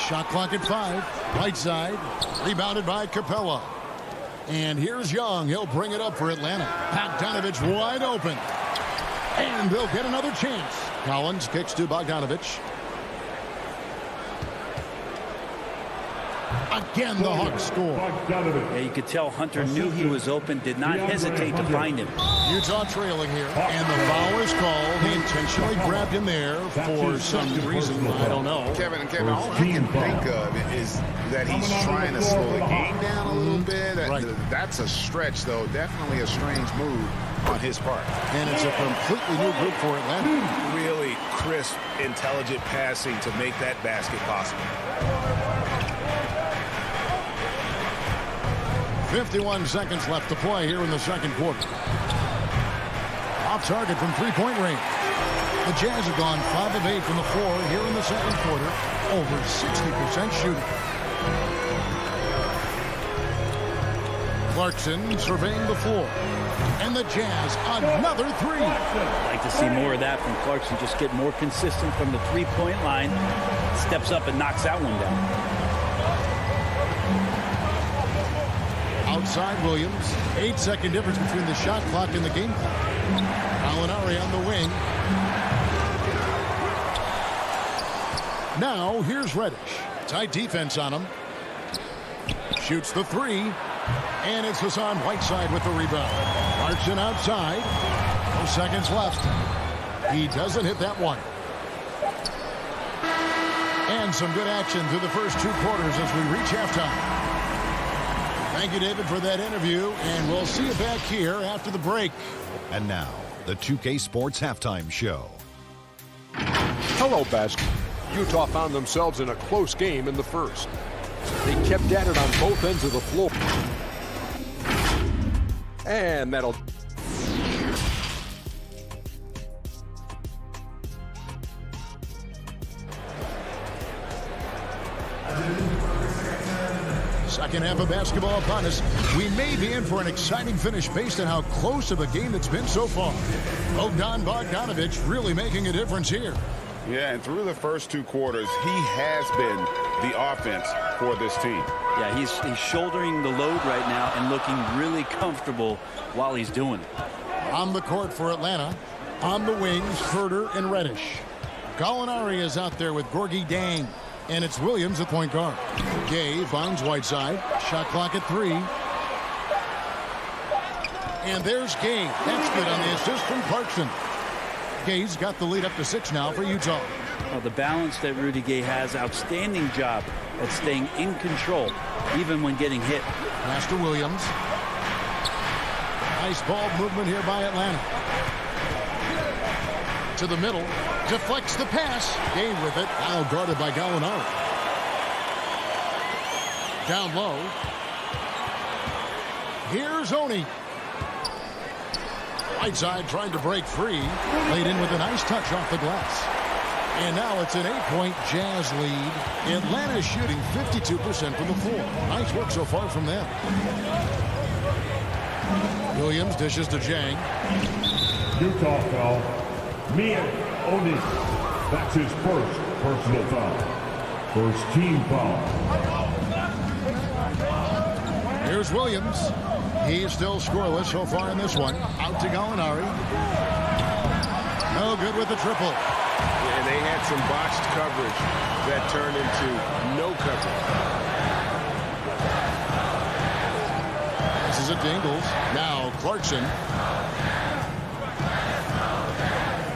Shot clock at 5. Whiteside. Rebounded by Capella. And here's Young. He'll bring it up for Atlanta. Bogdanovich wide open. And they'll get another chance. Collins kicks to Bogdanovich. Again, the Hawks score. Yeah, you could tell Hunter knew he was open, did not hesitate to find him. Utah trailing here, and the foul is called. He intentionally grabbed him there for some reason, I don't know. Kevin, all I can think of is that he's trying to slow the game down a little bit. Right. That's a stretch, though. Definitely a strange move on his part. And it's a completely new group for Atlanta. Really crisp, intelligent passing to make that basket possible. 51 seconds left to play here in the second quarter. Off target from three-point range. The Jazz have gone 5 of 8 from the floor here in the second quarter. Over 60% shooting. Clarkson surveying the floor. And the Jazz, another three. I'd like to see more of that from Clarkson. Just get more consistent from the three-point line. Steps up and knocks that one down. Outside Williams. 8-second difference between the shot clock and the game clock. Gallinari on the wing. Now here's Reddish. Tight defense on him. Shoots the three. And it's Hassan Whiteside with the rebound. Clarkson outside. 4 seconds left. He doesn't hit that one. And some good action through the first 2 quarters as we reach halftime. Thank you, David, for that interview, and we'll see you back here after the break. And now, the 2K Sports Halftime Show. Hello, basket. Utah found themselves in a close game in the first. They kept at it on both ends of the floor. And that'll... Second half of basketball upon us. We may be in for an exciting finish based on how close of a game it's been so far. Bogdan Bogdanovic really making a difference here. Yeah, and through the first 2 quarters, he has been the offense for this team. Yeah, he's shouldering the load right now and looking really comfortable while he's doing it. On the court for Atlanta. On the wings, Herder and Reddish. Gallinari is out there with Gorgie Dang. And it's Williams at point guard. Gay finds Whiteside. Shot clock at 3. And there's Gay. That's good on the assist from Clarkson. Gay's got the lead up to 6 now for Utah. Well, the balance that Rudy Gay has, outstanding job at staying in control, even when getting hit. Pass to Williams. Nice ball movement here by Atlanta. To the middle. Deflects the pass. Gay with it. Now guarded by Gallinari. Down low. Here's Oni. Whiteside trying to break free. Laid in with a nice touch off the glass. And now it's an 8-point Jazz lead. Atlanta shooting 52% from the floor. Nice work so far from them. Williams dishes to Jang. Utah foul. Mia Oni. That's his first personal foul. First team foul. Here's Williams. He's still scoreless so far in this one. Out to Gallinari. No good with the triple. Yeah, and they had some botched coverage that turned into no coverage. This is a Ingles. Now Clarkson.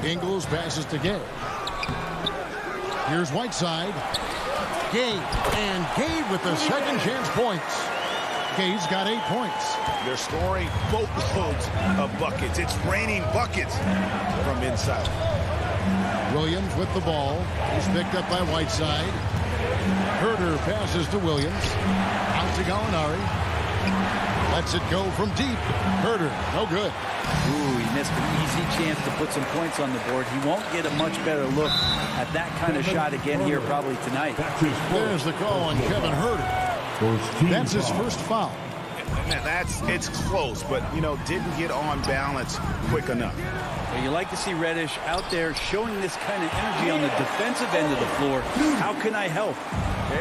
Ingles passes to Gay. Here's Whiteside. Gay. And Gay with the second chance points. Gay's got 8 points. They're scoring boatloads of buckets. It's raining buckets from inside. Williams with the ball. He's picked up by Whiteside. Herder passes to Williams. Out to Gallinari. Lets it go from deep. Herder, no good. Ooh, he missed an easy chance to put some points on the board. He won't get a much better look at that kind of shot again here probably tonight. There's the call on Kevin Herder. That's his first foul. Man, it's close, but, didn't get on balance quick enough. Well, you like to see Reddish out there showing this kind of energy on the defensive end of the floor. How can I help?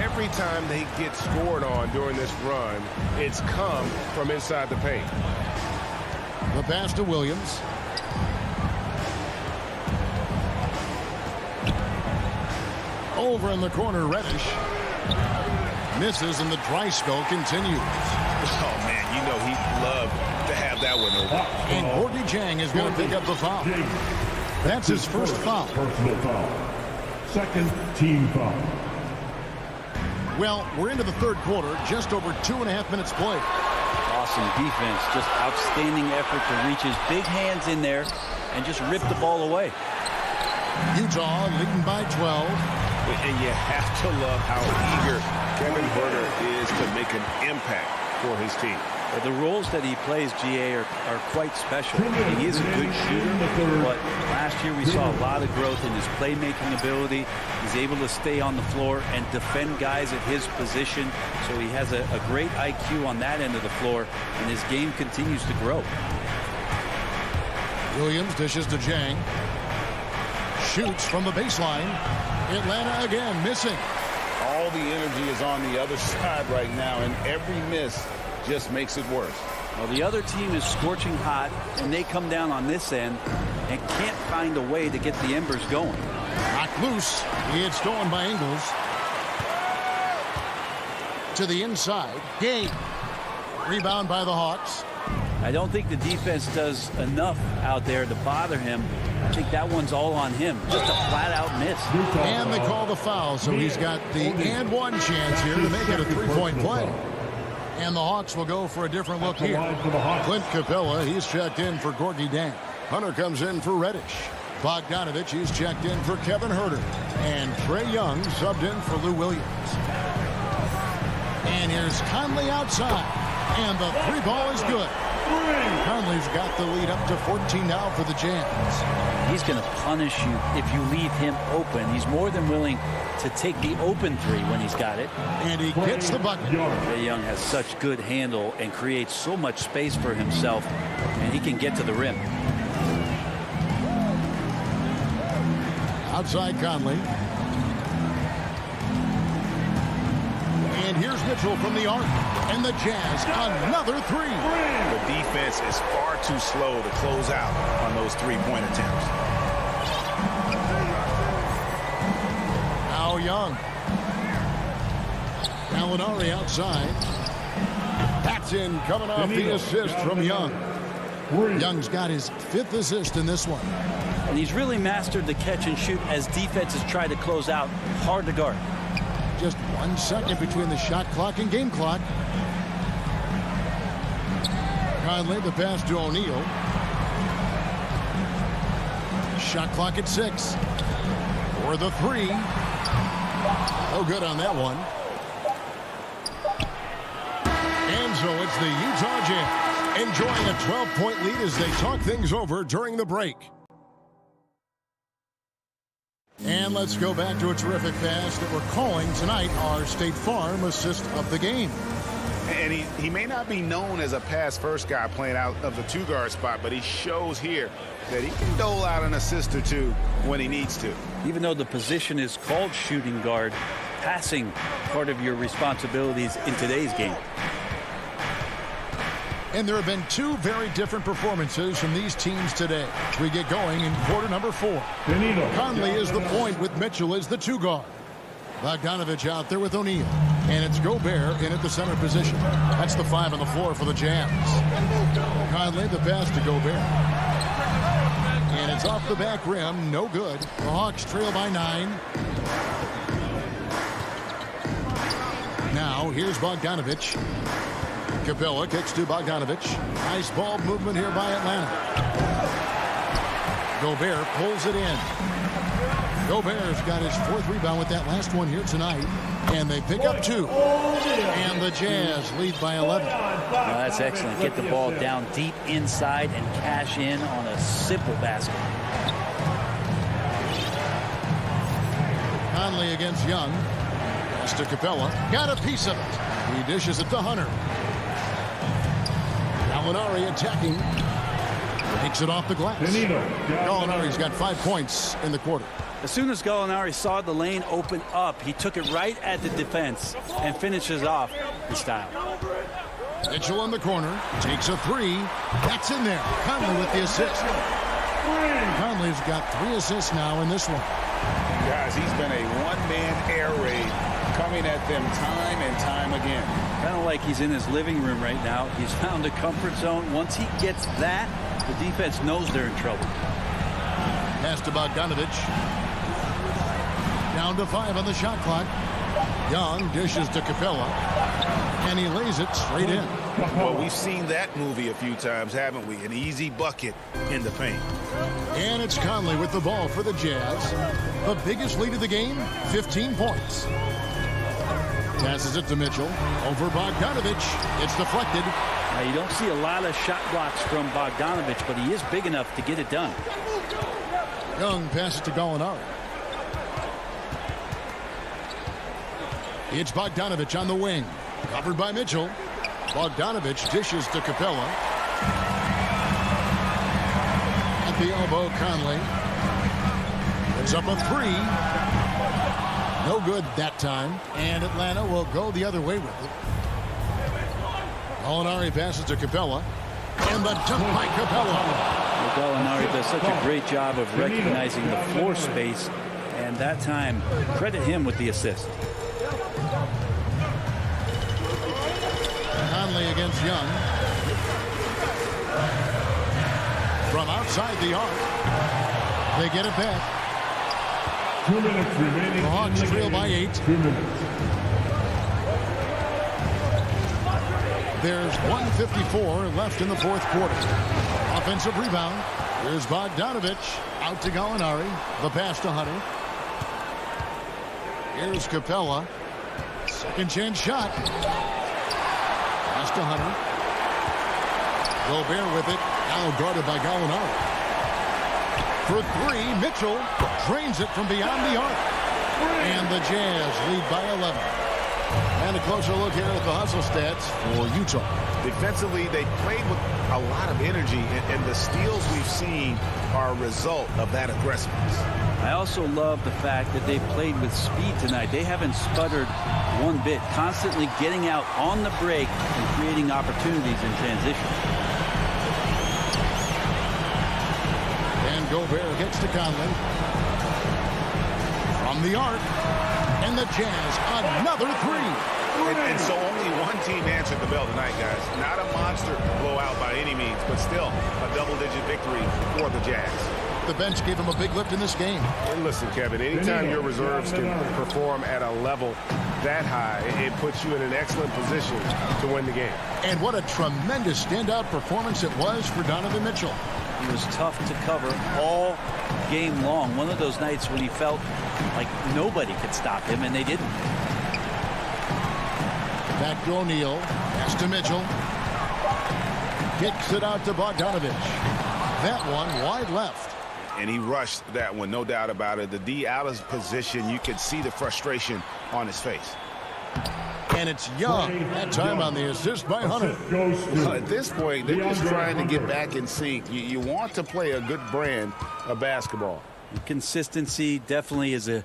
Every time they get scored on during this run, it's come from inside the paint. The pass to Williams. Over in the corner, Reddish. Misses, and the dry spell continues. Oh, man, you know he'd love to have that one over. And Gorgie Jang is going to pick up the foul. That's his first foul. Personal foul. Second team foul. Well, we're into the third quarter, just over 2.5 minutes played. Awesome defense, just outstanding effort to reach his big hands in there and just rip the ball away. Utah leading by 12. And you have to love how eager Kevin Huerter is to make an impact for his team. Well, the roles that he plays, GA, are quite special. He is a good shooter, but last year we saw a lot of growth in his playmaking ability. He's able to stay on the floor and defend guys at his position, so he has a great IQ on that end of the floor, and his game continues to grow. Williams dishes to Jang. Shoots from the baseline. Atlanta again missing. All the energy is on the other side right now, and every miss just makes it worse. Well, the other team is scorching hot, and they come down on this end and can't find a way to get the embers going. Knocked loose. It's stolen by Ingles. To the inside. Gay. Rebound by the Hawks. I don't think the defense does enough out there to bother him. I think that one's all on him. Just a flat-out miss. And they call the foul, so he's got the and one chance here to make it a three-point play. And the Hawks will go for a different look here. Clint Capella, he's checked in for Gorgie Jang. Hunter comes in for Reddish. Bogdanovich, he's checked in for Kevin Huerter. And Trae Young subbed in for Lou Williams. And here's Conley outside. And the three ball is good. Conley's got the lead up to 14 now for the Jazz. He's going to punish you if you leave him open. He's more than willing to take the open three when he's got it. And he gets the bucket. Trae Young has such good handle and creates so much space for himself, and he can get to the rim. Outside Conley. And here's Mitchell from the arc. And the Jazz, another three. The defense is far too slow to close out on those three-point attempts. Now Young. Gallinari outside. That's in, coming off the assist from Young. Young's got his 5th assist in this one. And he's really mastered the catch and shoot as defenses try to close out. Hard to guard. Just 1 second between the shot clock and game clock. Conley, the pass to O'Neal. Shot clock at 6. For the three. No good on that one. And so it's the Utah Jazz enjoying a 12-point lead as they talk things over during the break. And let's go back to a terrific pass that we're calling tonight our State Farm assist of the game. And he may not be known as a pass-first guy playing out of the two-guard spot, but he shows here that he can dole out an assist or two when he needs to. Even though the position is called shooting guard, passing part of your responsibilities in today's game. And there have been 2 very different performances from these teams today. We get going in quarter number 4. Conley is the point with Mitchell as the 2-guard. Bogdanovich out there with O'Neal. And it's Gobert in at the center position. That's the 5 on the floor for the Jazz. Conley, the pass to Gobert. And it's off the back rim. No good. The Hawks trail by 9. Now, here's Bogdanovich. Capella kicks to Bogdanovich. Nice ball movement here by Atlanta. Gobert pulls it in. Gobert's got his 4th rebound with that last one here tonight. And they pick up 2. And the Jazz lead by 11. Well, that's excellent. Get the ball down deep inside and cash in on a simple basket. Conley against Young. Pass to Capella. Got a piece of it. He dishes it to Hunter. Gallinari attacking. Takes it off the glass. Gallinari's got 5 points in the quarter. As soon as Gallinari saw the lane open up, he took it right at the defense and finishes off in style. Mitchell in the corner. Takes a 3. That's in there. Conley with the assist. Conley's got 3 assists now in this one. Guys, he's been a one-man air raid coming coming at them time and time again. Kind of like he's in his living room right now. He's found a comfort zone. Once he gets that, the defense knows they're in trouble. Pass to Bogdanovich. Down to 5 on the shot clock. Young dishes to Capella, and he lays it straight in. Well, we've seen that movie a few times, haven't we? An easy bucket in the paint. And it's Conley with the ball for the Jazz. The biggest lead of the game, 15 points. Passes it to Mitchell. Over Bogdanovich. It's deflected. Now, you don't see a lot of shot blocks from Bogdanovich, but he is big enough to get it done. Young passes to Gallinari. It's Bogdanovich on the wing. Covered by Mitchell. Bogdanovich dishes to Capella. At the elbow, Conley. It's up a 3. No good that time. And Atlanta will go the other way with it. Gallinari passes to Capella. And the dunk by Capella. Well, Gallinari does such a great job of recognizing the floor space. And that time, credit him with the assist. Conley against Young. From outside the arc. They get it back. 2 minutes remaining. The Hawks trail by 8. 2 minutes. There's 1:54 left in the fourth quarter. Offensive rebound. Here's Bogdanovich. Out to Gallinari. The pass to Hunter. Here's Capella. Second chance shot. Pass to Hunter. Gobert with it. Now guarded by Gallinari. For 3, Mitchell drains it from beyond the arc. And the Jazz lead by 11. And a closer look here at the hustle stats for Utah. Defensively, they played with a lot of energy, and the steals we've seen are a result of that aggressiveness. I also love the fact that they played with speed tonight. They haven't sputtered one bit, constantly getting out on the break and creating opportunities in transition. And Gobert gets to Conley. From the arc. And the Jazz, another 3. And so only one team answered the bell tonight, guys. Not a monster blowout by any means, but still a double-digit victory for the Jazz. The bench gave him a big lift in this game. And listen, Kevin, anytime your reserves can perform at a level that high, it puts you in an excellent position to win the game. And what a tremendous standout performance it was for Donovan Mitchell. He was tough to cover all game long. One of those nights when he felt like nobody could stop him, and they didn't. Back to O'Neal. Pass to Mitchell. Kicks it out to Bogdanovich. That one wide left. And he rushed that one, no doubt about it. The D out of position, you could see the frustration on his face. And it's Young. That time on the assist by Hunter. Well, at this point, they're just trying to get back in sync. You want to play a good brand of basketball. Consistency definitely is a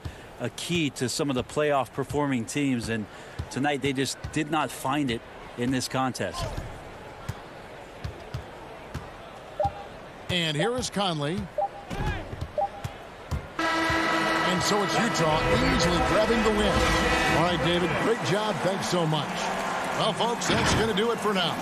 key to some of the playoff performing teams, and tonight they just did not find it in this contest. And here is Conley. And so it's Utah easily grabbing the win. All right, David, great job. Thanks so much. Well, folks, that's going to do it for now.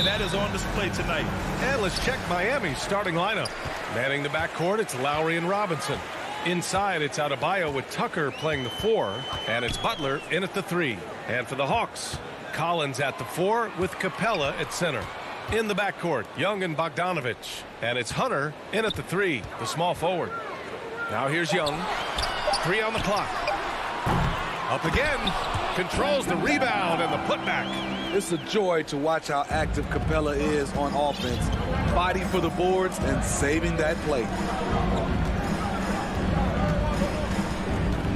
and that is on display tonight. And let's check Miami's starting lineup. Manning the backcourt, it's Lowry and Robinson. Inside, it's Adebayo with Tucker playing the 4, and it's Butler in at the 3. And for the Hawks, Collins at the 4 with Capella at center. In the backcourt, Young and Bogdanovich, and it's Hunter in at the 3, the small forward. Now here's Young. 3 on the clock. Up again. Controls the rebound and the putback. It's a joy to watch how active Capella is on offense, fighting for the boards and saving that play.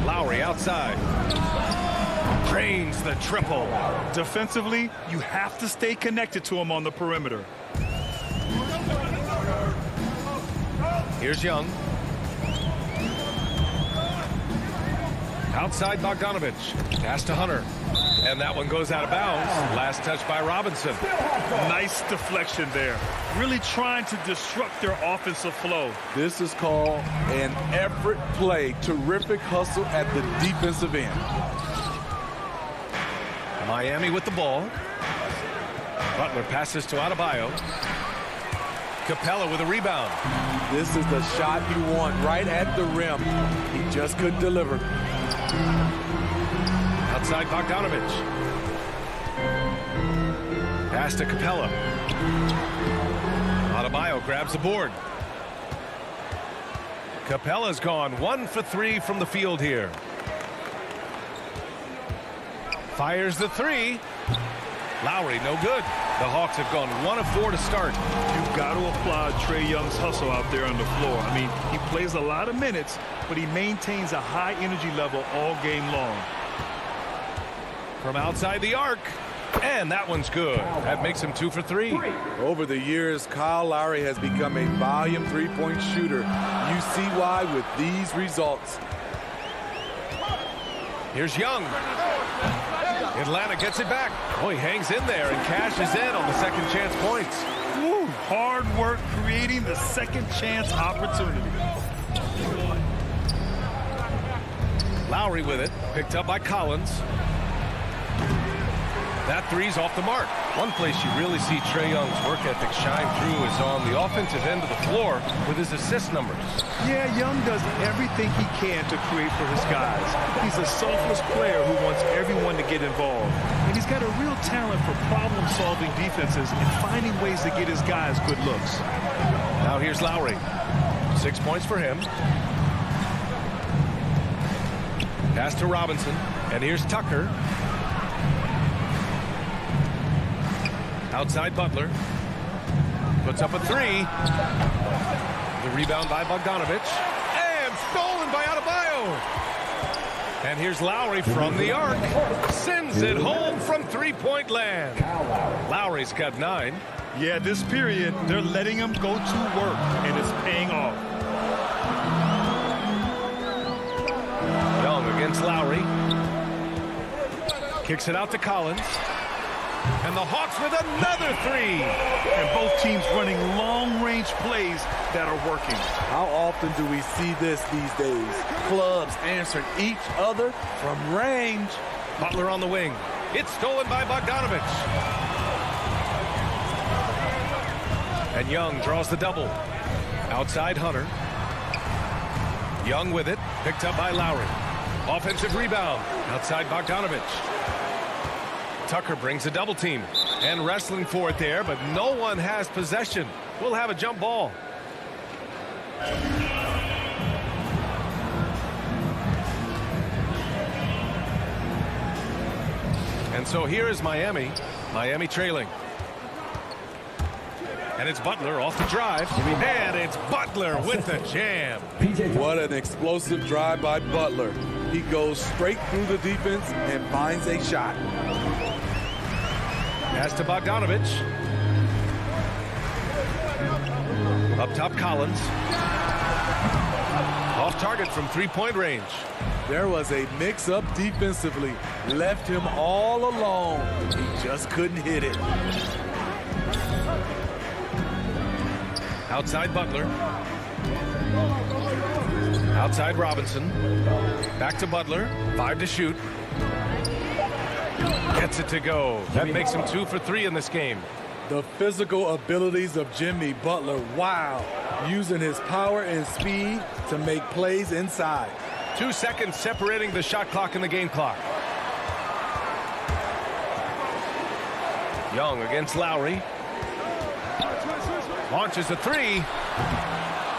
Lowry outside. Drains the triple. Defensively, you have to stay connected to him on the perimeter. Here's Young. Outside Bogdanovich. Pass to Hunter. And that one goes out of bounds. Last touch by Robinson. Nice deflection there. Really trying to disrupt their offensive flow. This is called an effort play. Terrific hustle at the defensive end. Miami with the ball. Butler passes to Adebayo. Capella with a rebound. This is the shot you want right at the rim. He just couldn't deliver. Outside Bogdanovich. Pass to Capella. Adebayo grabs the board. Capella's gone 1 for 3 from the field here. Fires the 3. Lowry, no good. The Hawks have gone 1 of 4 to start. You've got to applaud Trae Young's hustle out there on the floor. I mean, he plays a lot of minutes, but he maintains a high energy level all game long. From outside the arc. And that one's good. That makes him 2 for 3. Over the years, Kyle Lowry has become a volume three-point shooter. You see why with these results. Here's Young. Atlanta gets it back. Oh, he hangs in there and cashes in on the second chance points. Woo, hard work creating the second chance opportunity. Lowry with it, picked up by Collins. That three's off the mark. One place you really see Trae Young's work ethic shine through is on the offensive end of the floor with his assist numbers. Yeah, Young does everything he can to create for his guys. He's a selfless player who wants everyone to get involved. And he's got a real talent for problem-solving defenses and finding ways to get his guys good looks. Now here's Lowry. 6 points for him. Pass to Robinson. And here's Tucker. Outside Butler. Puts up a three. The rebound by Bogdanovich. And stolen by Adebayo. And here's Lowry from the arc. Sends it home from three-point land. Lowry's got 9. Yeah, this period, they're letting him go to work, and it's paying off. Young against Lowry. Kicks it out to Collins. And the Hawks with another three. And both teams running long-range plays that are working. How often do we see this these days? Clubs answering each other from range. Butler on the wing. It's stolen by Bogdanovich. And Young draws the double. Outside Hunter. Young with it. Picked up by Lowry. Offensive rebound. Outside Bogdanovich. Tucker brings a double team and wrestling for it there, but no one has possession. We'll have a jump ball. And so here is Miami. Miami trailing. And it's Butler off the drive. And it's Butler with the jam. What an explosive drive by Butler. He goes straight through the defense and finds a shot. Pass to Bogdanovich. Up top, Collins. Off target from three-point range. There was a mix-up defensively. Left him all alone. He just couldn't hit it. Outside Butler. Outside Robinson. Back to Butler. 5 to shoot. Gets it to go. That makes him 2 for 3 in this game. The physical abilities of Jimmy Butler. Wow. Using his power and speed to make plays inside. 2 seconds separating the shot clock and the game clock. Young against Lowry. Launches a three.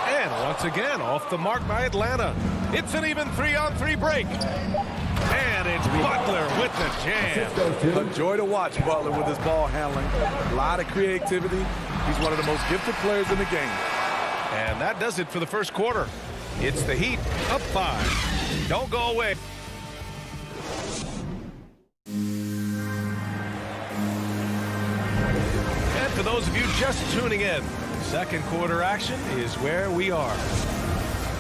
And once again, off the mark by Atlanta. It's an even 3-on-3 break. And it's Butler with the jam. A joy to watch Butler with his ball handling. A lot of creativity. He's one of the most gifted players in the game. And that does it for the first quarter. It's the Heat up 5. Don't go away. And for those of you just tuning in, second quarter action is where we are.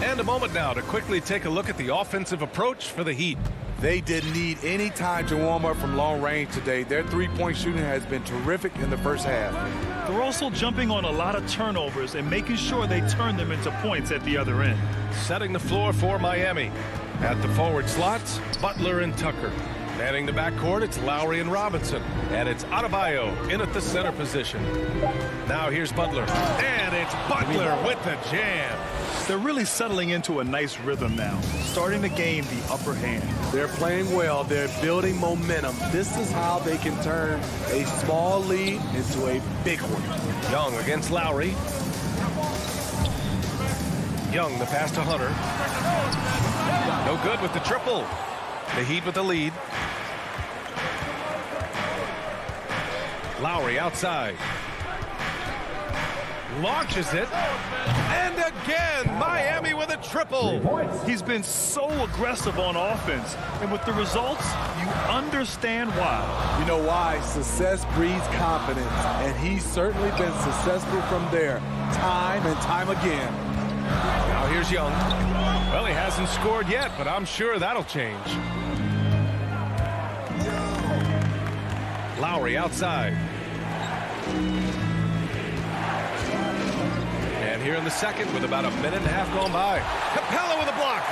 And a moment now to quickly take a look at the offensive approach for the Heat. They didn't need any time to warm up from long range today. Their three-point shooting has been terrific in the first half. They're also jumping on a lot of turnovers and making sure they turn them into points at the other end. Setting the floor for Miami. At the forward slots, Butler and Tucker. Manning the backcourt, it's Lowry and Robinson. And it's Adebayo in at the center position. Now here's Butler. And it's Butler with the jam. They're really settling into a nice rhythm now, starting to gain the upper hand. They're playing well. They're building momentum. This is how they can turn a small lead into a big one. Young against Lowry. Young, the pass to Hunter. No good with the triple. The Heat with the lead. Lowry outside. Launches it. And again, Miami with a triple. He's been so aggressive on offense. And with the results, you understand why. You know why? Success breeds confidence. And he's certainly been successful from there, time and time again. Now here's Young. Well, he hasn't scored yet, but I'm sure that'll change. Lowry outside. And here in the second with about a minute and a half gone by. Capella with a block.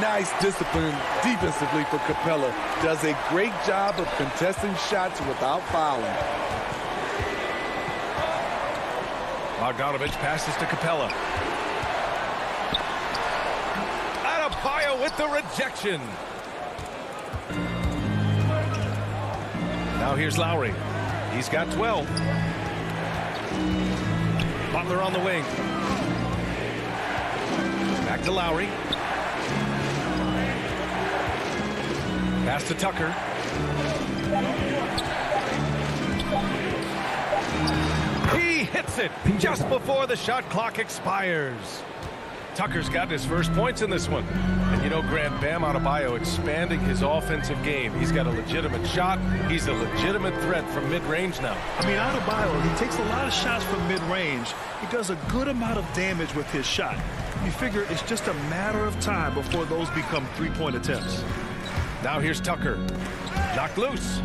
Nice discipline defensively for Capella. Does a great job of contesting shots without fouling. Bogdanovich passes to Capella. Adebayo with the rejection. Now here's Lowry. He's got 12. Butler on the wing. Back to Lowry. Pass to Tucker. He hits it just before the shot clock expires. Tucker's got his first points in this one. And you know, Grant, Bam Adebayo expanding his offensive game. He's got a legitimate shot. He's a legitimate threat from mid-range now. I mean, Adebayo, he takes a lot of shots from mid-range. He does a good amount of damage with his shot. You figure it's just a matter of time before those become three-point attempts. Now here's Tucker. Knocked loose.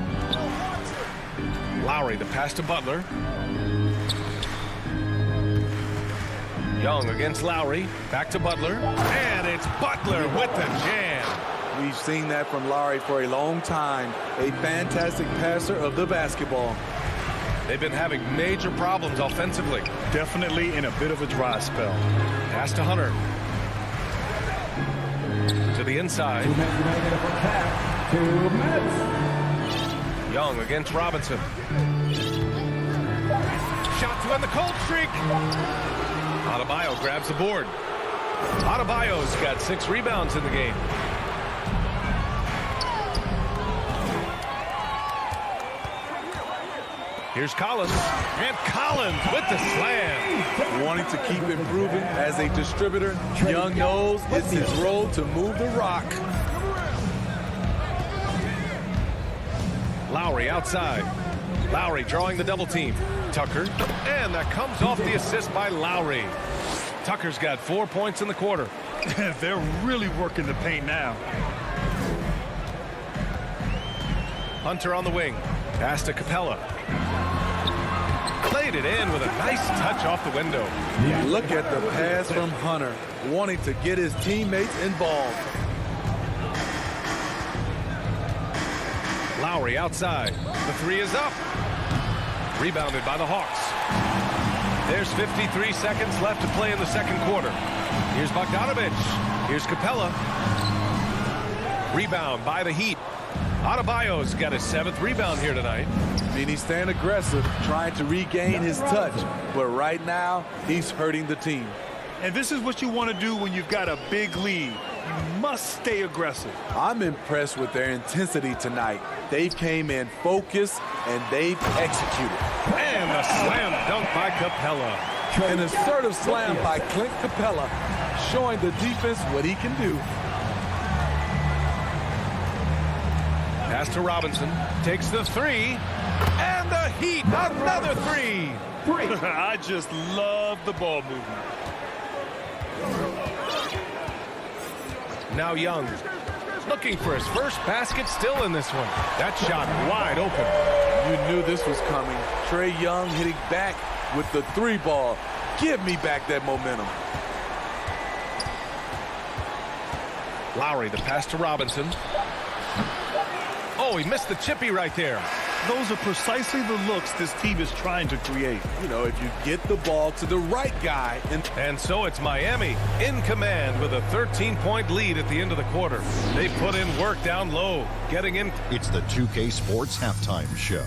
Lowry, the pass to Butler. Young against Lowry. Back to Butler. And it's Butler with the jam. We've seen that from Lowry for a long time. A fantastic passer of the basketball. They've been having major problems offensively. Definitely in a bit of a dry spell. Pass to Hunter. To the inside. 2 minutes remaining in the first half. 2 minutes. Young against Robinson. Shot to end the cold streak. Adebayo grabs the board. Adebayo's got 6 rebounds in the game. Here's Collins. And Collins with the slam. Wanting to keep improving as a distributor, Young knows it's his role to move the rock. Lowry outside. Lowry drawing the double team. Tucker. And that comes off the assist by Lowry. Tucker's got 4 points in the quarter. They're really working the paint now. Hunter on the wing. Pass to Capella. Played it in with a nice touch off the window. Look at the pass from Hunter, wanting to get his teammates involved. Lowry outside. The 3 is up. Rebounded by the Hawks. There's 53 seconds left to play in the second quarter. Here's Bogdanovich. Here's Capella. Rebound by the Heat. Adebayo's got his 7th rebound here tonight. I mean, he's staying aggressive, trying to regain his touch. But right now, he's hurting the team. And this is what you want to do when you've got a big lead. You must stay aggressive. I'm impressed with their intensity tonight. They've came in focused, and they've executed. And the slam dunk by Capella. An assertive slam by Clint Capella, showing the defense what he can do. Pass to Robinson. Takes the 3. And the Heat, another 3. I just love the ball movement. Now Young. Looking for his first basket still in this one. That shot wide open. You knew this was coming. Trae Young hitting back with the 3 ball. Give me back that momentum. Lowry, the pass to Robinson. Oh, he missed the chippy right there. Those are precisely the looks this team is trying to create. You know, if you get the ball to the right guy. And so it's Miami in command with a 13-point lead at the end of the quarter. They put in work down low, getting in. It's the 2K Sports Halftime Show.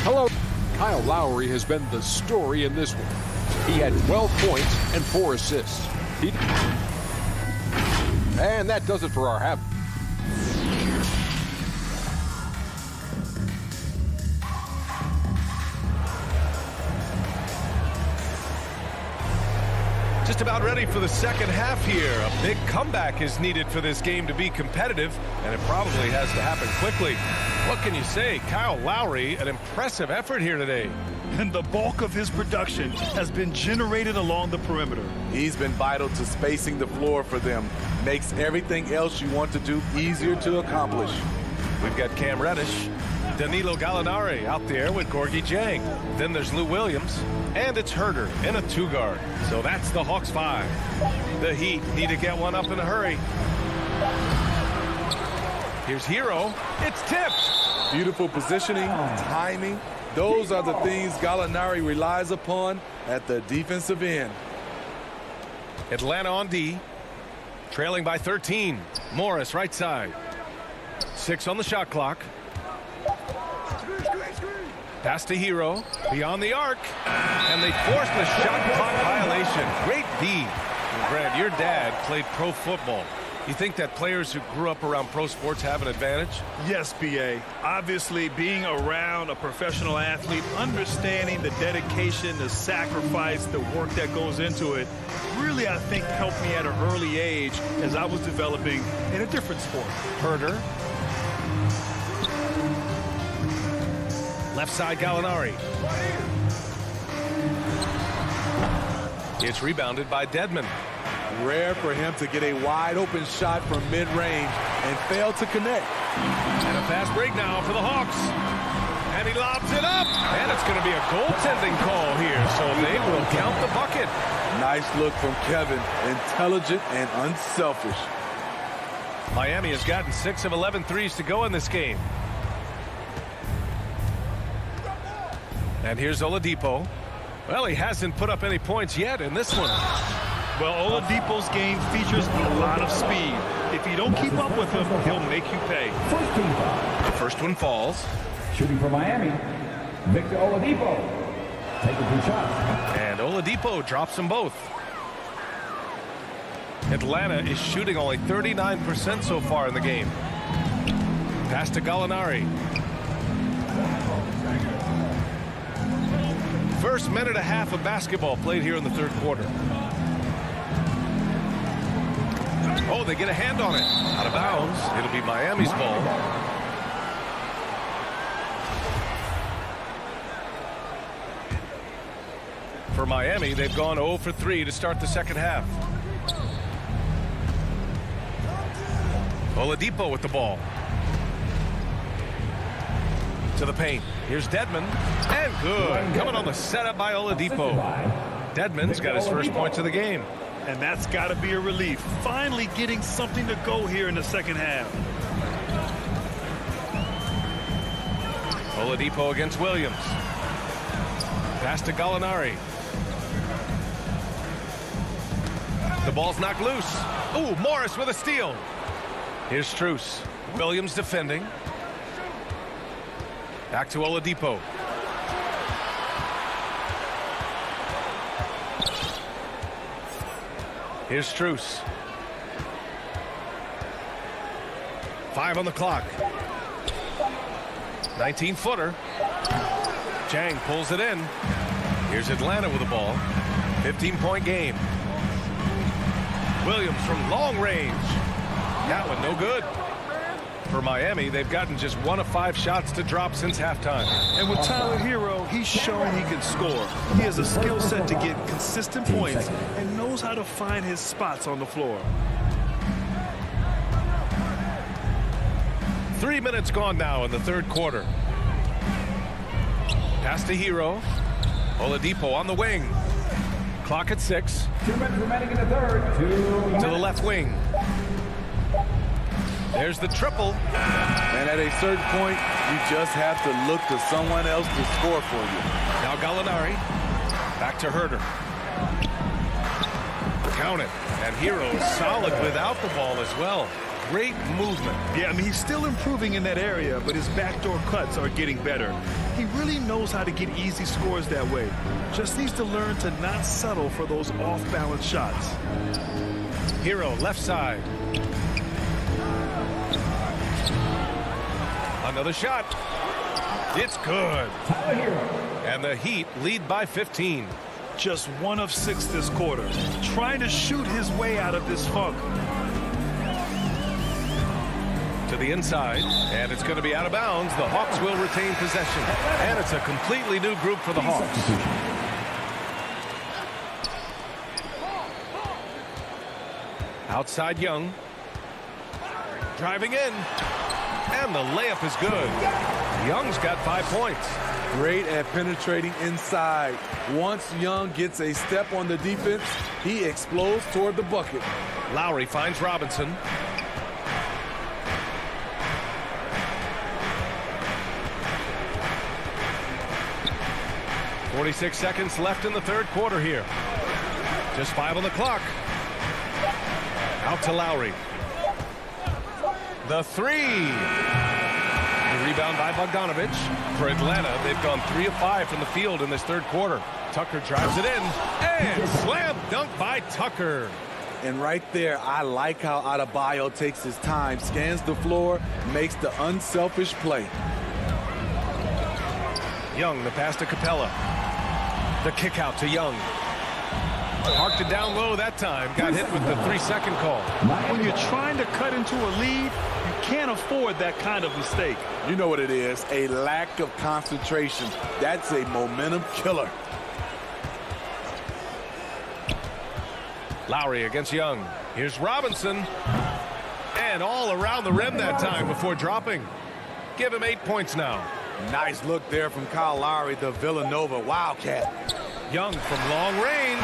Hello. Kyle Lowry has been the story in this one. He had 12 points and 4 assists. And that does it for our half. Just about ready for the second half here. A big comeback is needed for this game to be competitive, and it probably has to happen quickly. What can you say? Kyle Lowry, an impressive effort here today. And the bulk of his production has been generated along the perimeter. He's been vital to spacing the floor for them. Makes everything else you want to do easier to accomplish. We've got Cam Reddish. Danilo Gallinari out there with Gorgie Jang. Then there's Lou Williams. And it's Herder in a 2-guard. So that's the Hawks 5. The Heat need to get one up in a hurry. Here's Hero. It's tipped. Beautiful positioning, timing. Those are the things Gallinari relies upon at the defensive end. Atlanta on D. Trailing by 13. Morris right side. 6 on the shot clock. Pass to Hero. Beyond the arc. And they force the shot clock violation. Great D. Grant, your dad played pro football. You think that players who grew up around pro sports have an advantage? Yes, B.A. Obviously, being around a professional athlete, understanding the dedication, the sacrifice, the work that goes into it, really, I think, helped me at an early age as I was developing in a different sport. Herder. Left side, Gallinari. It's rebounded by Dedmon. Rare for him to get a wide-open shot from mid-range and fail to connect. And a fast break now for the Hawks. And he lobs it up. And it's going to be a goaltending call here, so they will count the bucket. Nice look from Kevin. Intelligent and unselfish. Miami has gotten 6 of 11 threes to go in this game. And here's Oladipo. Well, he hasn't put up any points yet in this one. Well, Oladipo's game features a lot of speed. If you don't keep up with him, he'll make you pay. The first one falls. Shooting for Miami, Victor Oladipo. Taking 2 shots. And Oladipo drops them both. Atlanta is shooting only 39% so far in the game. Pass to Gallinari. First minute and a half of basketball played here in the third quarter. Oh, they get a hand on it. Out of bounds. It'll be Miami's ball. For Miami, they've gone 0 for 3 to start the second half. Oladipo with the ball. To the paint. Here's Dedmon. And good. Coming on the setup by Oladipo. Dedmon's got his first points of the game. And that's got to be a relief. Finally getting something to go here in the second half. Oladipo against Williams. Pass to Gallinari. The ball's knocked loose. Ooh, Morris with a steal. Here's Strus. Williams defending. Back to Oladipo. Here's Strus. 5 on the clock. 19-footer. Jang pulls it in. Here's Atlanta with the ball. 15-point game. Williams from long range. That one no good. For Miami, they've gotten just 1 of 5 shots to drop since halftime. And with Tyler Hero, he's shown he can score. He has a skill set to get consistent points and knows how to find his spots on the floor. 3 minutes gone now in the third quarter. Pass to Hero. Oladipo on the wing. Clock at 6. 2 minutes remaining in the third. To the left wing. There's the triple. And at a certain point, you just have to look to someone else to score for you. Now Gallinari. Back to Herder. Count it. And Hero solid without the ball as well. Great movement. Yeah, I mean, he's still improving in that area, but his backdoor cuts are getting better. He really knows how to get easy scores that way. Just needs to learn to not settle for those off-balance shots. Hero left side. Another shot. It's good. And the Heat lead by 15. Just 1 of 6 this quarter. Trying to shoot his way out of this funk. To the inside, and it's going to be out of bounds. The Hawks will retain possession. And it's a completely new group for the Hawks. Outside Young. Driving in. And the layup is good. Young's got 5 points. Great at penetrating inside. Once Young gets a step on the defense, he explodes toward the bucket. Lowry finds Robinson. .46 seconds left in the third quarter here. Just 5 on the clock. Out to Lowry. The three. The rebound by Bogdanovich. For Atlanta, they've gone 3 of 5 from the field in this third quarter. Tucker drives it in. And slam dunk by Tucker. And right there, I like how Adebayo takes his time, scans the floor, makes the unselfish play. Young, the pass to Capella. The kick out to Young. Parked it down low that time. Got hit with the 3-second call. When you're trying to cut into a lead, you can't afford that kind of mistake. You know what it is, a lack of concentration. That's a momentum killer. Lowry against Young. Here's Robinson. And all around the rim that time before dropping. Give him 8 points now. Nice look there from Kyle Lowry, the Villanova Wildcat. Young from long range.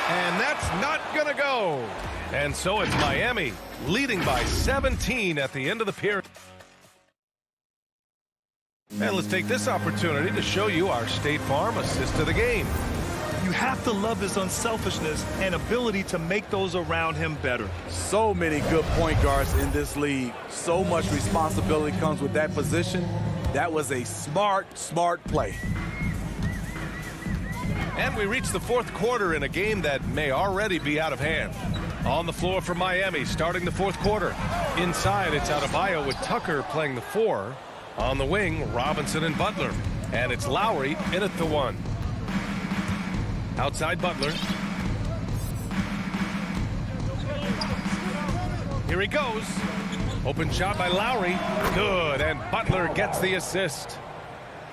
And that's not going to go. And so it's Miami leading by 17 at the end of the period. And let's take this opportunity to show you our State Farm assist of the game. You have to love his unselfishness and ability to make those around him better. So many good point guards in this league. So much responsibility comes with that position. That was a smart play. And we reach the fourth quarter in a game that may already be out of hand. On the floor for Miami, starting the fourth quarter. Inside, it's Adebayo with Tucker playing the 4. On the wing, Robinson and Butler. And it's Lowry in at the 1. Outside Butler. Here he goes. Open shot by Lowry. Good, and Butler gets the assist.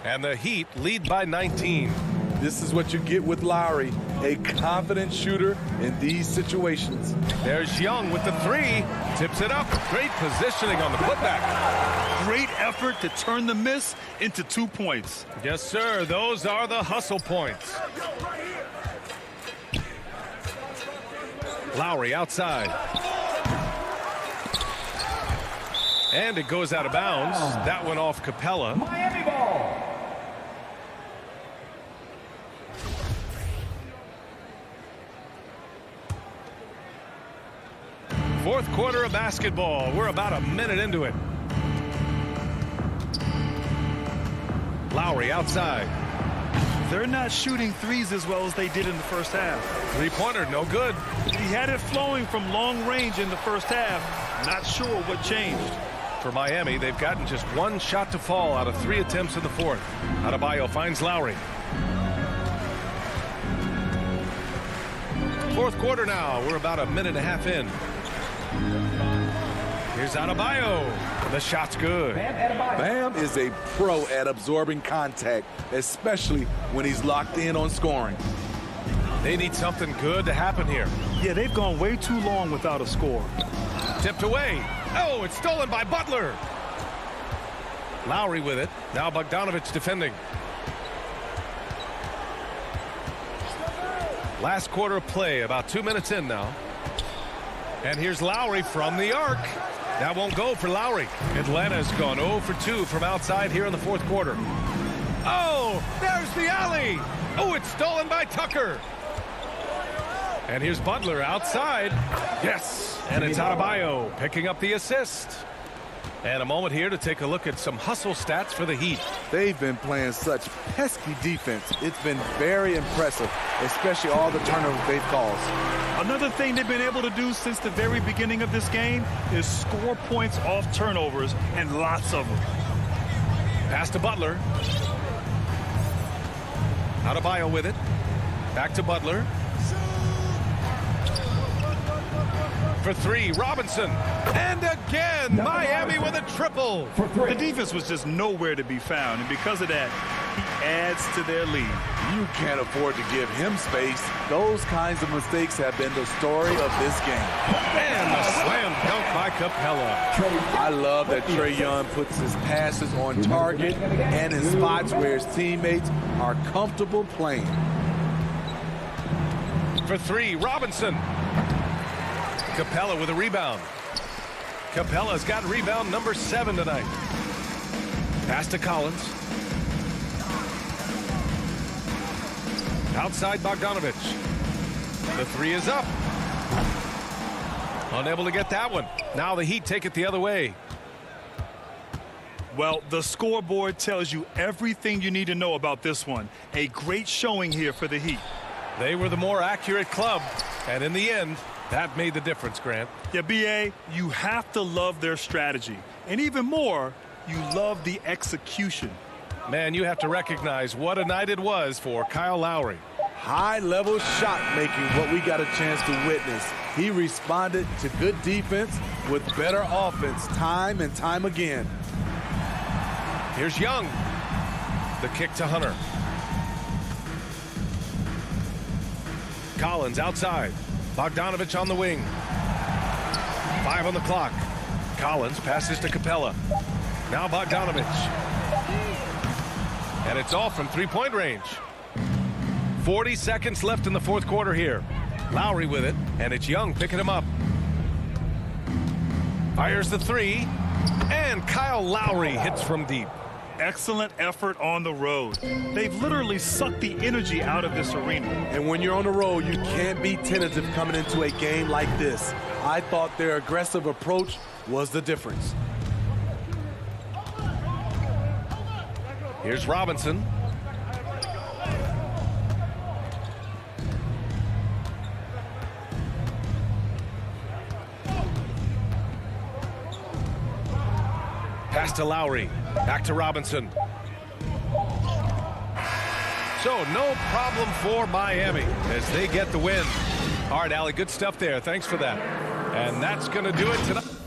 And the Heat lead by 19. This is what you get with Lowry, a confident shooter in these situations. There's Young with the 3. Tips it up. Great positioning on the putback. Great effort to turn the miss into 2 points. Yes, sir. Those are the hustle points. Lowry outside. And it goes out of bounds. That went off Capella. Miami ball. Fourth quarter of basketball. We're about a minute into it. Lowry outside. They're not shooting threes as well as they did in the first half. Three-pointer, no good. He had it flowing from long range in the first half. Not sure what changed. For Miami, they've gotten just 1 shot to fall out of 3 attempts in the fourth. Adebayo finds Lowry. Fourth quarter now. We're about a minute and a half in. Here's Adebayo. The shot's good. Bam is a pro at absorbing contact, especially when he's locked in on scoring. They need something good to happen here. Yeah, they've gone way too long without a score. Tipped away. Oh, it's stolen by Butler. Lowry with it. Now Bogdanovich defending. Last quarter of play, about 2 minutes in now. And here's Lowry from the arc. That won't go for Lowry. Atlanta's gone 0 for 2 from outside here in the fourth quarter. Oh, there's the alley. Oh, it's stolen by Tucker. And here's Butler outside. Yes, and it's Adebayo picking up the assist. And a moment here to take a look at some hustle stats for the Heat. They've been playing such pesky defense. It's been very impressive, especially all the turnovers they've caused. Another thing they've been able to do since the very beginning of this game is score points off turnovers, and lots of them. Pass to Butler. Adebayo with it. Back to Butler. For 3, Robinson. And again, Miami with a triple. The defense was just nowhere to be found, and because of that, he adds to their lead. You can't afford to give him space. Those kinds of mistakes have been the story of this game. And the slam dunk by by Capella. I love that Trae Young puts his passes on target and in spots where his teammates are comfortable playing. For three, Robinson. Capella with a rebound. Capella's got rebound number 7 tonight. Pass to Collins. Outside Bogdanovich. The three is up. Unable to get that one. Now the Heat take it the other way. Well, the scoreboard tells you everything you need to know about this one. A great showing here for the Heat. They were the more accurate club, and in the end, that made the difference, Grant. Yeah, B.A., you have to love their strategy. And even more, you love the execution. Man, you have to recognize what a night it was for Kyle Lowry. High-level shot making, what we got a chance to witness. He responded to good defense with better offense time and time again. Here's Young. The kick to Hunter. Collins outside. Bogdanovich on the wing. 5 on the clock. Collins passes to Capella. Now Bogdanovich. And it's all from three-point range. 40 seconds left in the fourth quarter here. Lowry with it, and it's Young picking him up. Fires the three, and Kyle Lowry hits from deep. Excellent effort on the road. They've literally sucked the energy out of this arena. And when you're on the road, you can't be tentative coming into a game like this. I thought their aggressive approach was the difference. Here's Robinson. Pass to Lowry. Back to Robinson. So no problem for Miami as they get the win. All right, Allie, good stuff there. Thanks for that. And that's going to do it tonight.